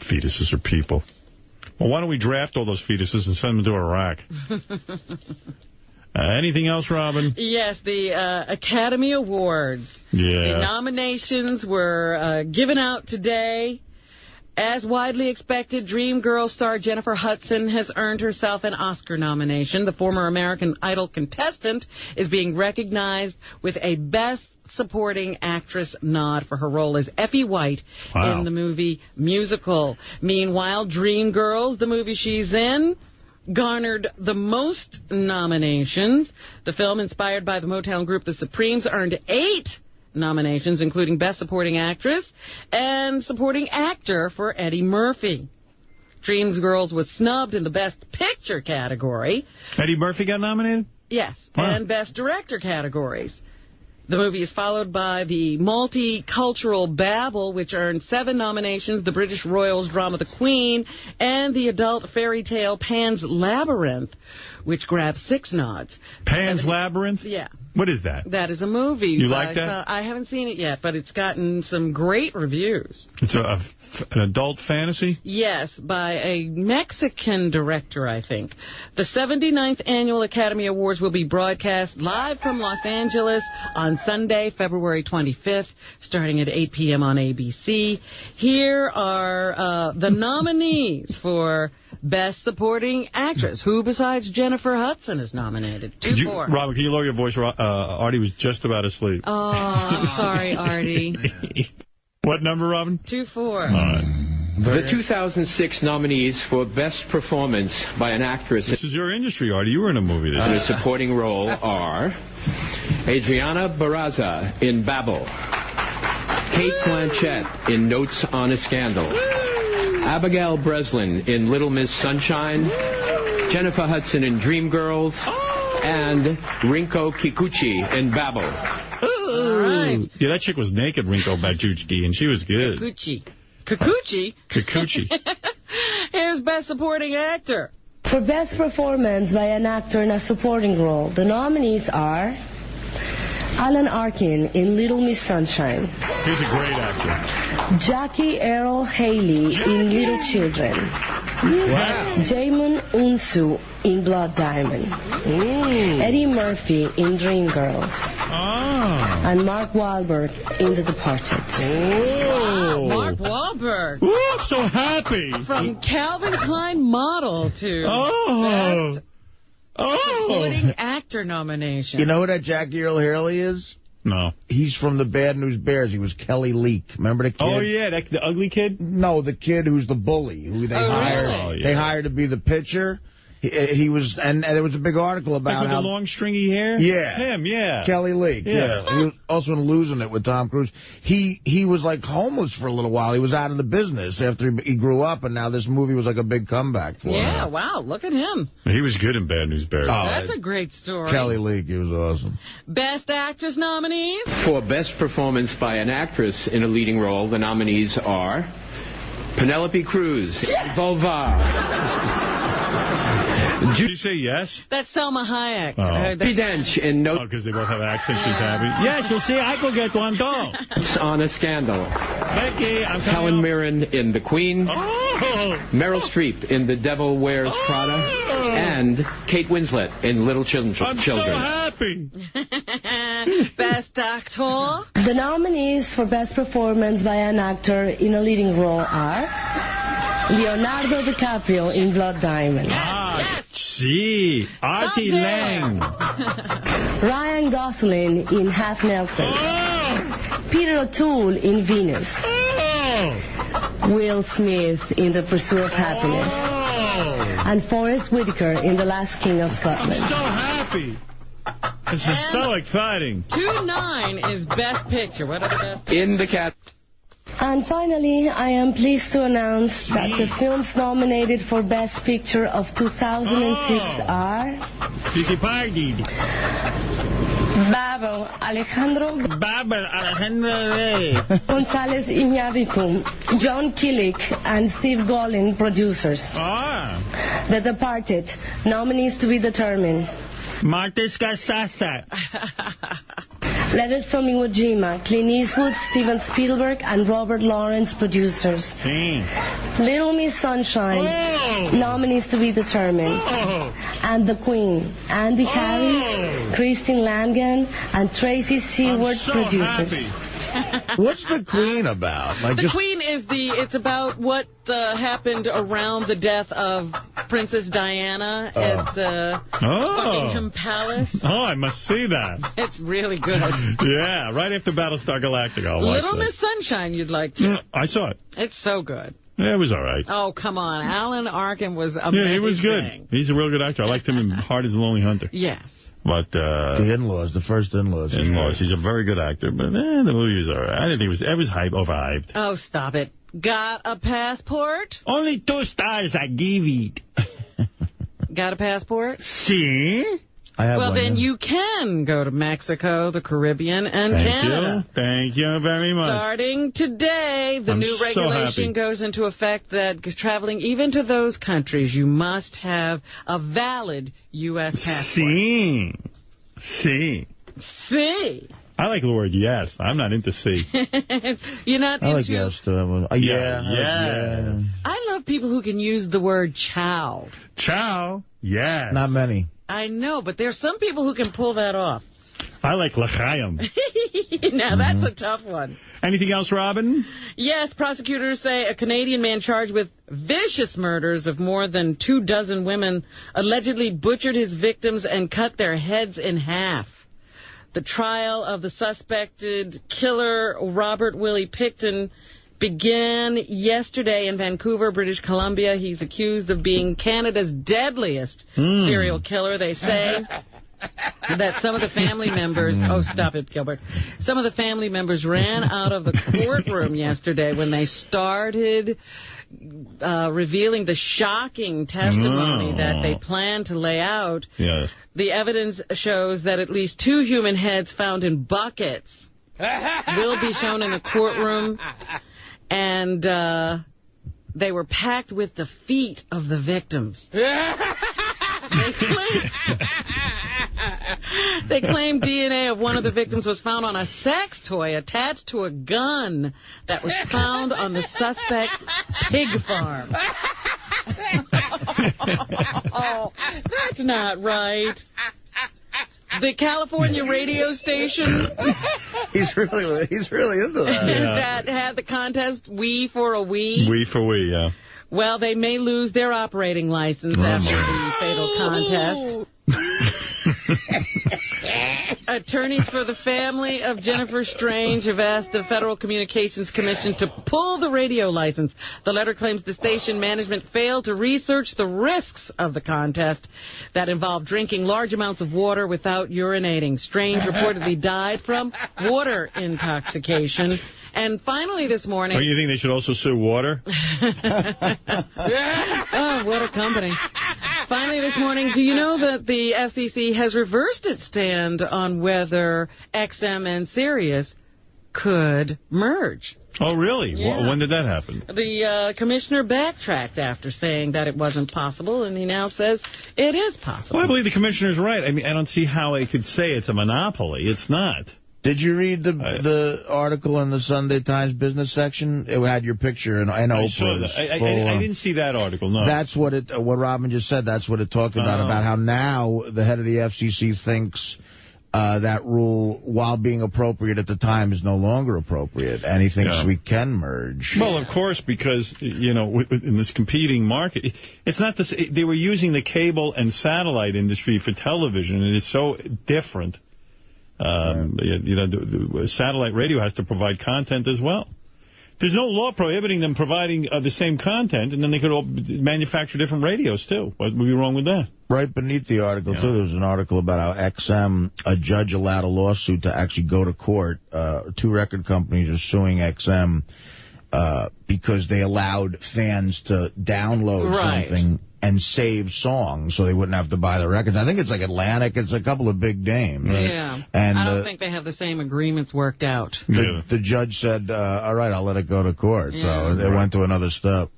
Fetuses are people. Well, why don't we draft all those fetuses and send them to Iraq? Anything else, Robin? Yes, the Academy Awards. Yeah. The nominations were given out today. As widely expected, Dreamgirls star Jennifer Hudson has earned herself an Oscar nomination. The former American Idol contestant is being recognized with a Best Supporting Actress nod for her role as Effie White in the movie Musical. Meanwhile, Dreamgirls, the movie she's in, garnered the most nominations. The film, inspired by the Motown group The Supremes, earned 8 nominations, including Best Supporting Actress and Supporting Actor for Eddie Murphy. Dreamgirls was snubbed in the Best Picture category. Eddie Murphy got nominated? Yes, and Best Director categories. The movie is followed by the multicultural Babel, which earned 7 nominations, the British Royals drama The Queen, and the adult fairy tale Pan's Labyrinth, which grabbed 6 nods. Pan's Labyrinth? Yeah. What is that? That is a movie. You like that? I haven't seen it yet, but it's gotten some great reviews. It's an adult fantasy? Yes, by a Mexican director, I think. The 79th Annual Academy Awards will be broadcast live from Los Angeles on Sunday, February 25th, starting at 8 p.m. on ABC. Here are the nominees for Best Supporting Actress. Who besides Jennifer Hudson is nominated? Robin, can you lower your voice? Artie was just about asleep. Oh, I'm sorry, Artie. What number, Robin? 2-4. The 2006 nominees for Best Performance by an Actress. This is your industry, Artie. You were in a movie this year. In a supporting role are Adriana Barraza in Babel, Kate Blanchett in Notes on a Scandal, Abigail Breslin in Little Miss Sunshine, Jennifer Hudson in Dreamgirls, and Rinko Kikuchi in Babel. All right. Yeah, that chick was naked, Rinko Bajuchki, and she was good. Kikuchi? Kikuchi. Here's Best Supporting Actor. For Best Performance by an Actor in a Supporting Role, the nominees are Alan Arkin in Little Miss Sunshine. He's a great actor. Jackie Earle Haley in Little Children. Wow. Jaemoon Unsu in Blood Diamond. Ooh. Eddie Murphy in Dreamgirls. Oh. And Mark Wahlberg in The Departed. Oh. Mark Wahlberg. Ooh, I'm so happy. From Calvin Klein model to Best Supporting Actor nomination. You know who that Jackie Earle Haley is? No. He's from the Bad News Bears. He was Kelly Leak. Remember the kid? Oh, yeah, the ugly kid? No, the kid who's the bully, who they hired. Really? Oh, yeah. They hired to be the pitcher. He was, and there was a big article about with how the long stringy hair? Yeah. Him, yeah. Kelly Leak, yeah. He was also in Losing It with Tom Cruise. He was like homeless for a little while. He was out of the business after he grew up, and now this movie was like a big comeback for him. Yeah, wow, look at him. He was good in Bad News Bears. Oh, that's a great story. Kelly Leak, he was awesome. Best Actress nominees? For Best Performance by an Actress in a Leading Role, the nominees are Penelope Cruz, Vulva. Did you say yes? That's Selma Hayek. Judy Dench in Notes. Oh, because they both have accents. She's happy. Yes, you see, I could get one dog. On a Scandal. Becky, I'm Helen Mirren in The Queen. Oh. Meryl Streep in The Devil Wears Prada. And Kate Winslet in Little Children. I'm so happy. Best Actor? The nominees for Best Performance by an Actor in a Leading Role are Leonardo DiCaprio in Blood Diamond. Gee, Artie Lang. Ryan Gosling in Half Nelson. Peter O'Toole in Venus. Will Smith in The Pursuit of Happiness. And Forrest Whitaker in The Last King of Scotland. I'm so happy. This is so exciting. 2-9 is Best Picture. What are the best? In the cat. And finally, I am pleased to announce that the films nominated for Best Picture of 2006 are Babel, Alejandro González Iñárritu, John Killick, and Steve Golin, producers. The Departed, nominees to be determined. Martes Casasa. Letters from Iwo Jima, Clint Eastwood, Steven Spielberg, and Robert Lawrence, producers. Little Miss Sunshine, nominees to be determined. And The Queen, Andy Harris, Christine Langan, and Tracy Seward, producers. What's The Queen about? Like The Queen is it's about what happened around the death of Princess Diana at Buckingham Palace. Oh, I must see that. It's really good. Yeah, right after Battlestar Galactica. I'll watch Little that. Miss Sunshine you'd like to. I saw it. It's so good. Yeah, it was all right. Oh, come on. Alan Arkin was amazing. Yeah, he was good. He's a real good actor. I liked him in Hard as a Lonely Hunter. Yes. But the In-Laws, the first In-Laws. He's a very good actor, but the movie was all right. I didn't think it was overhyped. Oh, stop it. Got a passport? Only 2 stars I give it. Got a passport? See? Well, then you can go to Mexico, the Caribbean, and Canada. Thank you very much. Starting today, the new regulation goes into effect that traveling even to those countries, you must have a valid U.S. passport. See. I like the word yes. I'm not into see. You're not into... I like yes, too. Yeah. I love people who can use the word chow. Chow? Yes. Not many. I know, but there's some people who can pull that off. I like l'chaim. Now, that's a tough one. Anything else, Robin? Yes, prosecutors say a Canadian man charged with vicious murders of more than 24 women allegedly butchered his victims and cut their heads in half. The trial of the suspected killer, Robert Willie Picton, began yesterday in Vancouver, British Columbia. He's accused of being Canada's deadliest serial killer. They say that some of the family members... Oh, stop it, Gilbert. Some of the family members ran out of the courtroom yesterday when they started revealing the shocking testimony that they plan to lay out. Yes. The evidence shows that at least 2 human heads found in buckets will be shown in the courtroom. And they were packed with the feet of the victims. They claim DNA of one of the victims was found on a sex toy attached to a gun that was found on the suspect's pig farm. Oh, that's not right. The California radio station he's really into that. That had the contest We for a We. We for We, yeah. Well, they may lose their operating license after the fatal contest. Attorneys for the family of Jennifer Strange have asked the Federal Communications Commission to pull the radio license. The letter claims the station management failed to research the risks of the contest that involved drinking large amounts of water without urinating. Strange reportedly died from water intoxication. And finally this morning... Oh, you think they should also sue water? Oh, water company. Finally this morning, do you know that the FCC has reversed its stand on whether XM and Sirius could merge? Oh, really? Yeah. When did that happen? The commissioner backtracked after saying that it wasn't possible, and he now says it is possible. Well, I believe the commissioner's right. I mean, I don't see how they could say it's a monopoly. It's not. Did you read the article in the Sunday Times business section? It had your picture and Oprah's. I didn't see that article, no. That's what Robin just said. That's what it talked about how now the head of the FCC thinks that rule, while being appropriate at the time, is no longer appropriate, and he thinks we can merge. Well, of course, because, you know, in this competing market, it's not this. They were using the cable and satellite industry for television, and it's so different. You know, the satellite radio has to provide content as well. There's no law prohibiting them providing the same content, and then they could all manufacture different radios, too. What would be wrong with that? Right beneath the article, too, there was an article about how XM, a judge allowed a lawsuit to actually go to court. 2 record companies are suing XM because they allowed fans to download something and save songs so they wouldn't have to buy the records. I think it's like Atlantic. It's a couple of big names. Yeah. And I don't think they have the same agreements worked out. The judge said, all right, I'll let it go to court. So it went to another step.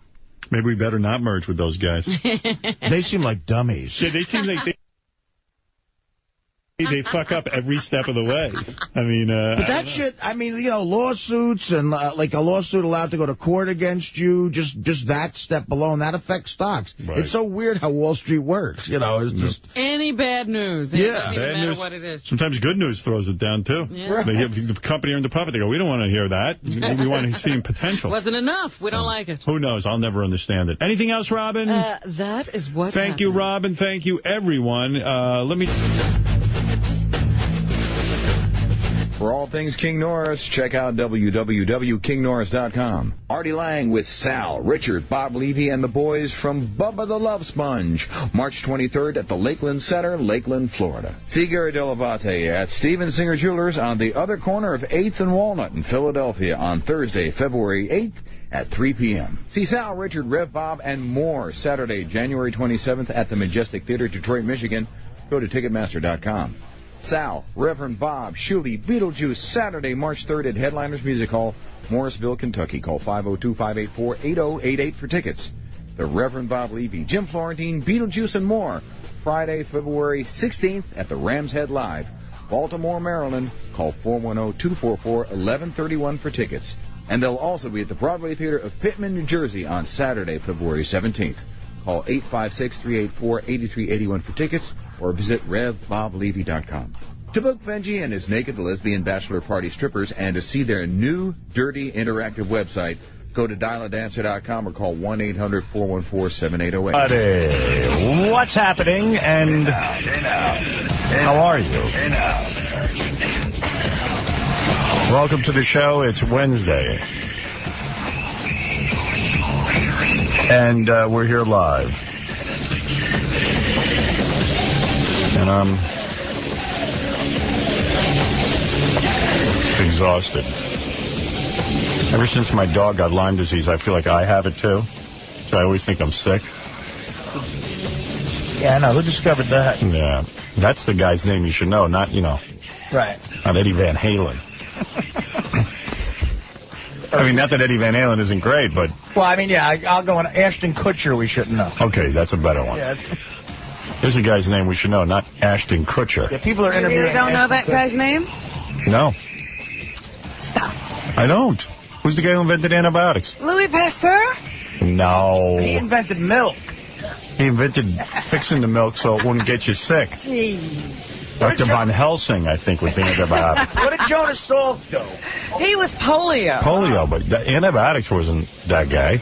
Maybe we better not merge with those guys. They seem like dummies. Yeah, they seem like they fuck up every step of the way. I mean, but that shit, I mean, you know, lawsuits and like a lawsuit allowed to go to court against you, just that step alone, that affects stocks. Right. It's so weird how Wall Street works, you know. It's just any bad news. It doesn't even matter what it is. Sometimes good news throws it down, too. Yeah. They have the company earned the profit. They go, we don't want to hear that. We want to see potential. Wasn't enough. We don't like it. Who knows? I'll never understand it. Anything else, Robin? That is what Thank you, Robin. Thank you, everyone. For all things King Norris, check out www.kingnorris.com. Artie Lang with Sal, Richard, Bob Levy, and the boys from Bubba the Love Sponge. March 23rd at the Lakeland Center, Lakeland, Florida. See Gary Delavate at Steven Singer Jewelers on the other corner of 8th and Walnut in Philadelphia on Thursday, February 8th at 3 p.m. See Sal, Richard, Rev Bob, and more Saturday, January 27th at the Majestic Theater, Detroit, Michigan. Go to Ticketmaster.com. Sal, Reverend Bob, Shuley, Beetlejuice, Saturday, March 3rd at Headliners Music Hall, Morrisville, Kentucky. Call 502-584-8088 for tickets. The Reverend Bob Levy, Jim Florentine, Beetlejuice, and more. Friday, February 16th at the Rams Head Live, Baltimore, Maryland. Call 410-244-1131 for tickets. And they'll also be at the Broadway Theater of Pittman, New Jersey on Saturday, February 17th. Call 856-384-8381 for tickets or visit RevBobLevy.com. To book Benji and his naked lesbian bachelor party strippers and to see their new, dirty, interactive website, go to dialadancer.com or call 1-800-414-7808. What's happening and how are you? Welcome to the show. It's Wednesday. And we're here live. And I'm exhausted. Ever since my dog got Lyme disease, I feel like I have it too. So I always think I'm sick. Yeah, I know. Who discovered that? Yeah. That's the guy's name you should know, not, Right. Not Eddie Van Halen. I mean, not that Eddie Van Halen isn't great, but... Well, I mean, yeah, I'll go on Ashton Kutcher, we shouldn't know. Okay, that's a better one. Yeah. Here's a guy's name we should know, not Ashton Kutcher. Yeah, people are You interviewing... really don't know that guy's name? No. Stop. I don't. Who's the guy who invented antibiotics? Louis Pasteur? No. He invented milk. He invented fixing the milk so it wouldn't get you sick. Jeez. Dr. Von Helsing, I think, was the antibiotic. What did Jonas Salk do? He was polio. Polio, but the antibiotics wasn't that guy.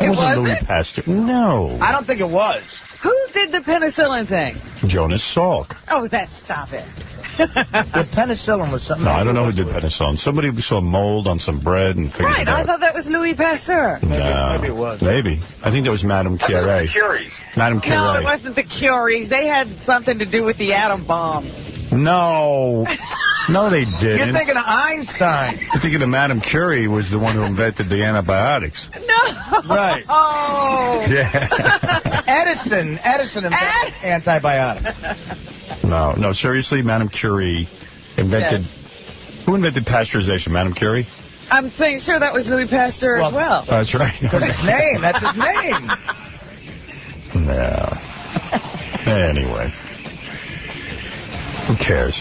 It wasn't Louis Pasteur. No. I don't think it was. Who did the penicillin thing? Jonas Salk. Oh, stop it. The penicillin was something... No, I don't know who did penicillin. Somebody saw mold on some bread and figured it out. I thought that was Louis Pasteur. No. Maybe it was. Maybe. I think that was Madame Curie. Madame Curie. No, it wasn't the Curies. They had something to do with the atom bomb. No. No, they didn't. You're thinking of Einstein. You're thinking of Madame Curie was the one who invented the antibiotics. No. Right. Oh. Yeah. Edison invented antibiotics. No, seriously, Madame Curie invented... Yes. Who invented pasteurization? Madame Curie? I'm saying sure that was Louis Pasteur as well. That's right. That's his name. No. Anyway. Who cares?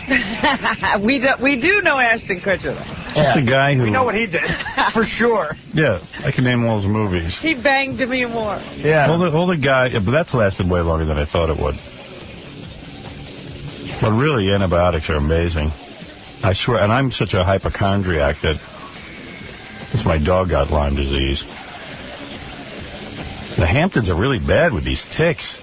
we do know Ashton Kutcher. Just a guy who... We know what he did, for sure. Yeah, I can name all his movies. He banged Demi Moore. Yeah. All the guy... Yeah, but that's lasted way longer than I thought it would. But really, antibiotics are amazing. I swear, and I'm such a hypochondriac that... Since my dog got Lyme disease. The Hamptons are really bad with these ticks.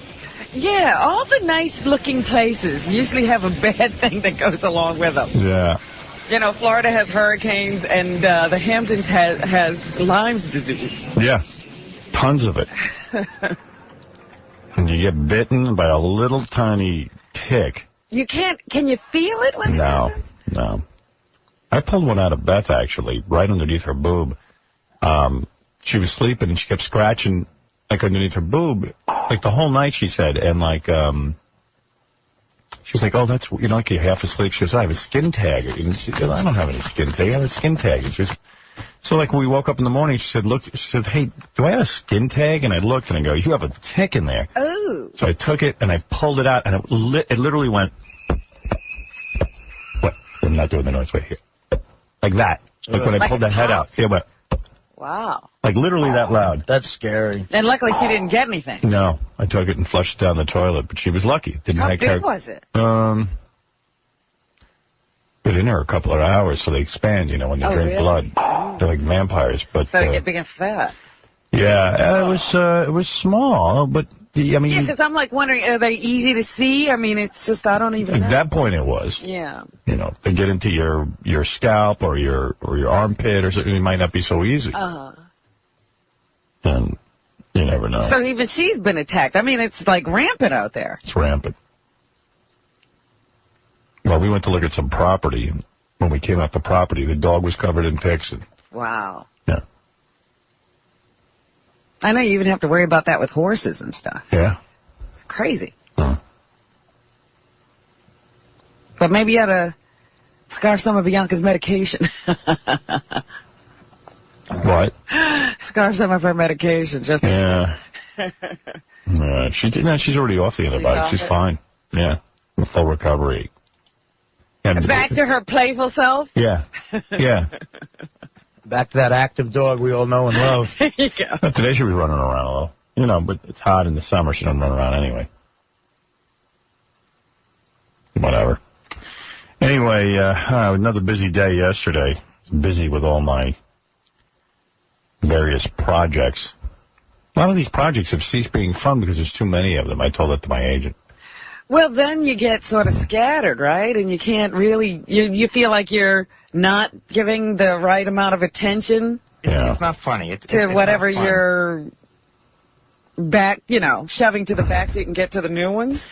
Yeah, all the nice-looking places usually have a bad thing that goes along with them. Yeah. Florida has hurricanes, and the Hamptons has Lyme's disease. Yeah. Tons of it. And you get bitten by a little tiny tick. You can't... Can you feel it when it happens? No. I pulled one out of Beth, actually, right underneath her boob. She was sleeping, and she kept scratching... like underneath her boob, like the whole night, she said, and like, she was like, oh, that's, like you're half asleep. She goes, I have a skin tag. And she goes, I don't have any skin tag. I have a skin tag. And she was, so like when we woke up in the morning, she said, hey, do I have a skin tag? And I looked and I go, you have a tick in there. Oh. So I took it and I pulled it out and it literally went, what? I'm not doing the noise. Wait here. Like that. Like when I pulled the head out. It went. Wow. Like literally that loud. That's scary. And luckily she didn't get anything. No, I took it and flushed it down the toilet, but she was lucky. How big was it? Been in there a couple of hours, so they expand, when they drink blood. They're like vampires. But so they get big and fat. Yeah, it was small, but I mean, Yeah, because I'm like wondering, are they easy to see? I mean, it's just I don't even know. At that point, it was. Yeah. You know, they get into your scalp or your armpit or something. It might not be so easy. And you never know. So even she's been attacked. I mean, it's like rampant out there. It's rampant. Well, we went to look at some property, and when we came out the property, the dog was covered in ticks. Wow. Yeah. I know you even have to worry about that with horses and stuff. Yeah. It's crazy. But maybe you ought to scarf some of Bianca's medication. What? Scarf some of her medication. Just yeah. She's already off the antibiotics. She's fine. Yeah. Full recovery. And back to her playful self? Yeah. Yeah. Back to that active dog we all know and love. There you go. But today she was running around a little. You know, but it's hot in the summer. She doesn't run around anyway. Whatever. Anyway, another busy day yesterday. Busy with all my various projects. A lot of these projects have ceased being fun because there's too many of them. I told that to my agent. Well, then you get sort of scattered, right? And you can't really, you feel like you're not giving the right amount of attention. Yeah. It's not funny. It's whatever not fun. you're back, shoving to the back so you can get to the new ones.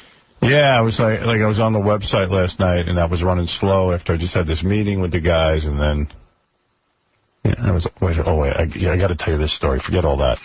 Yeah, I was like I was on the website last night, and I was running slow after I just had this meeting with the guys, and then I was, I got to tell you this story. Forget all that.